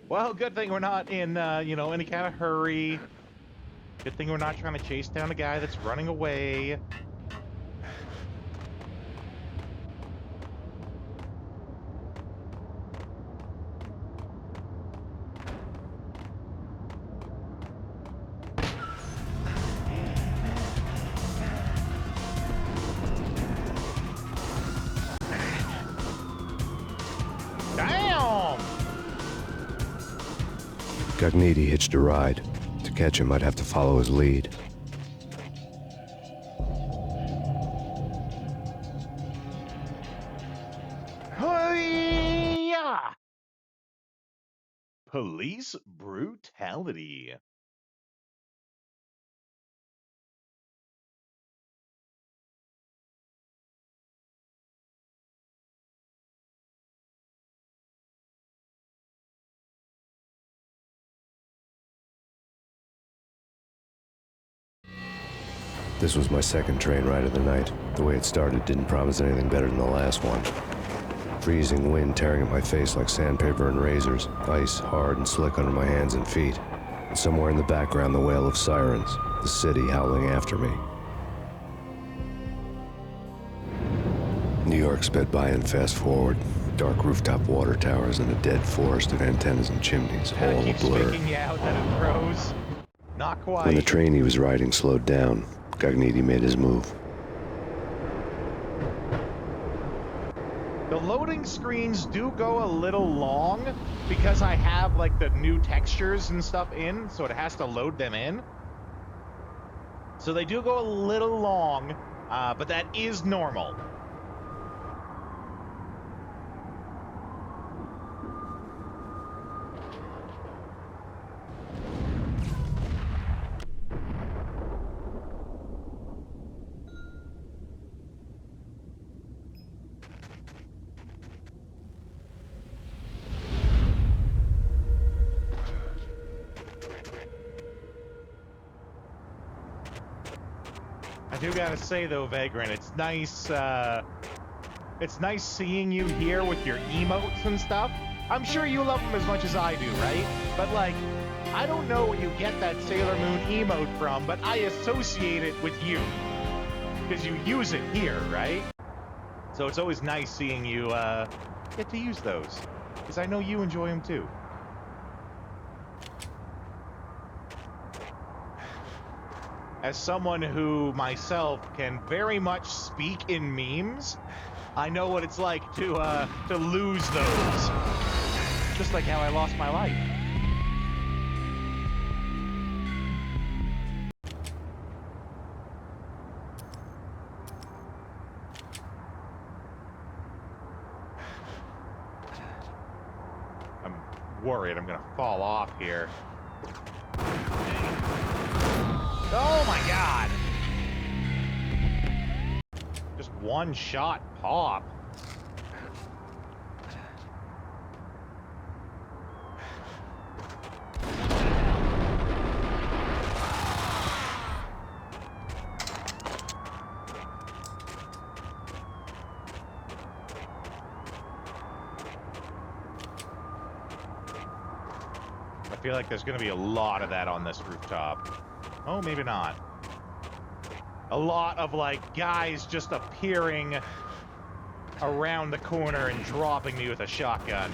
Well, good thing we're not in, any kind of hurry. Good thing we're not trying to chase down a guy that's running away. Damn! Gognitti hitched a ride. To catch him, I'd have to follow his lead. Hi-ya! Police brutality. This was my second train ride of the night. The way it started didn't promise anything better than the last one. Freezing wind tearing at my face like sandpaper and razors, ice hard and slick under my hands and feet. And somewhere in the background, the wail of sirens, the city howling after me. New York sped by in fast forward. Dark rooftop water towers and a dead forest of antennas and chimneys, all a Keeps blur. faking you out that it froze. Not quite. When the train he was riding slowed down, Gognitti made his move. The loading screens do go a little long because I have like the new textures and stuff in, so it has to load them in. So they do go a little long, but that is normal. do gotta say though, Vagrant, it's nice seeing you here with your emotes and stuff. I'm sure you love them as much as I do, right? But like, I don't know where you get that Sailor Moon emote from, but I associate it with you. Because you use it here, right? So it's always nice seeing you get to use those. Because I know you enjoy them too. As someone who myself can very much speak in memes, I know what it's like to lose those. Just like how I lost my life. I'm worried I'm gonna fall off here. Oh my god! Just one shot pop. I feel like there's gonna be a lot of that on this rooftop. Oh, maybe not. A lot of, like, guys just appearing around the corner and dropping me with a shotgun.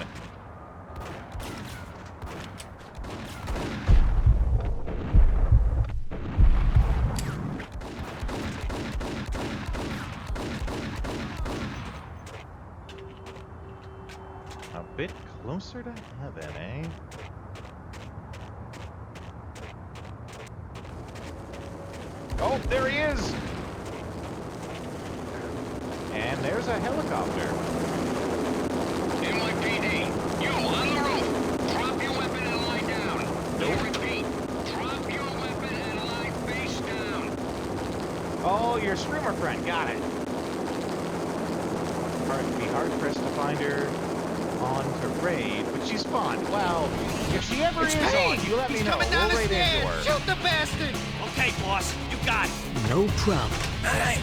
A bit closer to heaven, eh? Oh, there he is! And there's a helicopter. NYPD, you on the roof. Drop your weapon and lie down. Nope. Repeat, drop your weapon and lie face down. Oh, your streamer friend, got it. Be hard pressed to find her on to raid, but she's fun. Well, if she ever is on, you let me know. We'll raid into her. Shoot the bastard! Okay, boss, you got it. No problem. Alright.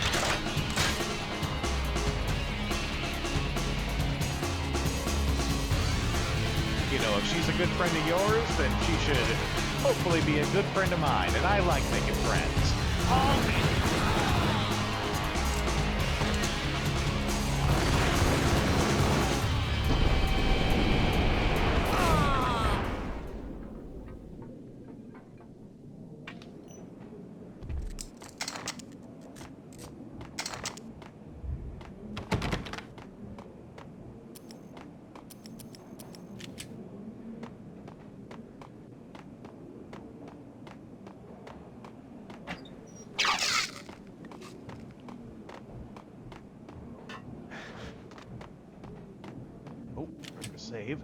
You know, if she's a good friend of yours, then she should hopefully be a good friend of mine, and I like making friends. Oh, save.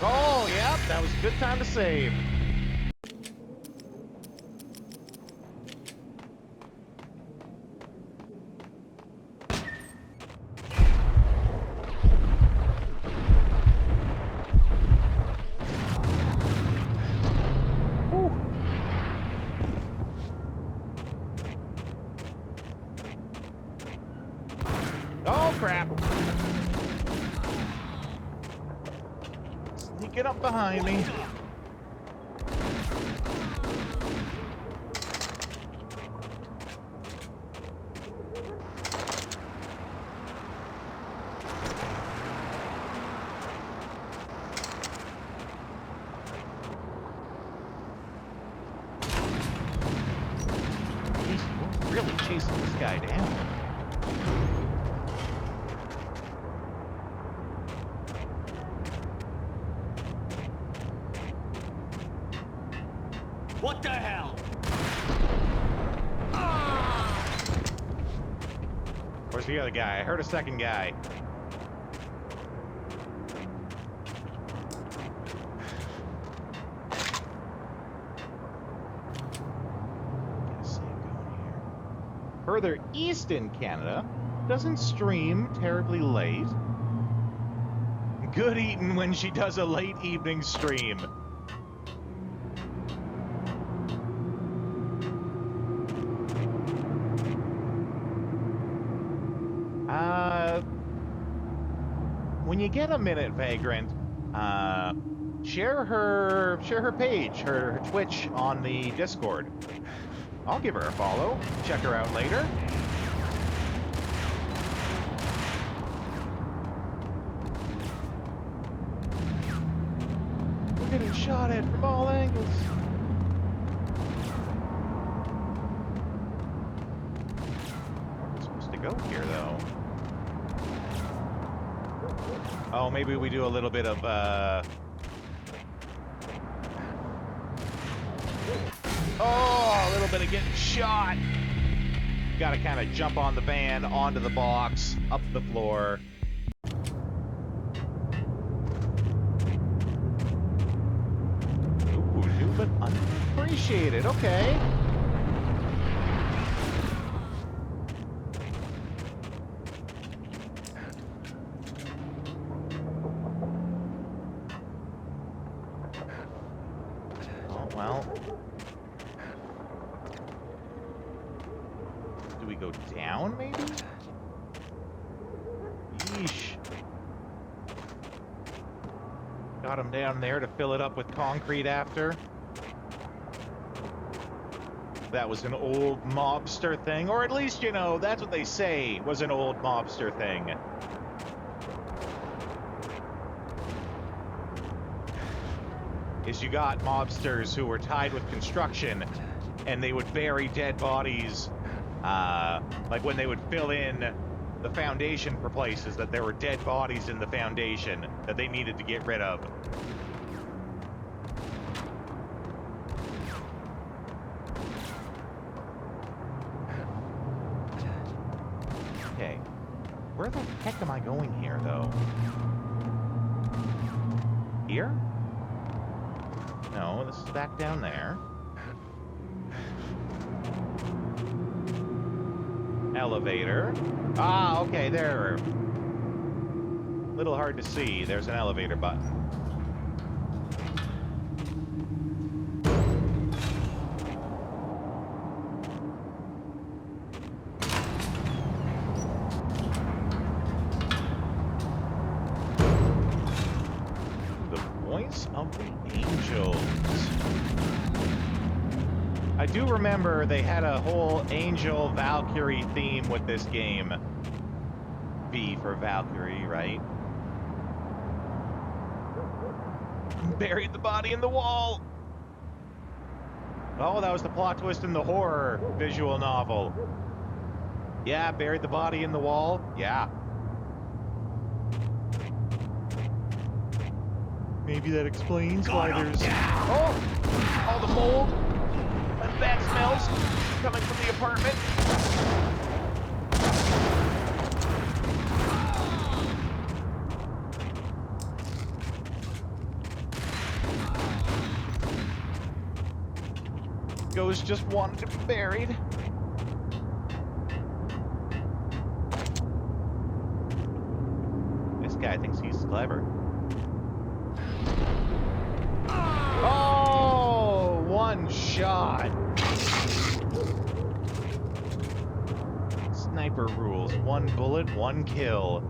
Oh, yep, that was a good time to save. Oh, crap. Sneaking up behind me. Jeez, we're really chasing this guy down. What the hell? Where's the other guy? I heard a second guy. Further east in Canada, doesn't stream terribly late. Good eating when she does a late evening stream. you get a minute, Vagrant, share her page, her Twitch on the Discord. I'll give her a follow. Check her out later. We're getting shot at from all angles. We're supposed to go here, though. Oh, maybe we do a little bit of, Oh, a little bit of getting shot. Gotta kind of jump on the van, onto the box, up the floor. Ooh, new but unappreciated. Okay. Oh, well. Do we go down, maybe? Yeesh. Got him down there to fill it up with concrete after. That was an old mobster thing, or at least, you know, that's what they say was an old mobster thing. Is you got mobsters who were tied with construction, and they would bury dead bodies. Like when they would fill in the foundation for places, that there were dead bodies in the foundation that they needed to get rid of. Okay. Where the heck am I going here, though? Here? No, this is back down there. Elevator. Ah, okay, there. Little hard to see. There's an elevator button. The voice of the angels. I do remember they had a whole Angel Valkyrie theme with this game. V for Valkyrie, right? Buried the body in the wall! Oh, that was the plot twist in the horror visual novel. Yeah, buried the body in the wall. Yeah. Maybe that explains why there's... Oh! All the mold! And bad smells coming from the apartment. Ghost just wanted to be buried. This guy thinks he's clever. Oh, one shot. Sniper rules. One bullet, one kill.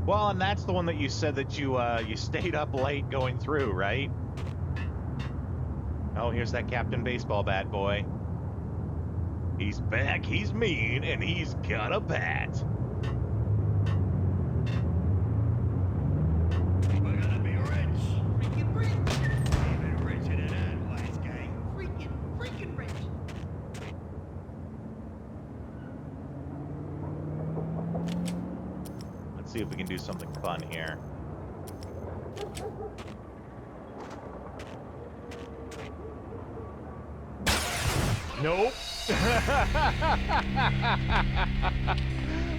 Well, and that's the one that you said that you stayed up late going through, right? Oh, here's that Captain Baseball bat boy. He's back, he's mean, and he's got a bat. We're gonna be rich. Freaking rich. Even richer than that wise guy. Freaking rich. Let's see if we can do something fun here. Nope.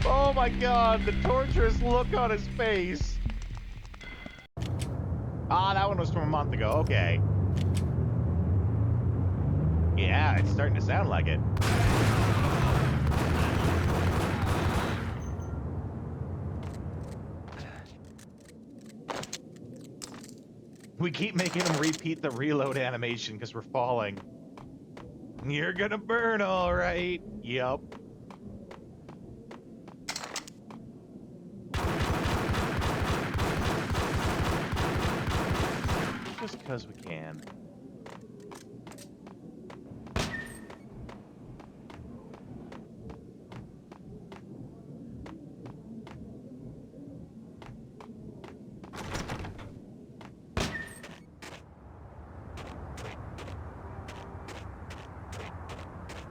Oh my god, the torturous look on his face. Ah, that one was from a month ago. Okay. Yeah, it's starting to sound like it. We keep making him repeat the reload animation because we're falling. You're gonna burn, all right. Yup. Just because we can.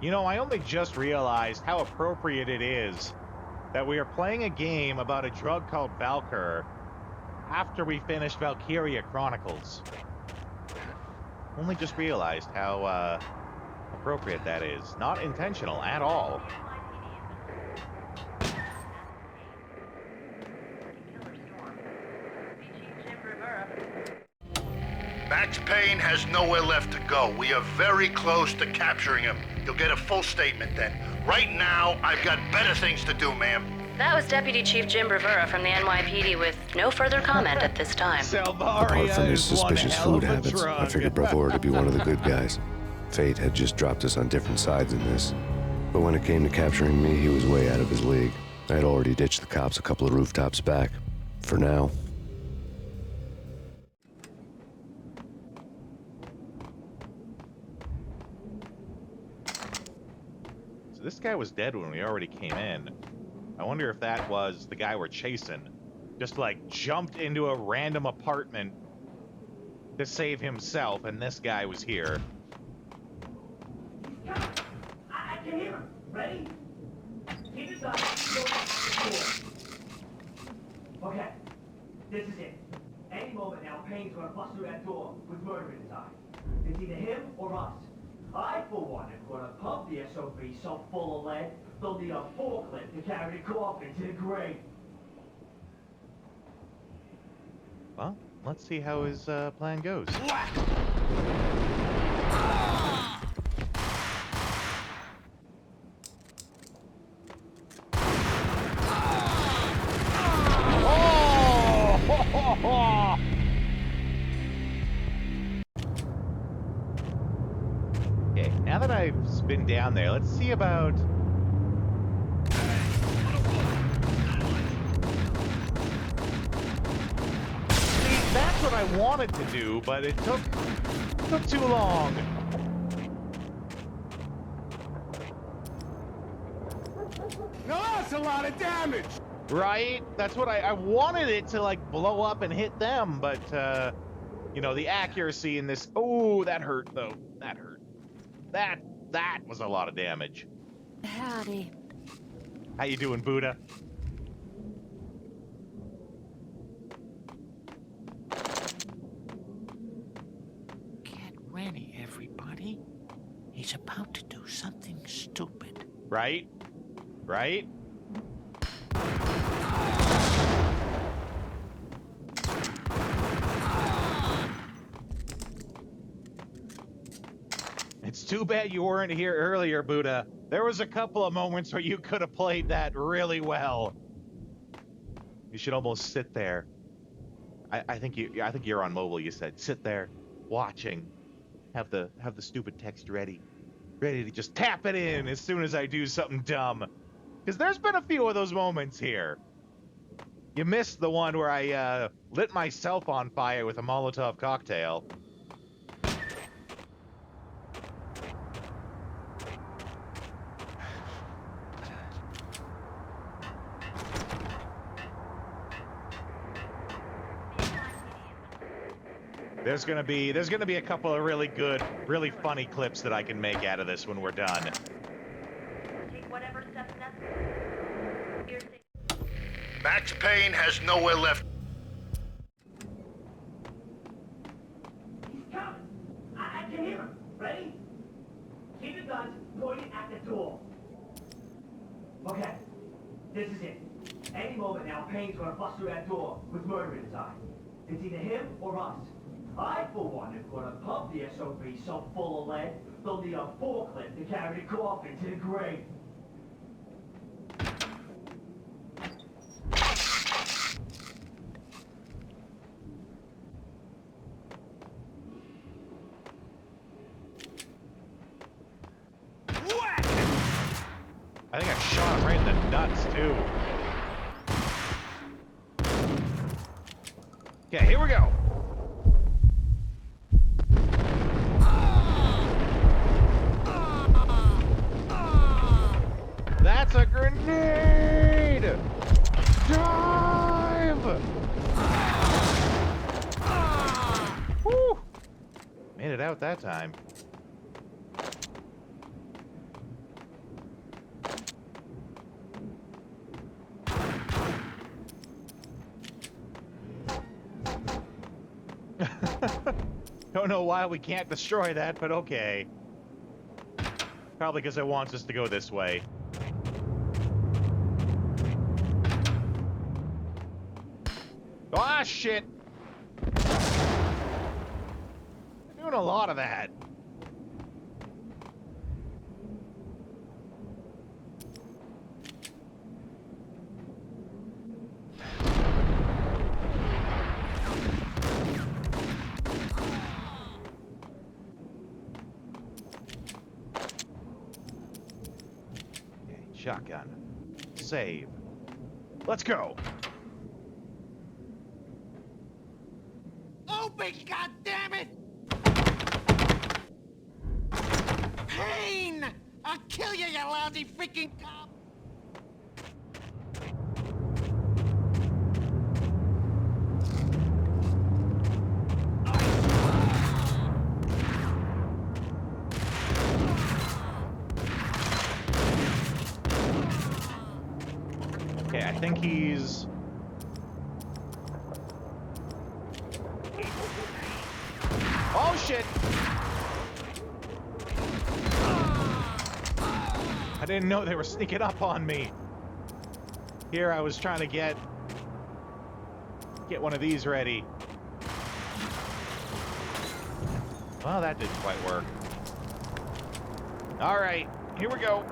You know, I only just realized how appropriate it is that we are playing a game about a drug called Valkyr after we finished Valkyria Chronicles. Only just realized how appropriate that is. Not intentional at all. Max Payne has nowhere left to go. We are very close to capturing him. You'll get a full statement then. Right now, I've got better things to do, ma'am. That was Deputy Chief Jim Rivera from the NYPD with no further comment at this time. Apart from his suspicious food habits, I figured Bravura to be one of the good guys. Fate had just dropped us on different sides in this. But when it came to capturing me, he was way out of his league. I had already ditched the cops a couple of rooftops back. For now. This guy was dead when we already came in. I wonder if that was the guy we're chasing. Just like jumped into a random apartment to save himself, and this guy was here. I can hear him. Ready? Keep it up. Okay, this is it. Any moment now, Payne's gonna bust through that door with murder in his eye. It's either him or us. I, for one, am gonna pump the SOB so full of lead, they'll need a forklift to carry the coffin to the grave. Well, let's see how his plan goes. Oh! Okay, now that I've been down there, let's see about... See, that's what I wanted to do, but it took too long. No, that's a lot of damage! Right? That's what I wanted it to, like, blow up and hit them, but, you know, the accuracy in this... Oh, that hurt, though. That hurt. That was a lot of damage. Howdy. How you doing, Buddha? Get ready, everybody. He's about to do something stupid. Right? Right? It's too bad you weren't here earlier, Buddha. There was a couple of moments where you could have played that really well. You should almost sit there. I think you're on mobile. You said sit there, watching, have the stupid text ready to just tap it in as soon as I do something dumb. Because there's been a few of those moments here. You missed the one where I lit myself on fire with a Molotov cocktail. There's gonna be a couple of really good, really funny clips that I can make out of this when we're done. Take whatever steps necessary. Max Payne has nowhere left. He's coming. I can hear him. Ready? Keep the guns pointed at the door. Okay, this is it. Any moment now, Payne's gonna bust through that door with murder in his eye. It's either him or us. I, for one, am gonna pump the SOB so full of lead, they'll need a forklift to carry the coffin to the grave. I think I shot him right in the nuts, too. Okay, here we go. That's a grenade! Dive! Woo! Made it out that time. Don't know why we can't destroy that, but okay. Probably because it wants us to go this way. Ah, shit! They're doing a lot of that. Okay, shotgun. Save. Let's go. Open, goddammit! Pain! I'll kill you, you lousy freaking cop! Okay, I think he's... Oh, shit! I didn't know they were sneaking up on me. Here, I was trying to get one of these ready. Well, that didn't quite work. All right, here we go.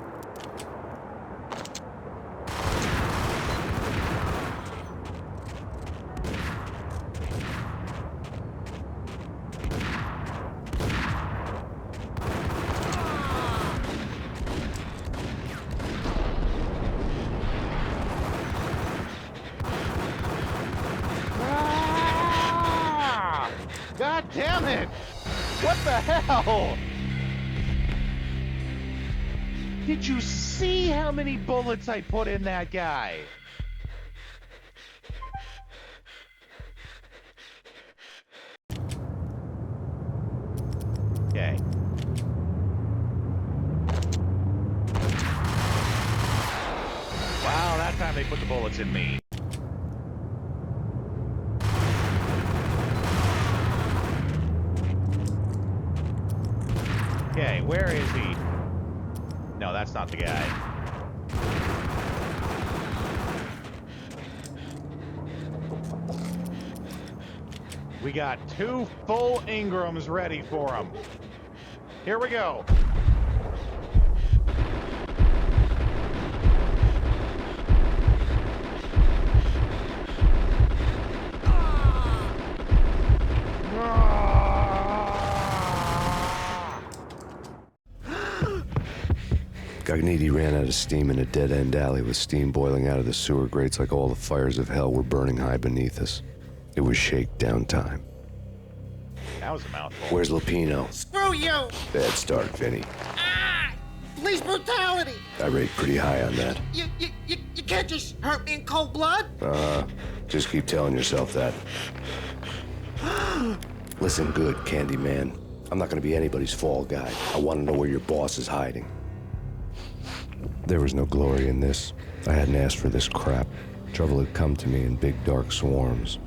God damn it! What the hell? Did you see how many bullets I put in that guy? Okay. Wow, that time they put the bullets in me. Okay, where is he? No, that's not the guy. We got 2 full Ingrams ready for him. Here we go. Gagniti ran out of steam in a dead-end alley with steam boiling out of the sewer grates like all the fires of hell were burning high beneath us. It was shakedown time. That was a mouthful. Where's Lupino? Screw you! Bad start, Vinny. Ah! Police brutality! I rate pretty high on that. You can't just hurt me in cold blood! Just keep telling yourself that. Listen good, Candyman. I'm not gonna be anybody's fall guy. I want to know where your boss is hiding. There was no glory in this. I hadn't asked for this crap. Trouble had come to me in big dark swarms.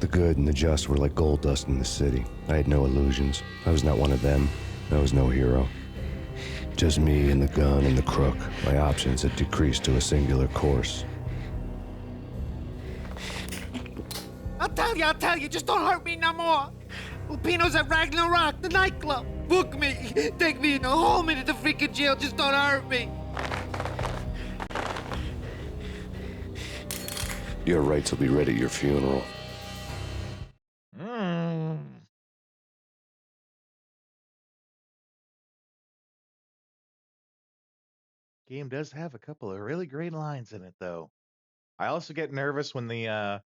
The good and the just were like gold dust in the city. I had no illusions. I was not one of them. I was no hero. Just me and the gun and the crook. My options had decreased to a singular course. I'll tell you, just don't hurt me no more. Lupino's at Ragnarok, the nightclub. Book me, take me in a home into the freaking jail, just don't hurt me. Your rights will be read at your funeral. Game does have a couple of really great lines in it, though. I also get nervous when the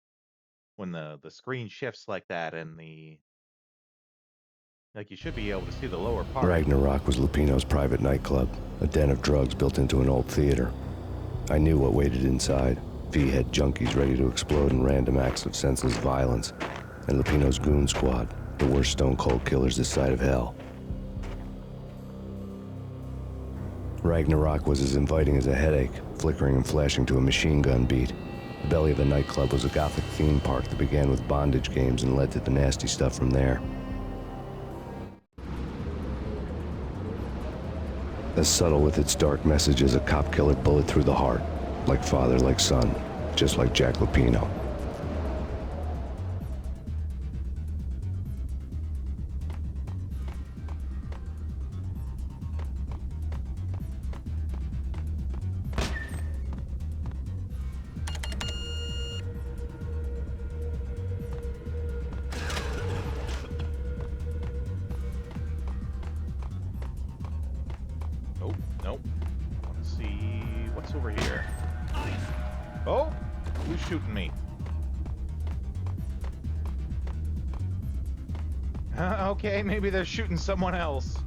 screen shifts like that, and you should be able to see the lower part. Ragnarok was Lupino's private nightclub, a den of drugs built into an old theater. I knew what waited inside. V-head junkies ready to explode in random acts of senseless violence, and Lupino's goon squad, the worst stone-cold killers this side of hell. Ragnarok was as inviting as a headache, flickering and flashing to a machine gun beat. The belly of the nightclub was a gothic theme park that began with bondage games and led to the nasty stuff from there. As subtle with its dark message as a cop-killer bullet through the heart, like father, like son, just like Jack Lupino. Nope. Let's see what's over here. Oh, who's shooting me? Okay, maybe they're shooting someone else.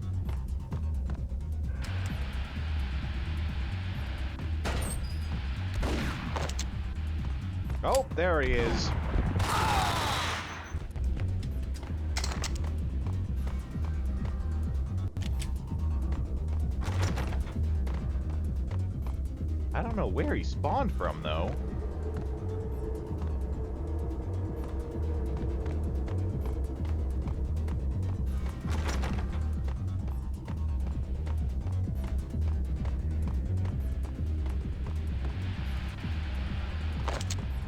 Oh, there he is. I don't know where he spawned from, though.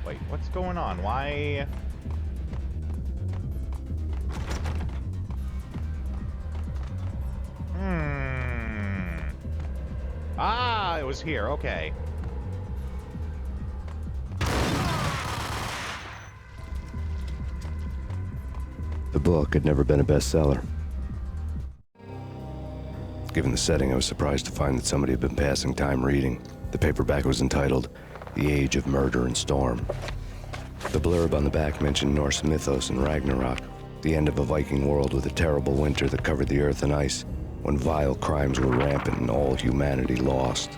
Wait, what's going on? Why? Ah, it was here. Okay. The book had never been a bestseller. Given the setting, I was surprised to find that somebody had been passing time reading. The paperback was entitled The Age of Murder and Storm. The blurb on the back mentioned Norse mythos and Ragnarok, the end of a Viking world with a terrible winter that covered the earth in ice, when vile crimes were rampant and all humanity lost.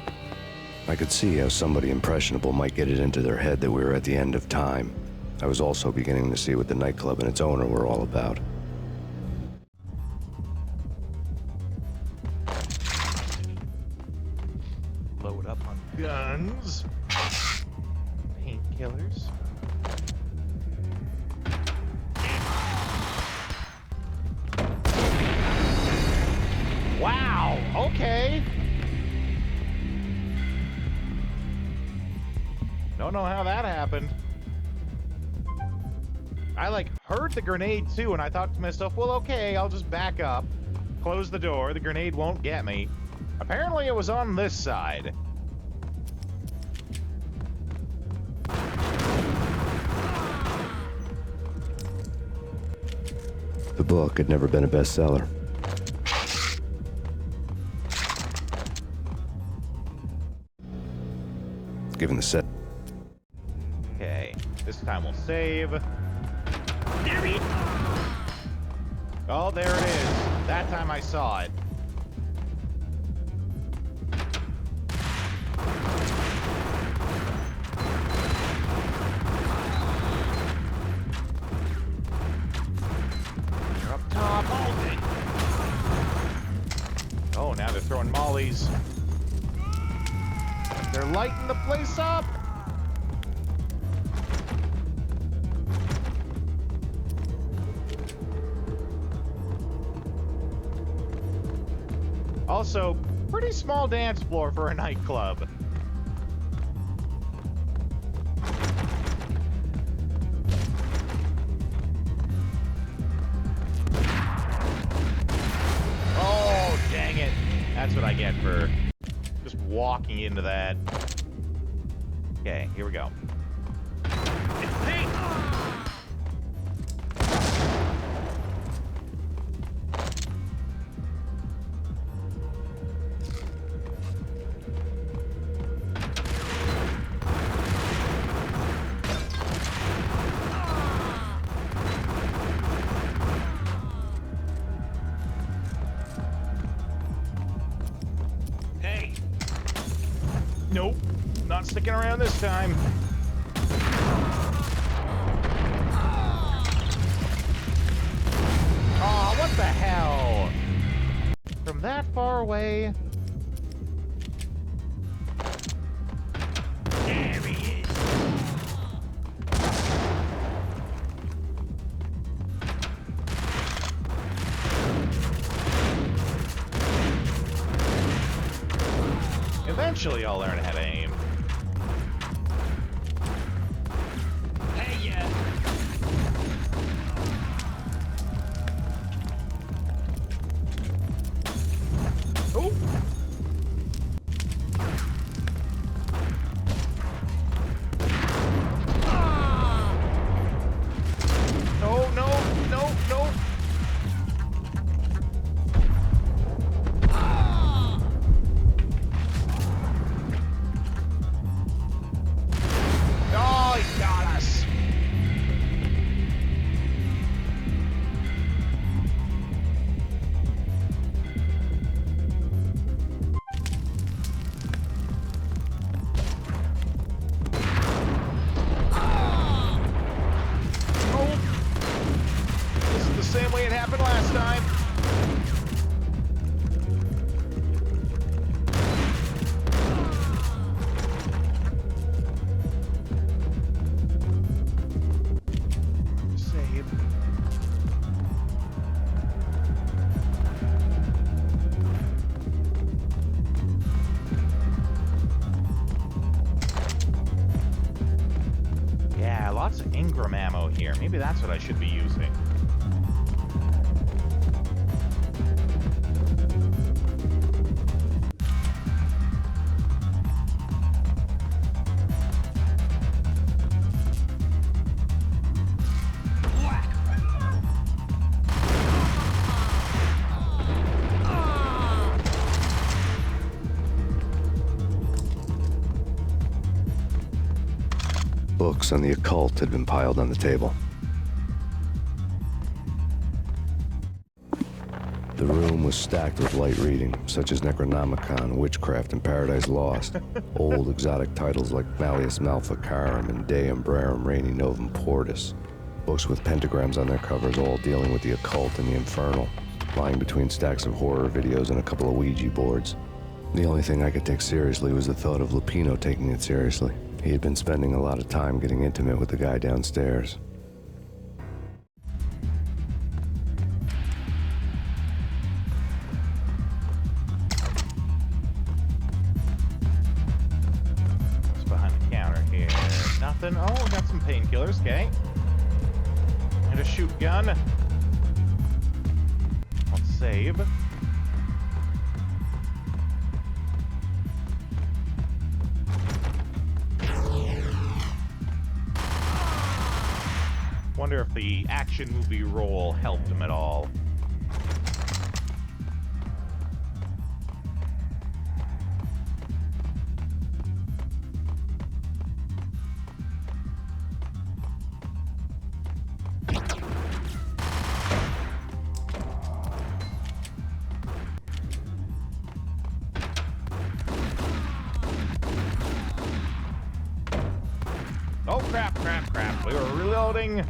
I could see how somebody impressionable might get it into their head that we were at the end of time. I was also beginning to see what the nightclub and its owner were all about. Load up on guns. Painkillers. Wow, okay. Don't know how that happened. I heard the grenade too, and I thought to myself, well, okay, I'll just back up, close the door, the grenade won't get me. Apparently it was on this side. The book had never been a bestseller. Given the set. Okay, this time we'll save. Oh, there it is. That time I saw it. You're up top. Oh, now they're throwing mollies. They're lighting the place up. Also, pretty small dance floor for a nightclub. Oh, dang it. That's what I get for just walking into that. Okay, here we go. It's me! Nope. Not sticking around this time. Oh, what the hell? From that far away. There he is. Eventually, I'll learn how to aim. Hey, yeah. Oh. No, no, no, no. Oh, he got us. Oh. This is the same way it happened last time. Save. Yeah, lots of Ingram ammo here. Maybe that's what I should be using. Books on the occult had been piled on the table. The room was stacked with light reading, such as Necronomicon, Witchcraft, and Paradise Lost. Old exotic titles like Malleus Maleficarum and De Umbrarum Reini Novum Portus. Books with pentagrams on their covers, all dealing with the occult and the infernal, lying between stacks of horror videos and a couple of Ouija boards. The only thing I could take seriously was the thought of Lupino taking it seriously. He had been spending a lot of time getting intimate with the guy downstairs. What's behind the counter here? Nothing. Oh, we got some painkillers, okay. And a shoot gun. Let's save. Wonder if the action movie role helped him at all. Oh, crap, crap, crap. We were reloading.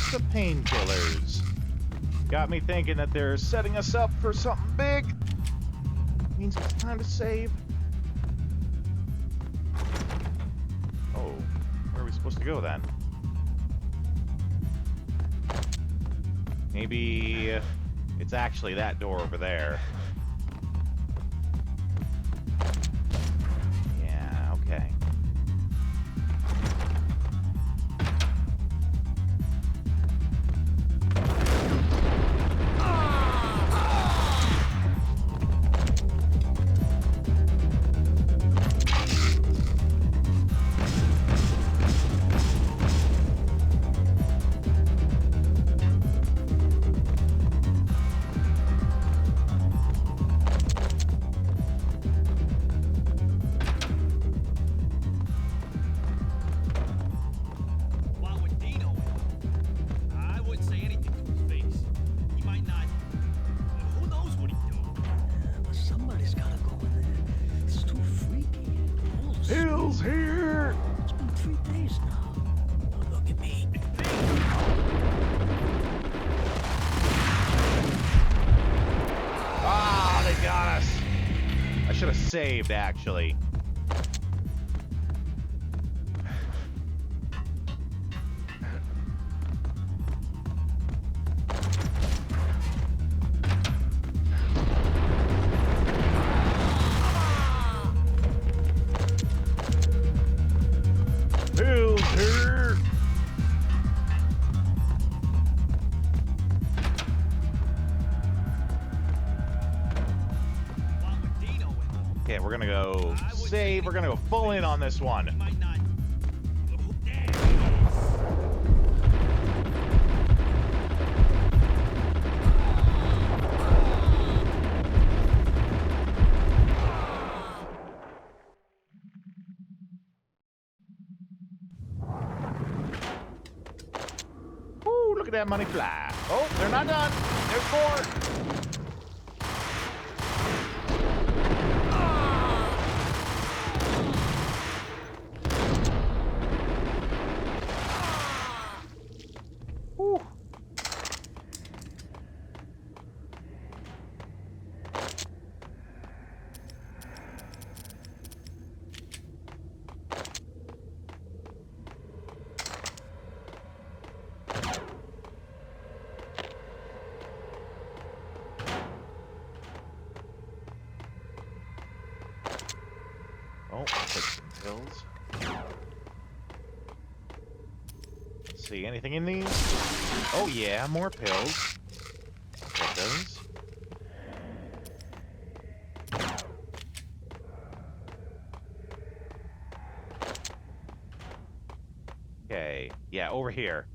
The painkillers. Got me thinking that they're setting us up for something big. Means it's time to save. Oh, where are we supposed to go then? Maybe it's actually that door over there. Yeah, okay. Bill's here! It's been 3 days now. Don't look at me. Ah, they got us. I should have saved, actually. Bill's here! Okay, we're gonna go save. We're gonna go full in on this one. Woo, look at that money fly. Oh, they're not done. There's more. Whew. Oh, take some pills. Let's see, anything in these? Oh yeah, more pills. Get those. Okay, yeah, over here.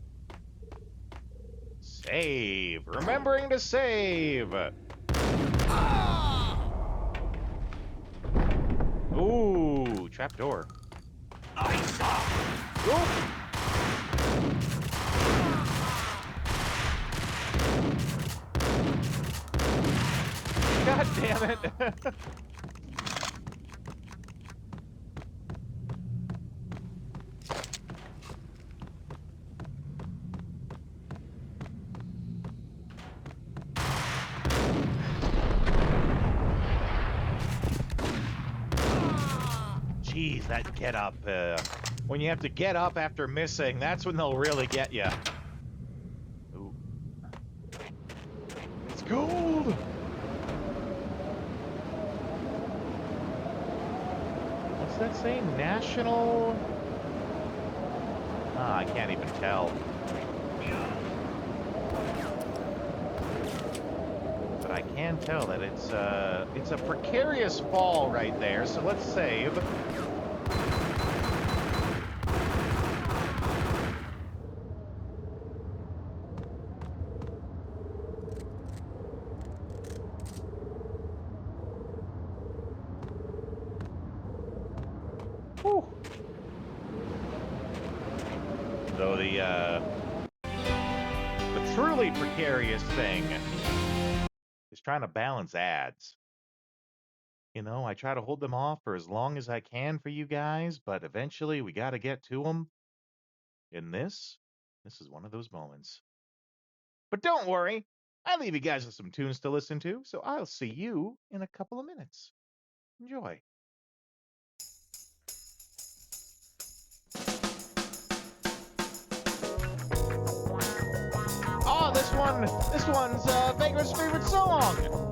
Save! Remembering to save! Ooh, trapdoor. Ooh. God damn it. Jeez, that get up. When you have to get up after missing, that's when they'll really get you. Ooh. It's gold! What's that say? National? Ah, I can't even tell. But I can tell that it's a precarious fall right there, so let's save. Whew. So the truly precarious thing is trying to balance ads. You know, I try to hold them off for as long as I can for you guys, but eventually we got to get to them. And this is one of those moments. But don't worry, I leave you guys with some tunes to listen to, so I'll see you in a couple of minutes. Enjoy. Oh, this one's Vagrant's favorite song.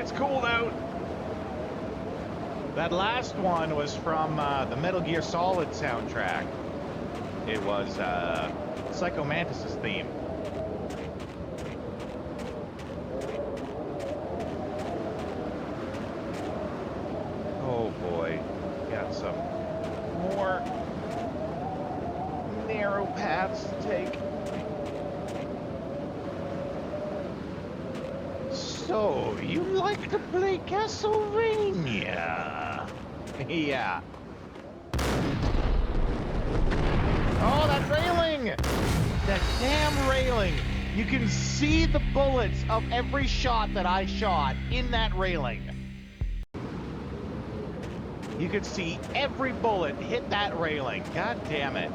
It's cool though. That last one was from the Metal Gear Solid soundtrack. It was Psycho Mantis' theme. Oh boy, got some more narrow paths to take. So, you like to play Castlevania? Yeah. Oh, that railing! That damn railing! You can see the bullets of every shot that I shot in that railing. You could see every bullet hit that railing. God damn it.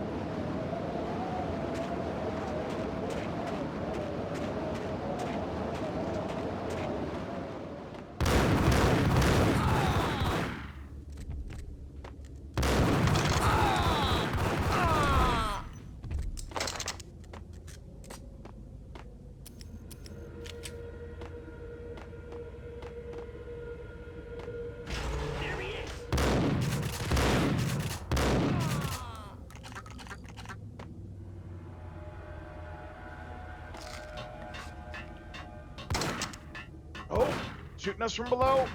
Oh, shooting us from below.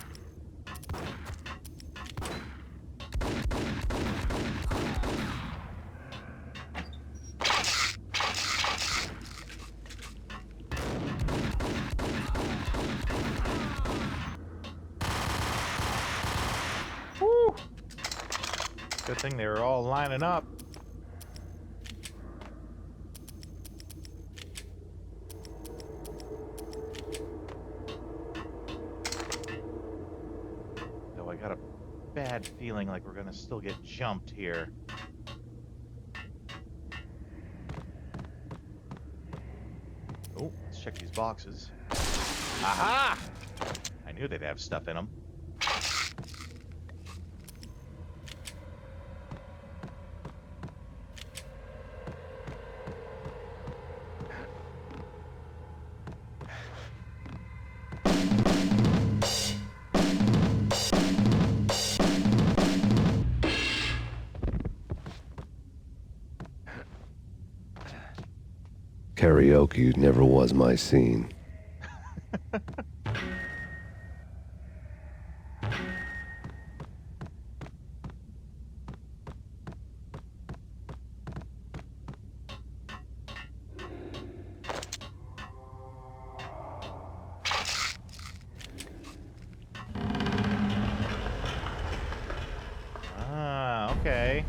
Woo! Good thing they were all lining up. I got a bad feeling like we're gonna still get jumped here. Oh, let's check these boxes. Aha! I knew they'd have stuff in them. Karaoke never was my scene. Ah, okay.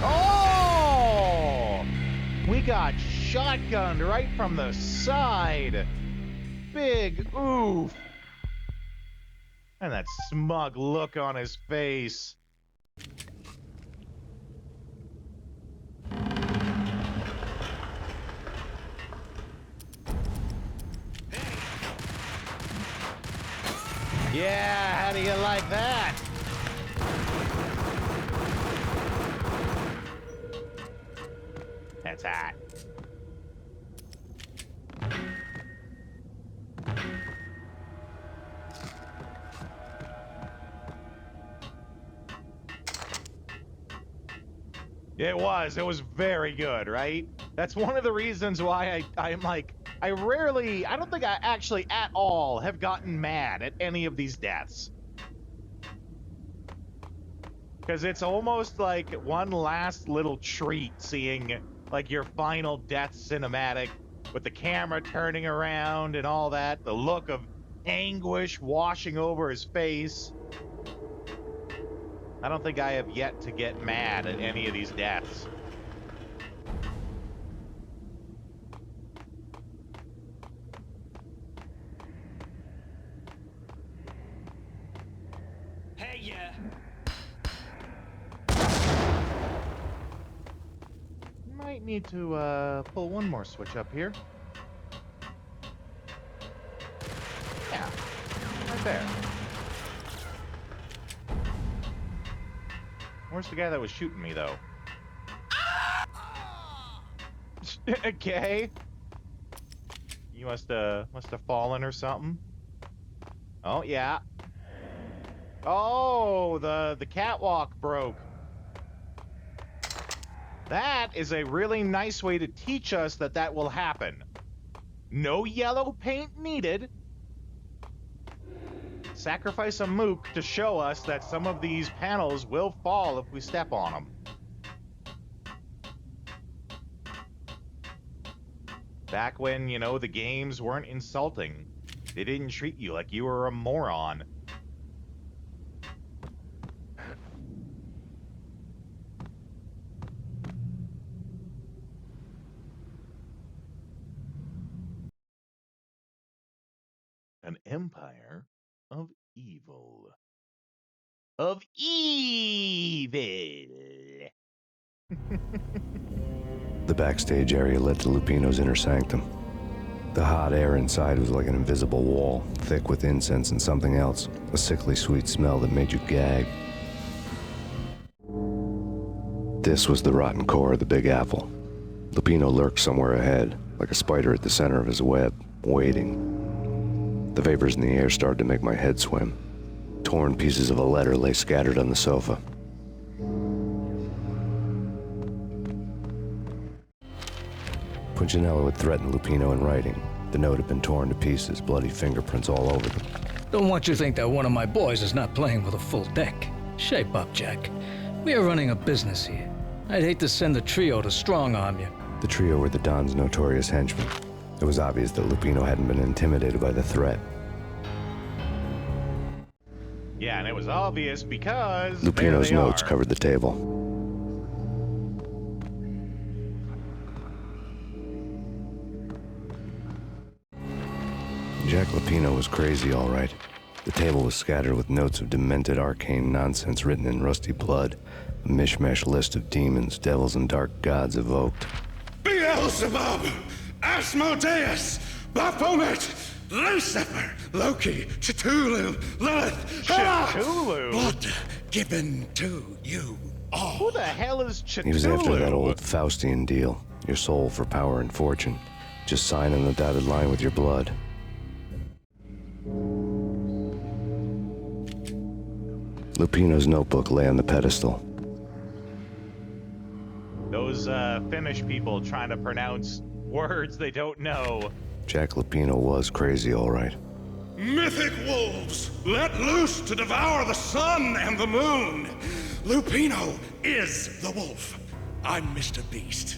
Oh! We got shotgunned right from the side. Big oof. And that smug look on his face. Yeah, how do you like that? That's hot. It was very good, right? That's one of the reasons why I'm like, I don't think I actually at all have gotten mad at any of these deaths. Because it's almost like one last little treat seeing like your final death cinematic with the camera turning around and all that, the look of anguish washing over his face. I don't think I have yet to get mad at any of these deaths. Hey, yeah. Might need to pull one more switch up here. Yeah, right there. Where's the guy that was shooting me, though? Okay. You must have fallen or something. Oh yeah. Oh, the catwalk broke. That is a really nice way to teach us that that will happen. No yellow paint needed. Sacrifice a mook to show us that some of these panels will fall if we step on them. Back when, you know, the games weren't insulting. They didn't treat you like you were a moron. An empire of evil. Of evil. The backstage area led to Lupino's inner sanctum. The hot air inside was like an invisible wall, thick with incense and something else, a sickly sweet smell that made you gag. This was the rotten core of the Big Apple. Lupino lurked somewhere ahead, like a spider at the center of his web, waiting. The vapors in the air started to make my head swim. Torn pieces of a letter lay scattered on the sofa. Punchinello had threatened Lupino in writing. The note had been torn to pieces, bloody fingerprints all over them. Don't want you to think that one of my boys is not playing with a full deck. Shape up, Jack. We are running a business here. I'd hate to send the trio to strong-arm you. The trio were the Don's notorious henchmen. It was obvious that Lupino hadn't been intimidated by the threat. Yeah, and it was obvious because Lupino's notes covered the table. Jack Lupino was crazy, all right. The table was scattered with notes of demented arcane nonsense written in rusty blood, a mishmash list of demons, devils, and dark gods evoked. Beelzebub, Asmodeus, Baphomet, Lucifer, Loki, Cthulhu, Lilith, Cthulhu? Blood given to you all. Who the hell is Cthulhu? He was after that old Faustian deal, your soul for power and fortune. Just sign on the dotted line with your blood. Lupino's notebook lay on the pedestal. Those Finnish people trying to pronounce words they don't know. Jack Lupino was crazy, all right. Mythic wolves, let loose to devour the sun and the moon. Lupino is the wolf. I'm Mr. Beast,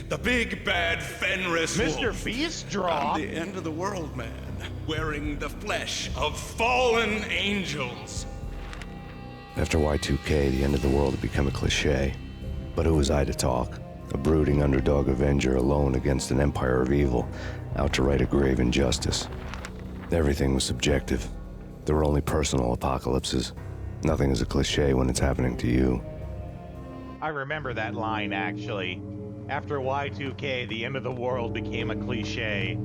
the big bad Fenris wolf. Mr. Beast draw? I'm the end of the world man, wearing the flesh of fallen angels. After Y2K, the end of the world had become a cliche. But who was I to talk? A brooding underdog avenger alone against an empire of evil, out to right a grave injustice. Everything was subjective. There were only personal apocalypses. Nothing is a cliche when it's happening to you. I remember that line, actually. After Y2K, the end of the world became a cliche.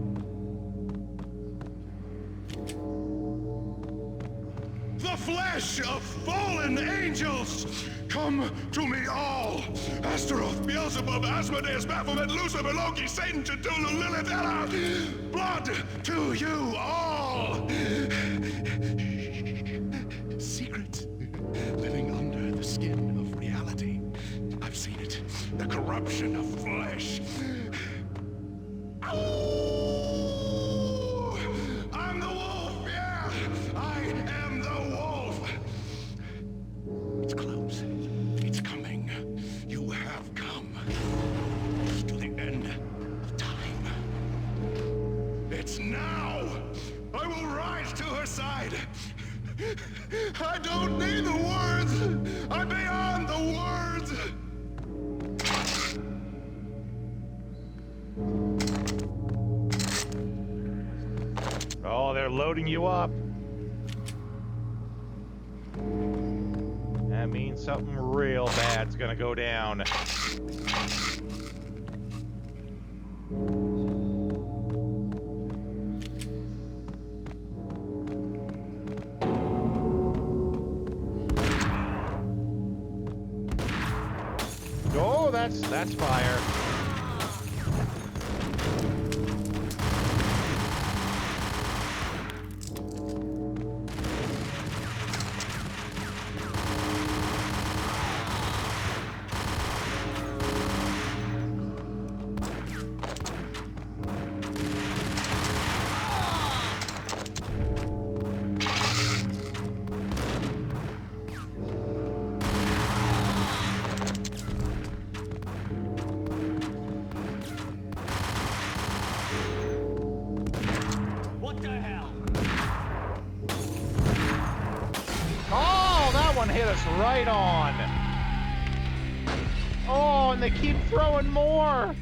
The flesh of fallen angels! Come to me all! Astaroth, Beelzebub, Asmodeus, Baphomet, Lucifer, Loki, Satan, Cthulhu, Lilith, Ella! Blood to you all! Secret living under the skin of reality. I've seen it. The corruption of flesh. Ow! I'm the wolf, yeah! I am the wolf! It's close. It's coming. You have come to the end of time. It's now! I will rise to her side! I don't need the words! I'm beyond the words! Oh, they're loading you up. That means something real bad's gonna go down. Oh, that's fire. get us right on. Oh, and they keep throwing more.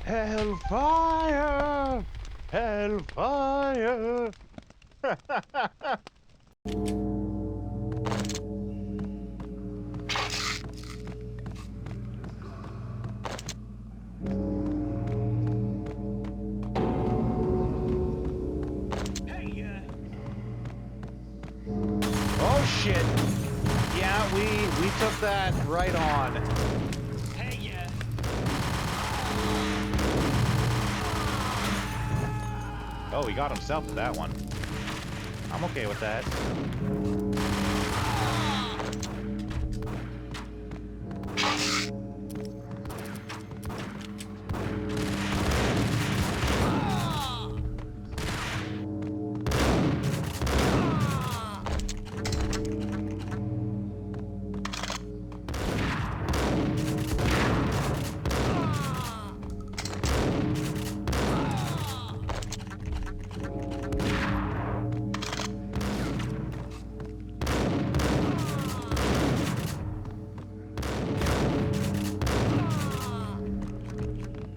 Hellfire! Hellfire! Oh shit! Yeah, we took that right on. Oh, he got himself with that one. I'm okay with that.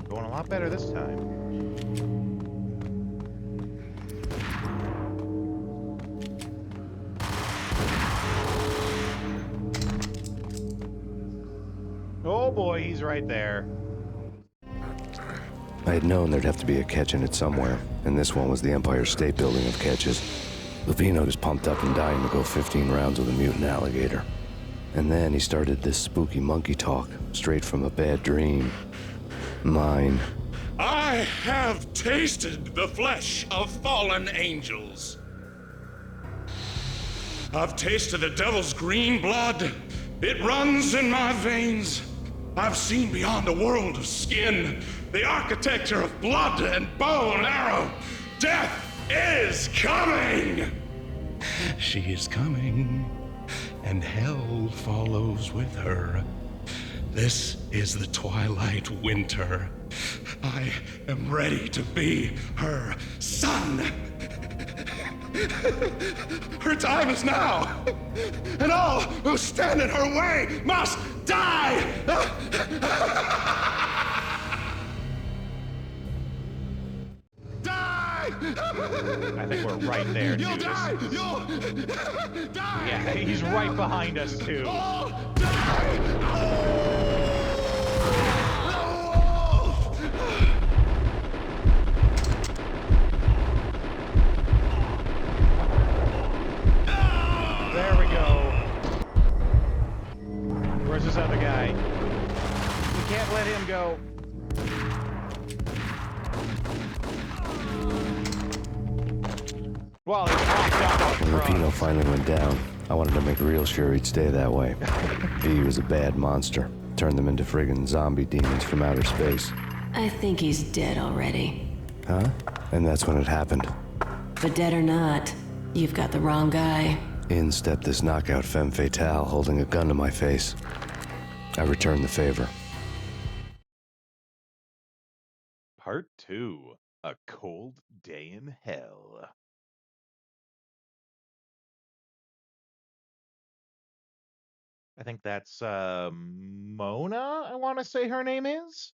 Going a lot better this time. Oh boy, he's right there. I had known there'd have to be a catch in it somewhere, and this one was the Empire State Building of catches. Lupino was pumped up and dying to go 15 rounds with a mutant alligator. And then he started this spooky monkey talk, straight from a bad dream. Mine. I have tasted the flesh of fallen angels. I've tasted the devil's green blood. It runs in my veins. I've seen beyond a world of skin, the architecture of blood and bow and arrow. Death is coming! She is coming, and hell follows with her. This is the twilight winter. I am ready to be her son. Her time is now, and all who stand in her way must die! Die! I think we're right there, You'll dude. die! You'll die! Yeah, he's right behind us, too. All die! There we go. Where's this other guy? We can't let him go. Well, he popped up. When Lupino finally went down, I wanted to make real sure he'd stay that way. V was a bad monster. Turned them into friggin' zombie demons from outer space. I think he's dead already. Huh? And that's when it happened. But dead or not, you've got the wrong guy. In stepped this knockout femme fatale holding a gun to my face. I returned the favor. Part 2. A Cold Day in Hell. I think that's, Mona, I want to say her name is?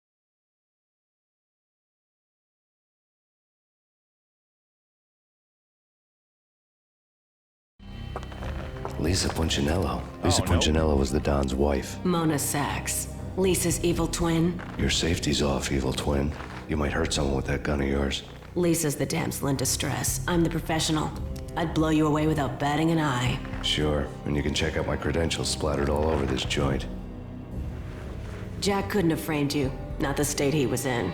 Lisa Punchinello. Lisa Oh, no. Punchinello was the Don's wife. Mona Sachs, Lisa's evil twin. Your safety's off, evil twin. You might hurt someone with that gun of yours. Lisa's the damsel in distress. I'm the professional. I'd blow you away without batting an eye. Sure, and you can check out my credentials splattered all over this joint. Jack couldn't have framed you, not the state he was in.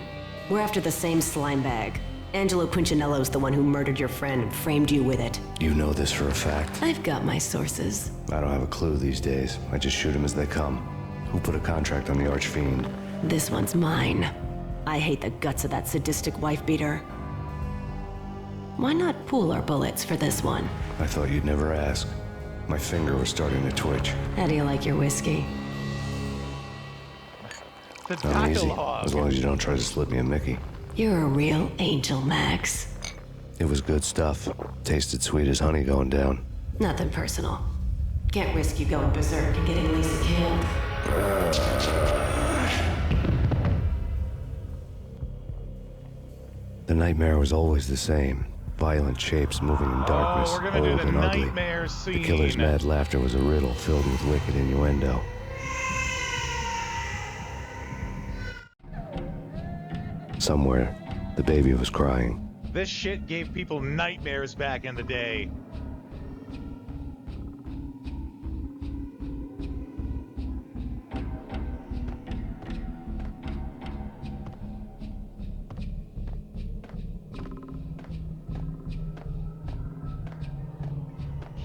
We're after the same slime bag. Angelo Punchinello's the one who murdered your friend and framed you with it. You know this for a fact. I've got my sources. I don't have a clue these days. I just shoot them as they come. Who put a contract on the Archfiend? This one's mine. I hate the guts of that sadistic wife-beater. Why not pool our bullets for this one? I thought you'd never ask. My finger was starting to twitch. How do you like your whiskey? The I'm easy, dialogue. as long as you don't try to slip me a Mickey. You're a real angel, Max. It was good stuff. Tasted sweet as honey going down. Nothing personal. Can't risk you going berserk and getting Lisa killed. The nightmare was always the same. Violent shapes moving in darkness, we're gonna old do the and ugly. nightmare scene. The killer's mad laughter was a riddle filled with wicked innuendo. Somewhere, the baby was crying. This shit gave people nightmares back in the day.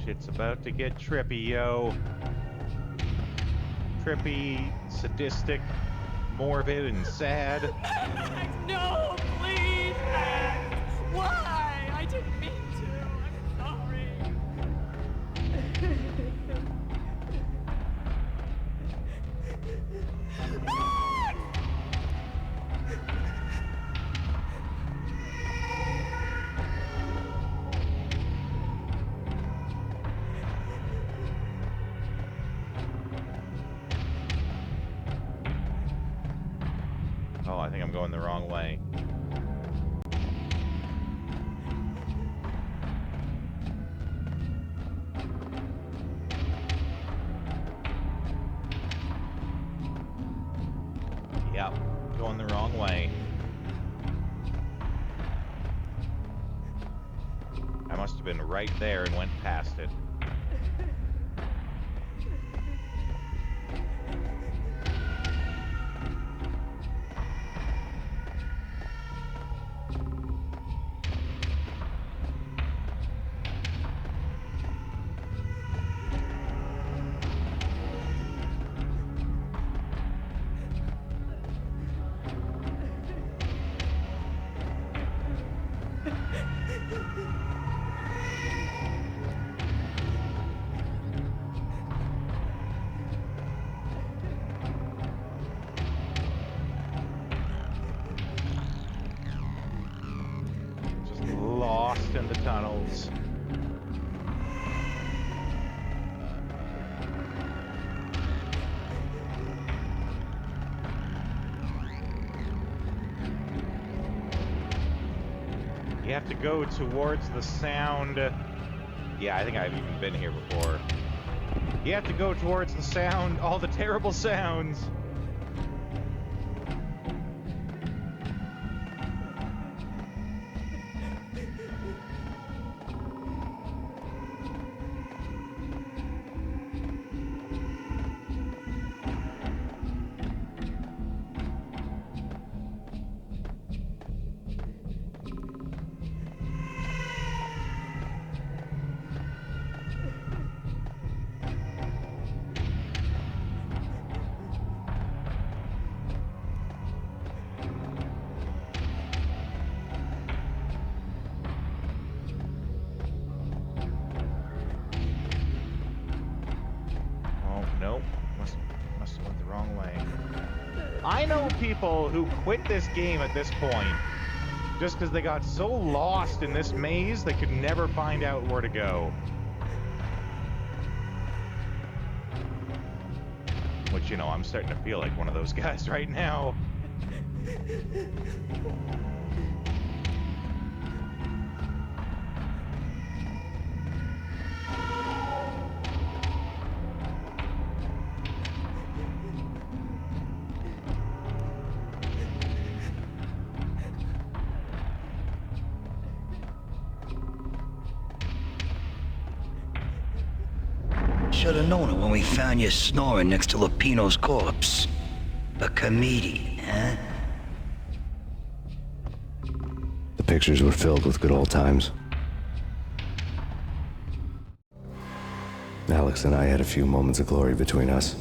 Shit's about to get trippy, yo. Trippy, sadistic, morbid, and sad. No, please, Max. Why? I didn't mean to. I'm sorry. Oh, I think I'm going the wrong way. Yep, going the wrong way. I must have been right there and went past it. Lost in the tunnels. You have to go towards the sound. Yeah, I think I've even been here before. You have to go towards the sound, all the terrible sounds. Nope. Must have went the wrong way. I know people who quit this game at this point just because they got so lost in this maze they could never find out where to go. Which, you know, I'm starting to feel like one of those guys right now. Should have known it when we found you snoring next to Lupino's corpse. A comedian, huh? The pictures were filled with good old times. Alex and I had a few moments of glory between us.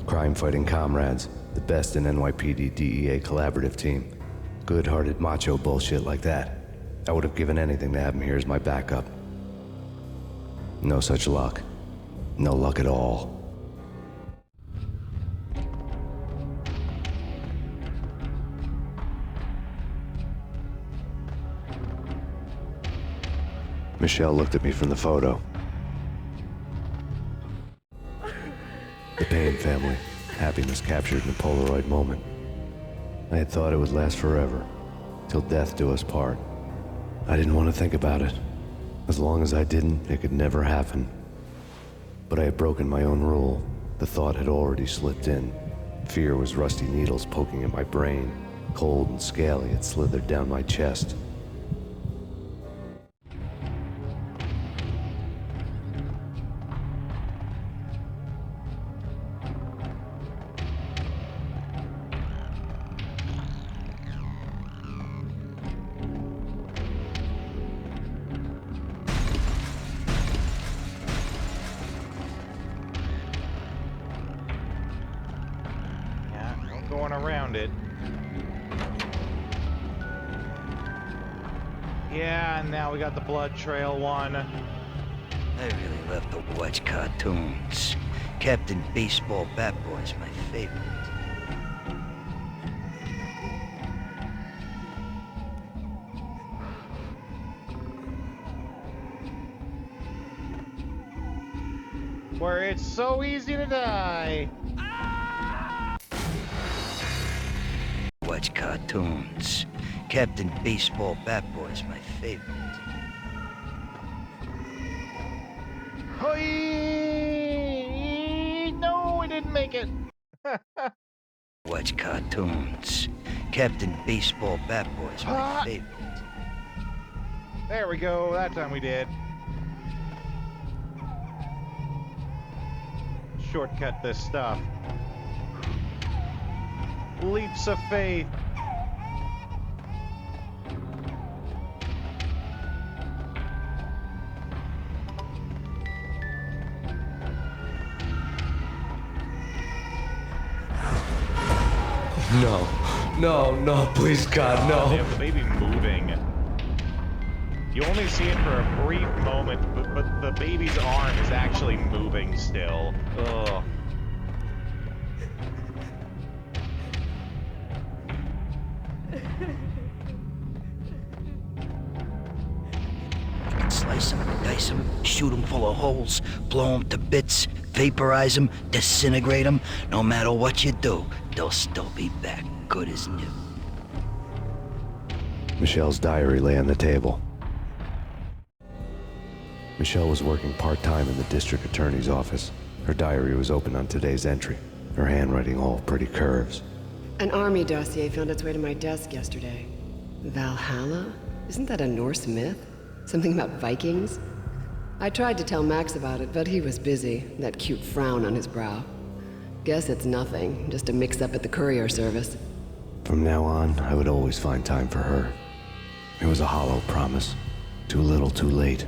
Crime-fighting comrades, the best in NYPD DEA collaborative team. Good-hearted macho bullshit like that. I would have given anything to have him here as my backup. No such luck. No luck at all. Michelle looked at me from the photo. The Payne family, happiness captured in a Polaroid moment. I had thought it would last forever, till death do us part. I didn't want to think about it. As long as I didn't, it could never happen. But I had broken my own rule. The thought had already slipped in. Fear was rusty needles poking at my brain. Cold and scaly, it slithered down my chest. Going around it. Yeah, and now we got the blood trail one. I really love to watch cartoons. Captain Baseball Bat Boy's my favorite. Where it's so easy to die. Watch cartoons. Captain Baseball Bat Boy's my favorite. Hoi! No, we didn't make it. Watch cartoons. Captain Baseball Bat Boy's my favorite. There we go. That time we did. Shortcut this stuff. Leaps of faith. No, please God, no. They have the baby moving. You only see it for a brief moment, but the baby's arm is actually moving still. Ugh. Slice them, dice them, shoot them full of holes, blow them to bits, vaporize them, disintegrate them. No matter what you do, they'll still be back, good as new. Michelle's diary lay on the table. Michelle was working part-time in the district attorney's office. Her diary was open on today's entry, her handwriting all pretty curves. An army dossier found its way to my desk yesterday. Valhalla? Isn't that a Norse myth? Something about Vikings? I tried to tell Max about it, but he was busy, that cute frown on his brow. Guess it's nothing, just a mix-up at the courier service. From now on, I would always find time for her. It was a hollow promise. Too little, too late.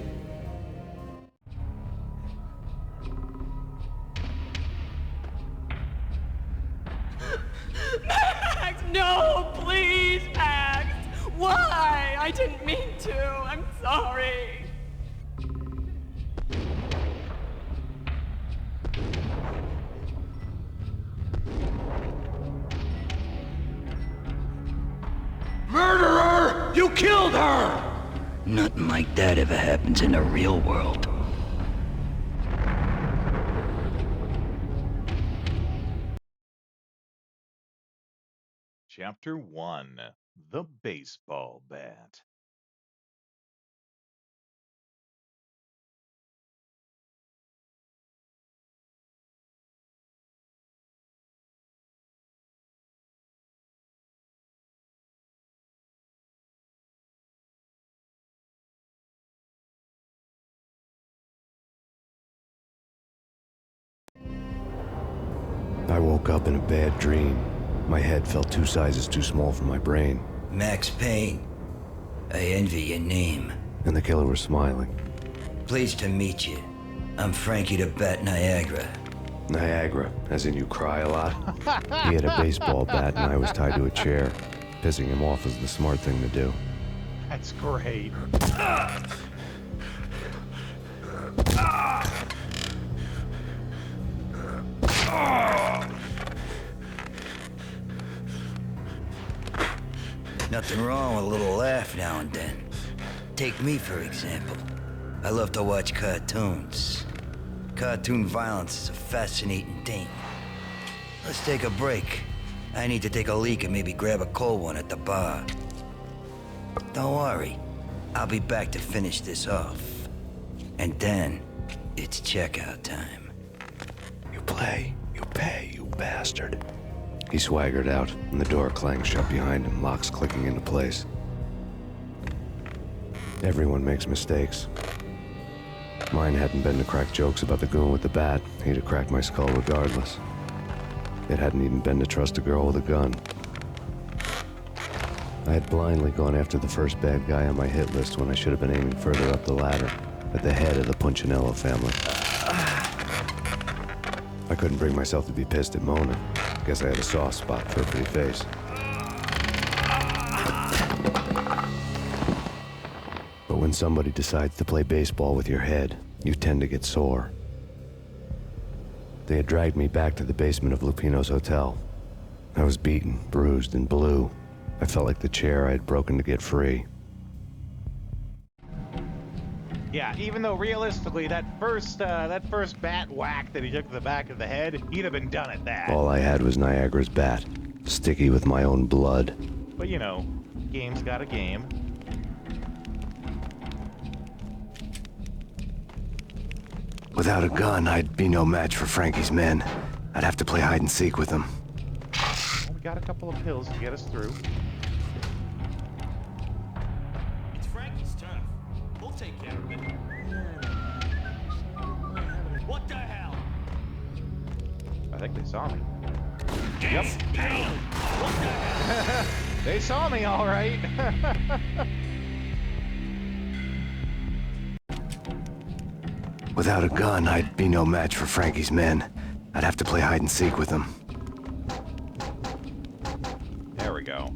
Max, no, please, Max. Why? I didn't mean to. I'm sorry. Murderer! You killed her! Nothing like that ever happens in the real world. Chapter 1. The Baseball Bat. I woke up in a bad dream. My head felt 2 sizes too small for my brain. Max Payne. I envy your name. And the killer was smiling. Pleased to meet you. I'm Frankie the Bat Niagara. Niagara, as in you cry a lot? He had a baseball bat and I was tied to a chair. Pissing him off was the smart thing to do. That's great. Nothing wrong with a little laugh now and then. Take me, for example. I love to watch cartoons. Cartoon violence is a fascinating thing. Let's take a break. I need to take a leak and maybe grab a cold one at the bar. Don't worry. I'll be back to finish this off. And then, it's checkout time. You play, you pay, you bastard. He swaggered out, and the door clanged shut behind him, locks clicking into place. Everyone makes mistakes. Mine hadn't been to crack jokes about the goon with the bat. He'd have cracked my skull regardless. It hadn't even been to trust a girl with a gun. I had blindly gone after the first bad guy on my hit list when I should have been aiming further up the ladder, at the head of the Punchinello family. I couldn't bring myself to be pissed at Mona. Guess I had a soft spot for her pretty face. But when somebody decides to play baseball with your head, you tend to get sore. They had dragged me back to the basement of Lupino's hotel. I was beaten, bruised, and blue. I felt like the chair I had broken to get free. Yeah, even though realistically that first bat whack that he took to the back of the head, he'd have been done at that. All I had was Niagara's bat, sticky with my own blood. But you know, game's got a game. Without a gun, I'd be no match for Frankie's men. I'd have to play hide and seek with them. Well, we got a couple of pills to get us through. It's Frankie's turn. We'll take care of it. What the hell? I think they saw me. Yep. What the hell? They saw me, all right. Without a gun, I'd be no match for Frankie's men. I'd have to play hide and seek with them. There we go.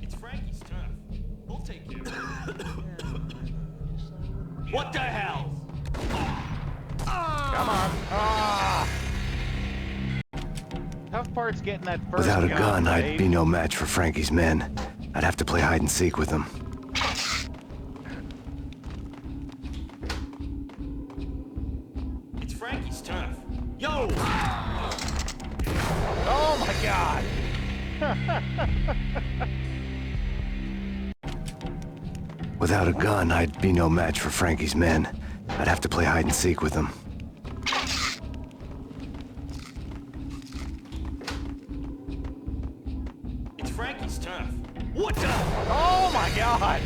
It's Frankie's turn. We'll take care of it. What the hell? Come on. Ah! Tough part's getting that first Without a gun, right? I'd be no match for Frankie's men. I'd have to play hide and seek with them. It's Frankie's turn. Yo! Oh my god! Without a gun, I'd be no match for Frankie's men. I'd have to play hide and seek with them. It's Frankie's turn. What the? Oh my god!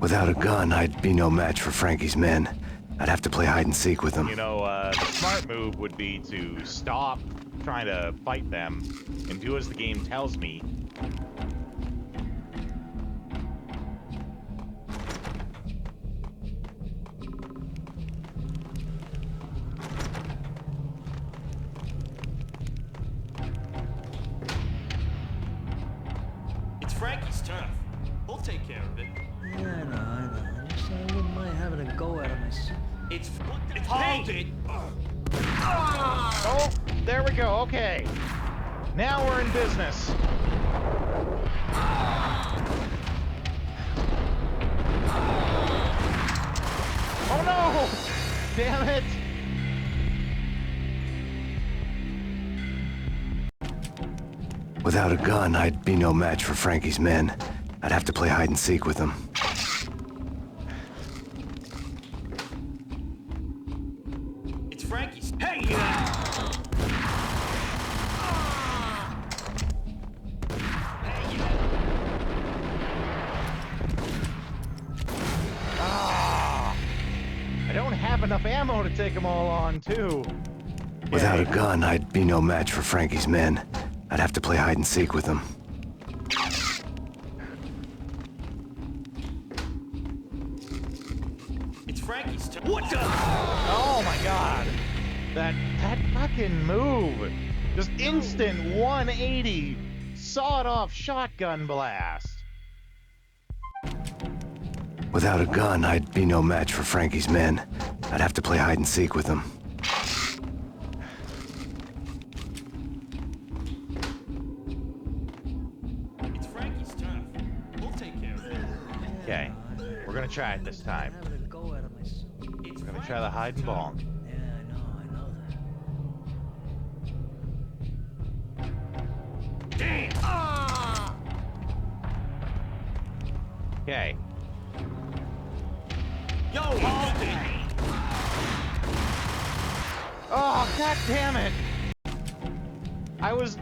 Without a gun, I'd be no match for Frankie's men. I'd have to play hide and seek with them. You know, the smart move would be to stop trying to fight them and do as the game tells me. It's Frankie's turn. We'll take care of it. Yeah, I know. Just I wouldn't mind having a go out of my seat. It's hold it. Oh, there we go. Okay. Now we're in business. Oh no! Damn it! Without a gun, I'd be no match for Frankie's men. I'd have to play hide and seek with them. It's Frankie's. Hey! I don't have enough ammo to take them all on, too. Without a gun, I'd be no match for Frankie's men. I'd have to play hide and seek with them. It's Frankie's turn. What the? Oh my god. That fucking move. Just instant 180 sawed-off shotgun blast. Without a gun, I'd be no match for Frankie's men. I'd have to play hide and seek with them. It's Frankie's turn. We'll take care of it. Okay. try it this time. We're gonna try the hide and bonk. Damn! Okay. Yo, hold it! Oh, god damn it!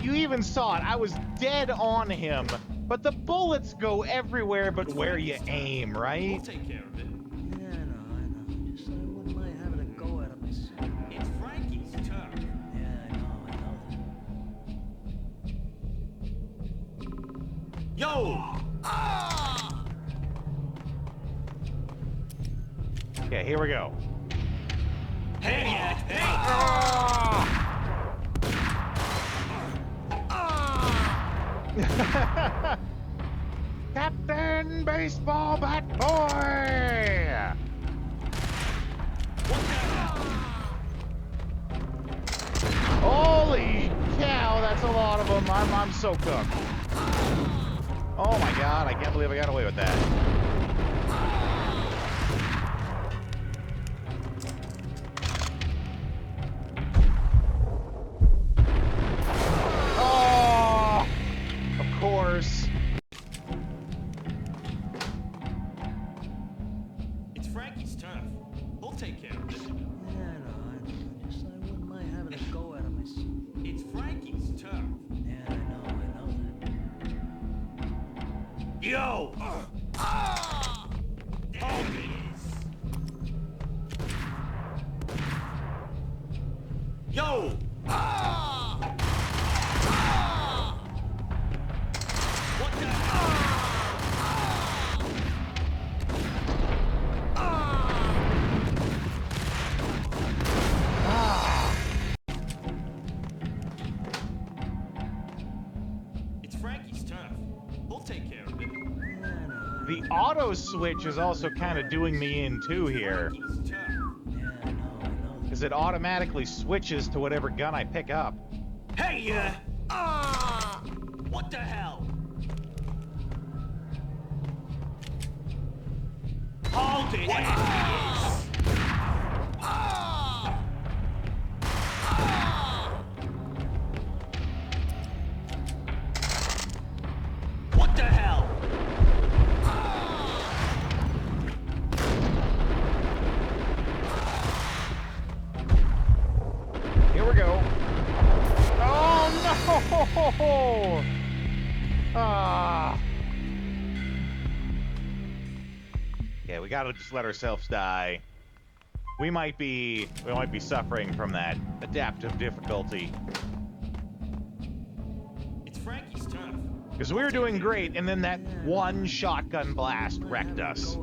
You even saw it. I was dead on him. But the bullets go everywhere but where you aim, right? We'll take care of it. Yeah, I know. Just I wouldn't mind having a go at him myself. It's Frankie's turn. Yeah, I know that. Yo! Okay, here we go. Hey, hey! Captain Baseball Bat Boy! Holy cow, that's a lot of them. I'm so cooked. Oh my god, I can't believe I got away with that. Oh, of course. It's Frankie's turn. We'll take care of it. Yeah, I know. Just I wouldn't mind having a go at him myself. It's Frankie's turn. Yeah, I know that. Yo! There it is. Yo! What the It's Frankie's turn. We'll take care of it. The auto switch is also kind of doing me in too here. Frankie's turn. Because it automatically switches to whatever gun I pick up. Hey, what the hell? Hold it! There he is. What the hell? Here we go. Oh no! Ah. Yeah, we gotta just let ourselves die. We might be suffering from that adaptive difficulty. It's Frankie's turn. Because we were doing great, and then that one shotgun blast wrecked us.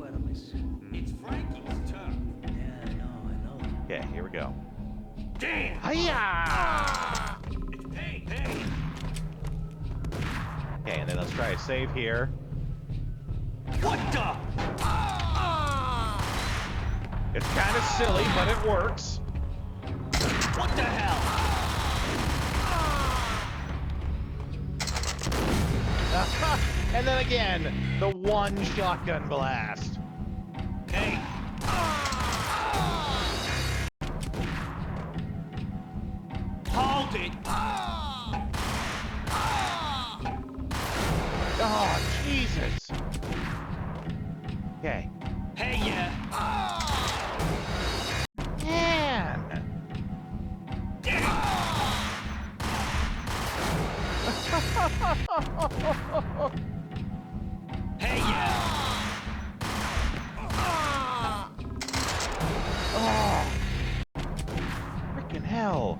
It's Frankie's turn. Okay, here we go. Damn! Hiya! It's hey! Okay, and then let's try a save here. What the? It's kind of silly, but it works. What the hell? And then again, the one shotgun blast. Hey! Hold it! Oh, Jesus. Okay. Hey, yeah! Man! Hey, yeah! Oh! Freaking hell!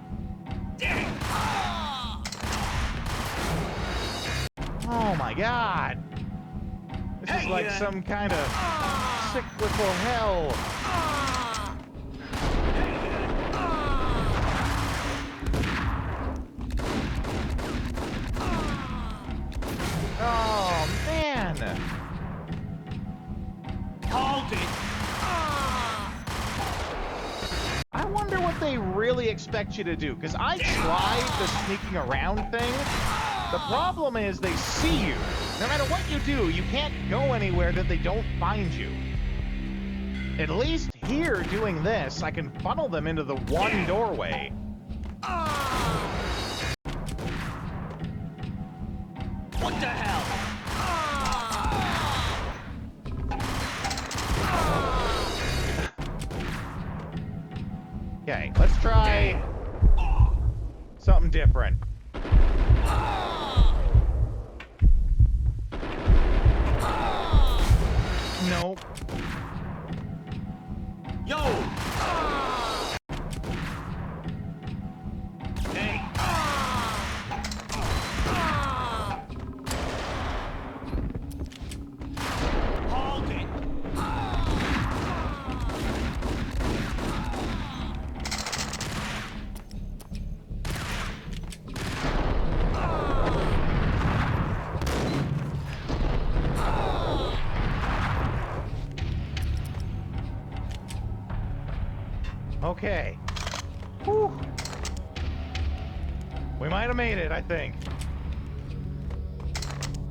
Oh my god! This is like some kind of cyclical hell. Oh man! Hold it! I wonder what they really expect you to do, because I tried the sneaking around thing. The problem is they see you. No matter what you do, you can't go anywhere that they don't find you. At least here, doing this, I can funnel them into the one doorway. What the hell? Okay, let's try something different. Nope. Yo! Hey! Hold it! Okay. Whew. We might have made it, I think.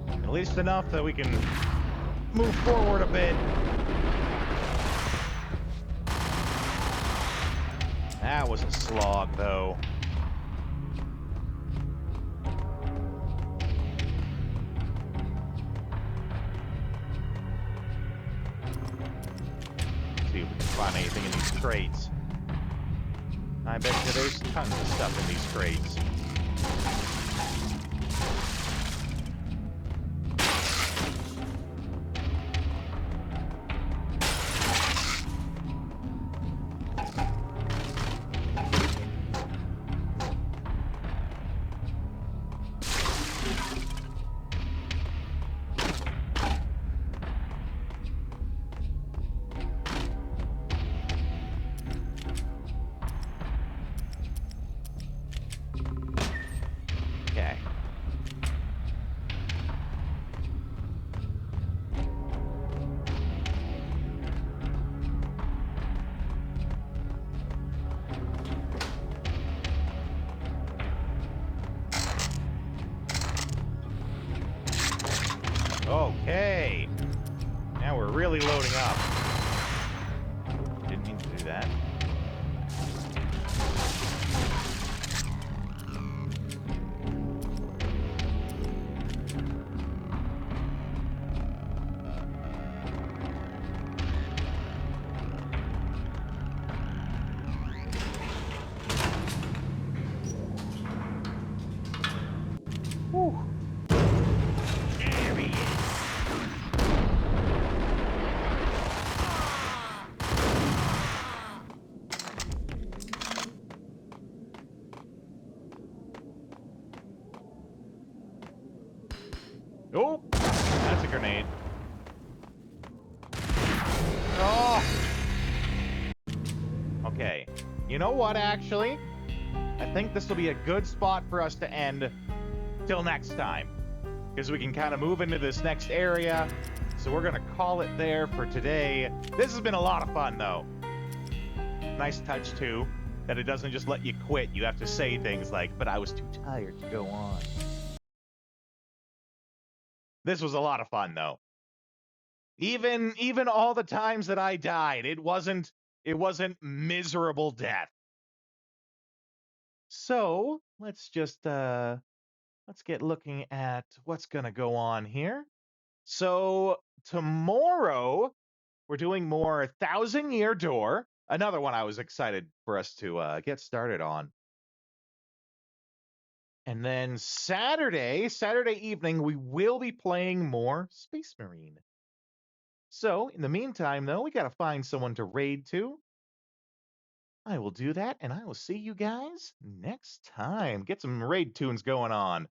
At least enough that we can move forward a bit. That was a slog, though. Let's see if we can find anything in these crates. I bet you there's tons of stuff in these crates. Okay. Okay. Now we're really loading up. Didn't mean to do that. Whew. There he is. Oh, that's a grenade. Oh. Okay. You know what, actually? I think this will be a good spot for us to end till next time. Because we can kind of move into this next area. So we're going to call it there for today. This has been a lot of fun, though. Nice touch, too, that it doesn't just let you quit. You have to say things like, but I was too tired to go on. This was a lot of fun, though. Even all the times that I died, it wasn't miserable death. So let's just let's get looking at what's gonna go on here. So tomorrow we're doing more 1,000-Year Door, another one I was excited for us to get started on. And then Saturday evening, we will be playing more Space Marine. So in the meantime, though, we gotta find someone to raid to. I will do that, and I will see you guys next time. Get some raid tunes going on.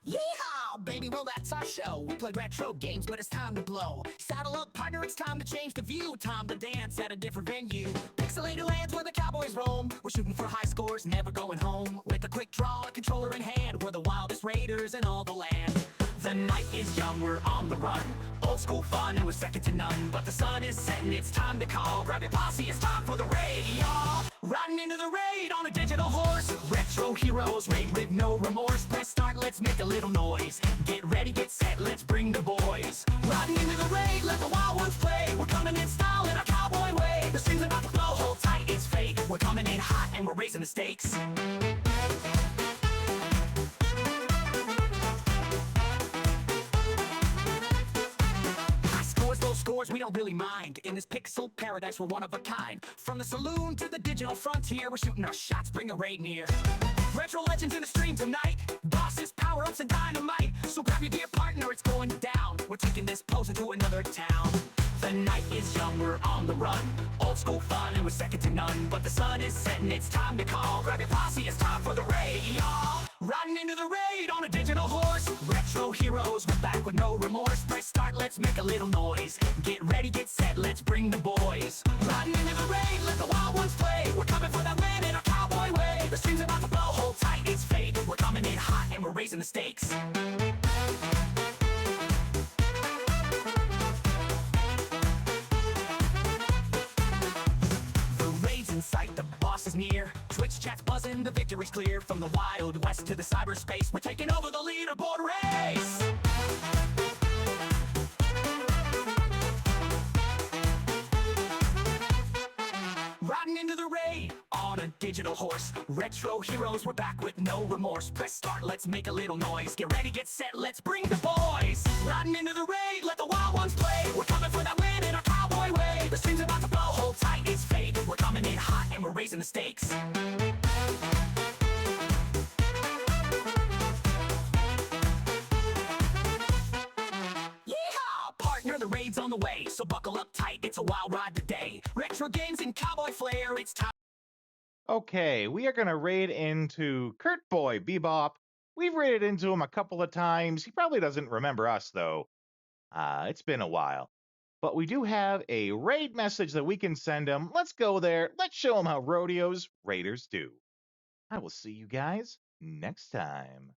Yeehaw, baby, well that's our show. We play retro games, but it's time to blow. Saddle up, partner, it's time to change the view. Time to dance at a different venue. Pixelated lands where the cowboys roam. We're shooting for high scores, never going home. With a quick draw, a controller in hand, we're the wildest raiders in all the land. The night is young, we're on the run. Old school fun, and we're second to none. But the sun is setting, it's time to call. Grab your posse, it's time for the raid, y'all. Riding into the raid on a digital horse. Retro Retro heroes, raid with no remorse. Press start, let's make a little noise. Get ready, get set, let's bring the boys. Riding into the raid, let the wild ones play. We're coming in style in our cowboy way. The stream's about to blow, hold tight, it's fake. We're coming in hot and we're raising the stakes. Scores, we don't really mind. In this pixel paradise, we're one of a kind. From the saloon to the digital frontier, we're shooting our shots, bring a raid near. Retro legends in the stream tonight. Bosses, power-ups, and dynamite. So grab your dear partner, it's going down. We're taking this pose into another town. The night is young, we're on the run. Old school fun, and we're second to none. But the sun is setting, it's time to call. Grab your posse, it's time for the raid, y'all. Riding into the raid on a digital horse. Retro heroes, we're back with no remorse. Press start, let's make a little noise. Get ready, get set, let's bring the boys. Riding into the raid, let the wild ones play. We're coming for that win in our cowboy way. The stream's about to blow, hold tight, it's fate. We're coming in hot and we're raising the stakes. In sight, the boss is near. Twitch chat's buzzing, the victory's clear. From the Wild West to the cyberspace, we're taking over the leaderboard race. Riding into the raid on a digital horse. Retro heroes, we're back with no remorse. Press start, let's make a little noise. Get ready, get set, let's bring the boys. Riding into the raid, let the wild ones play. We're coming for that win in our cowboy way. The stream's about to blow, hold tight, it's fate. We're coming in hot and we're raising the stakes. Yeehaw! Partner, the raid's on the way. So buckle up tight, it's a wild ride today. Retro games and cowboy flair, it's time. Okay, we are going to raid into Kurt Boy Bebop. We've raided into him a couple of times. He probably doesn't remember us, though. It's been a while. But we do have a raid message that we can send him. Let's go there. Let's show him how Rodeo's raiders do. I will see you guys next time.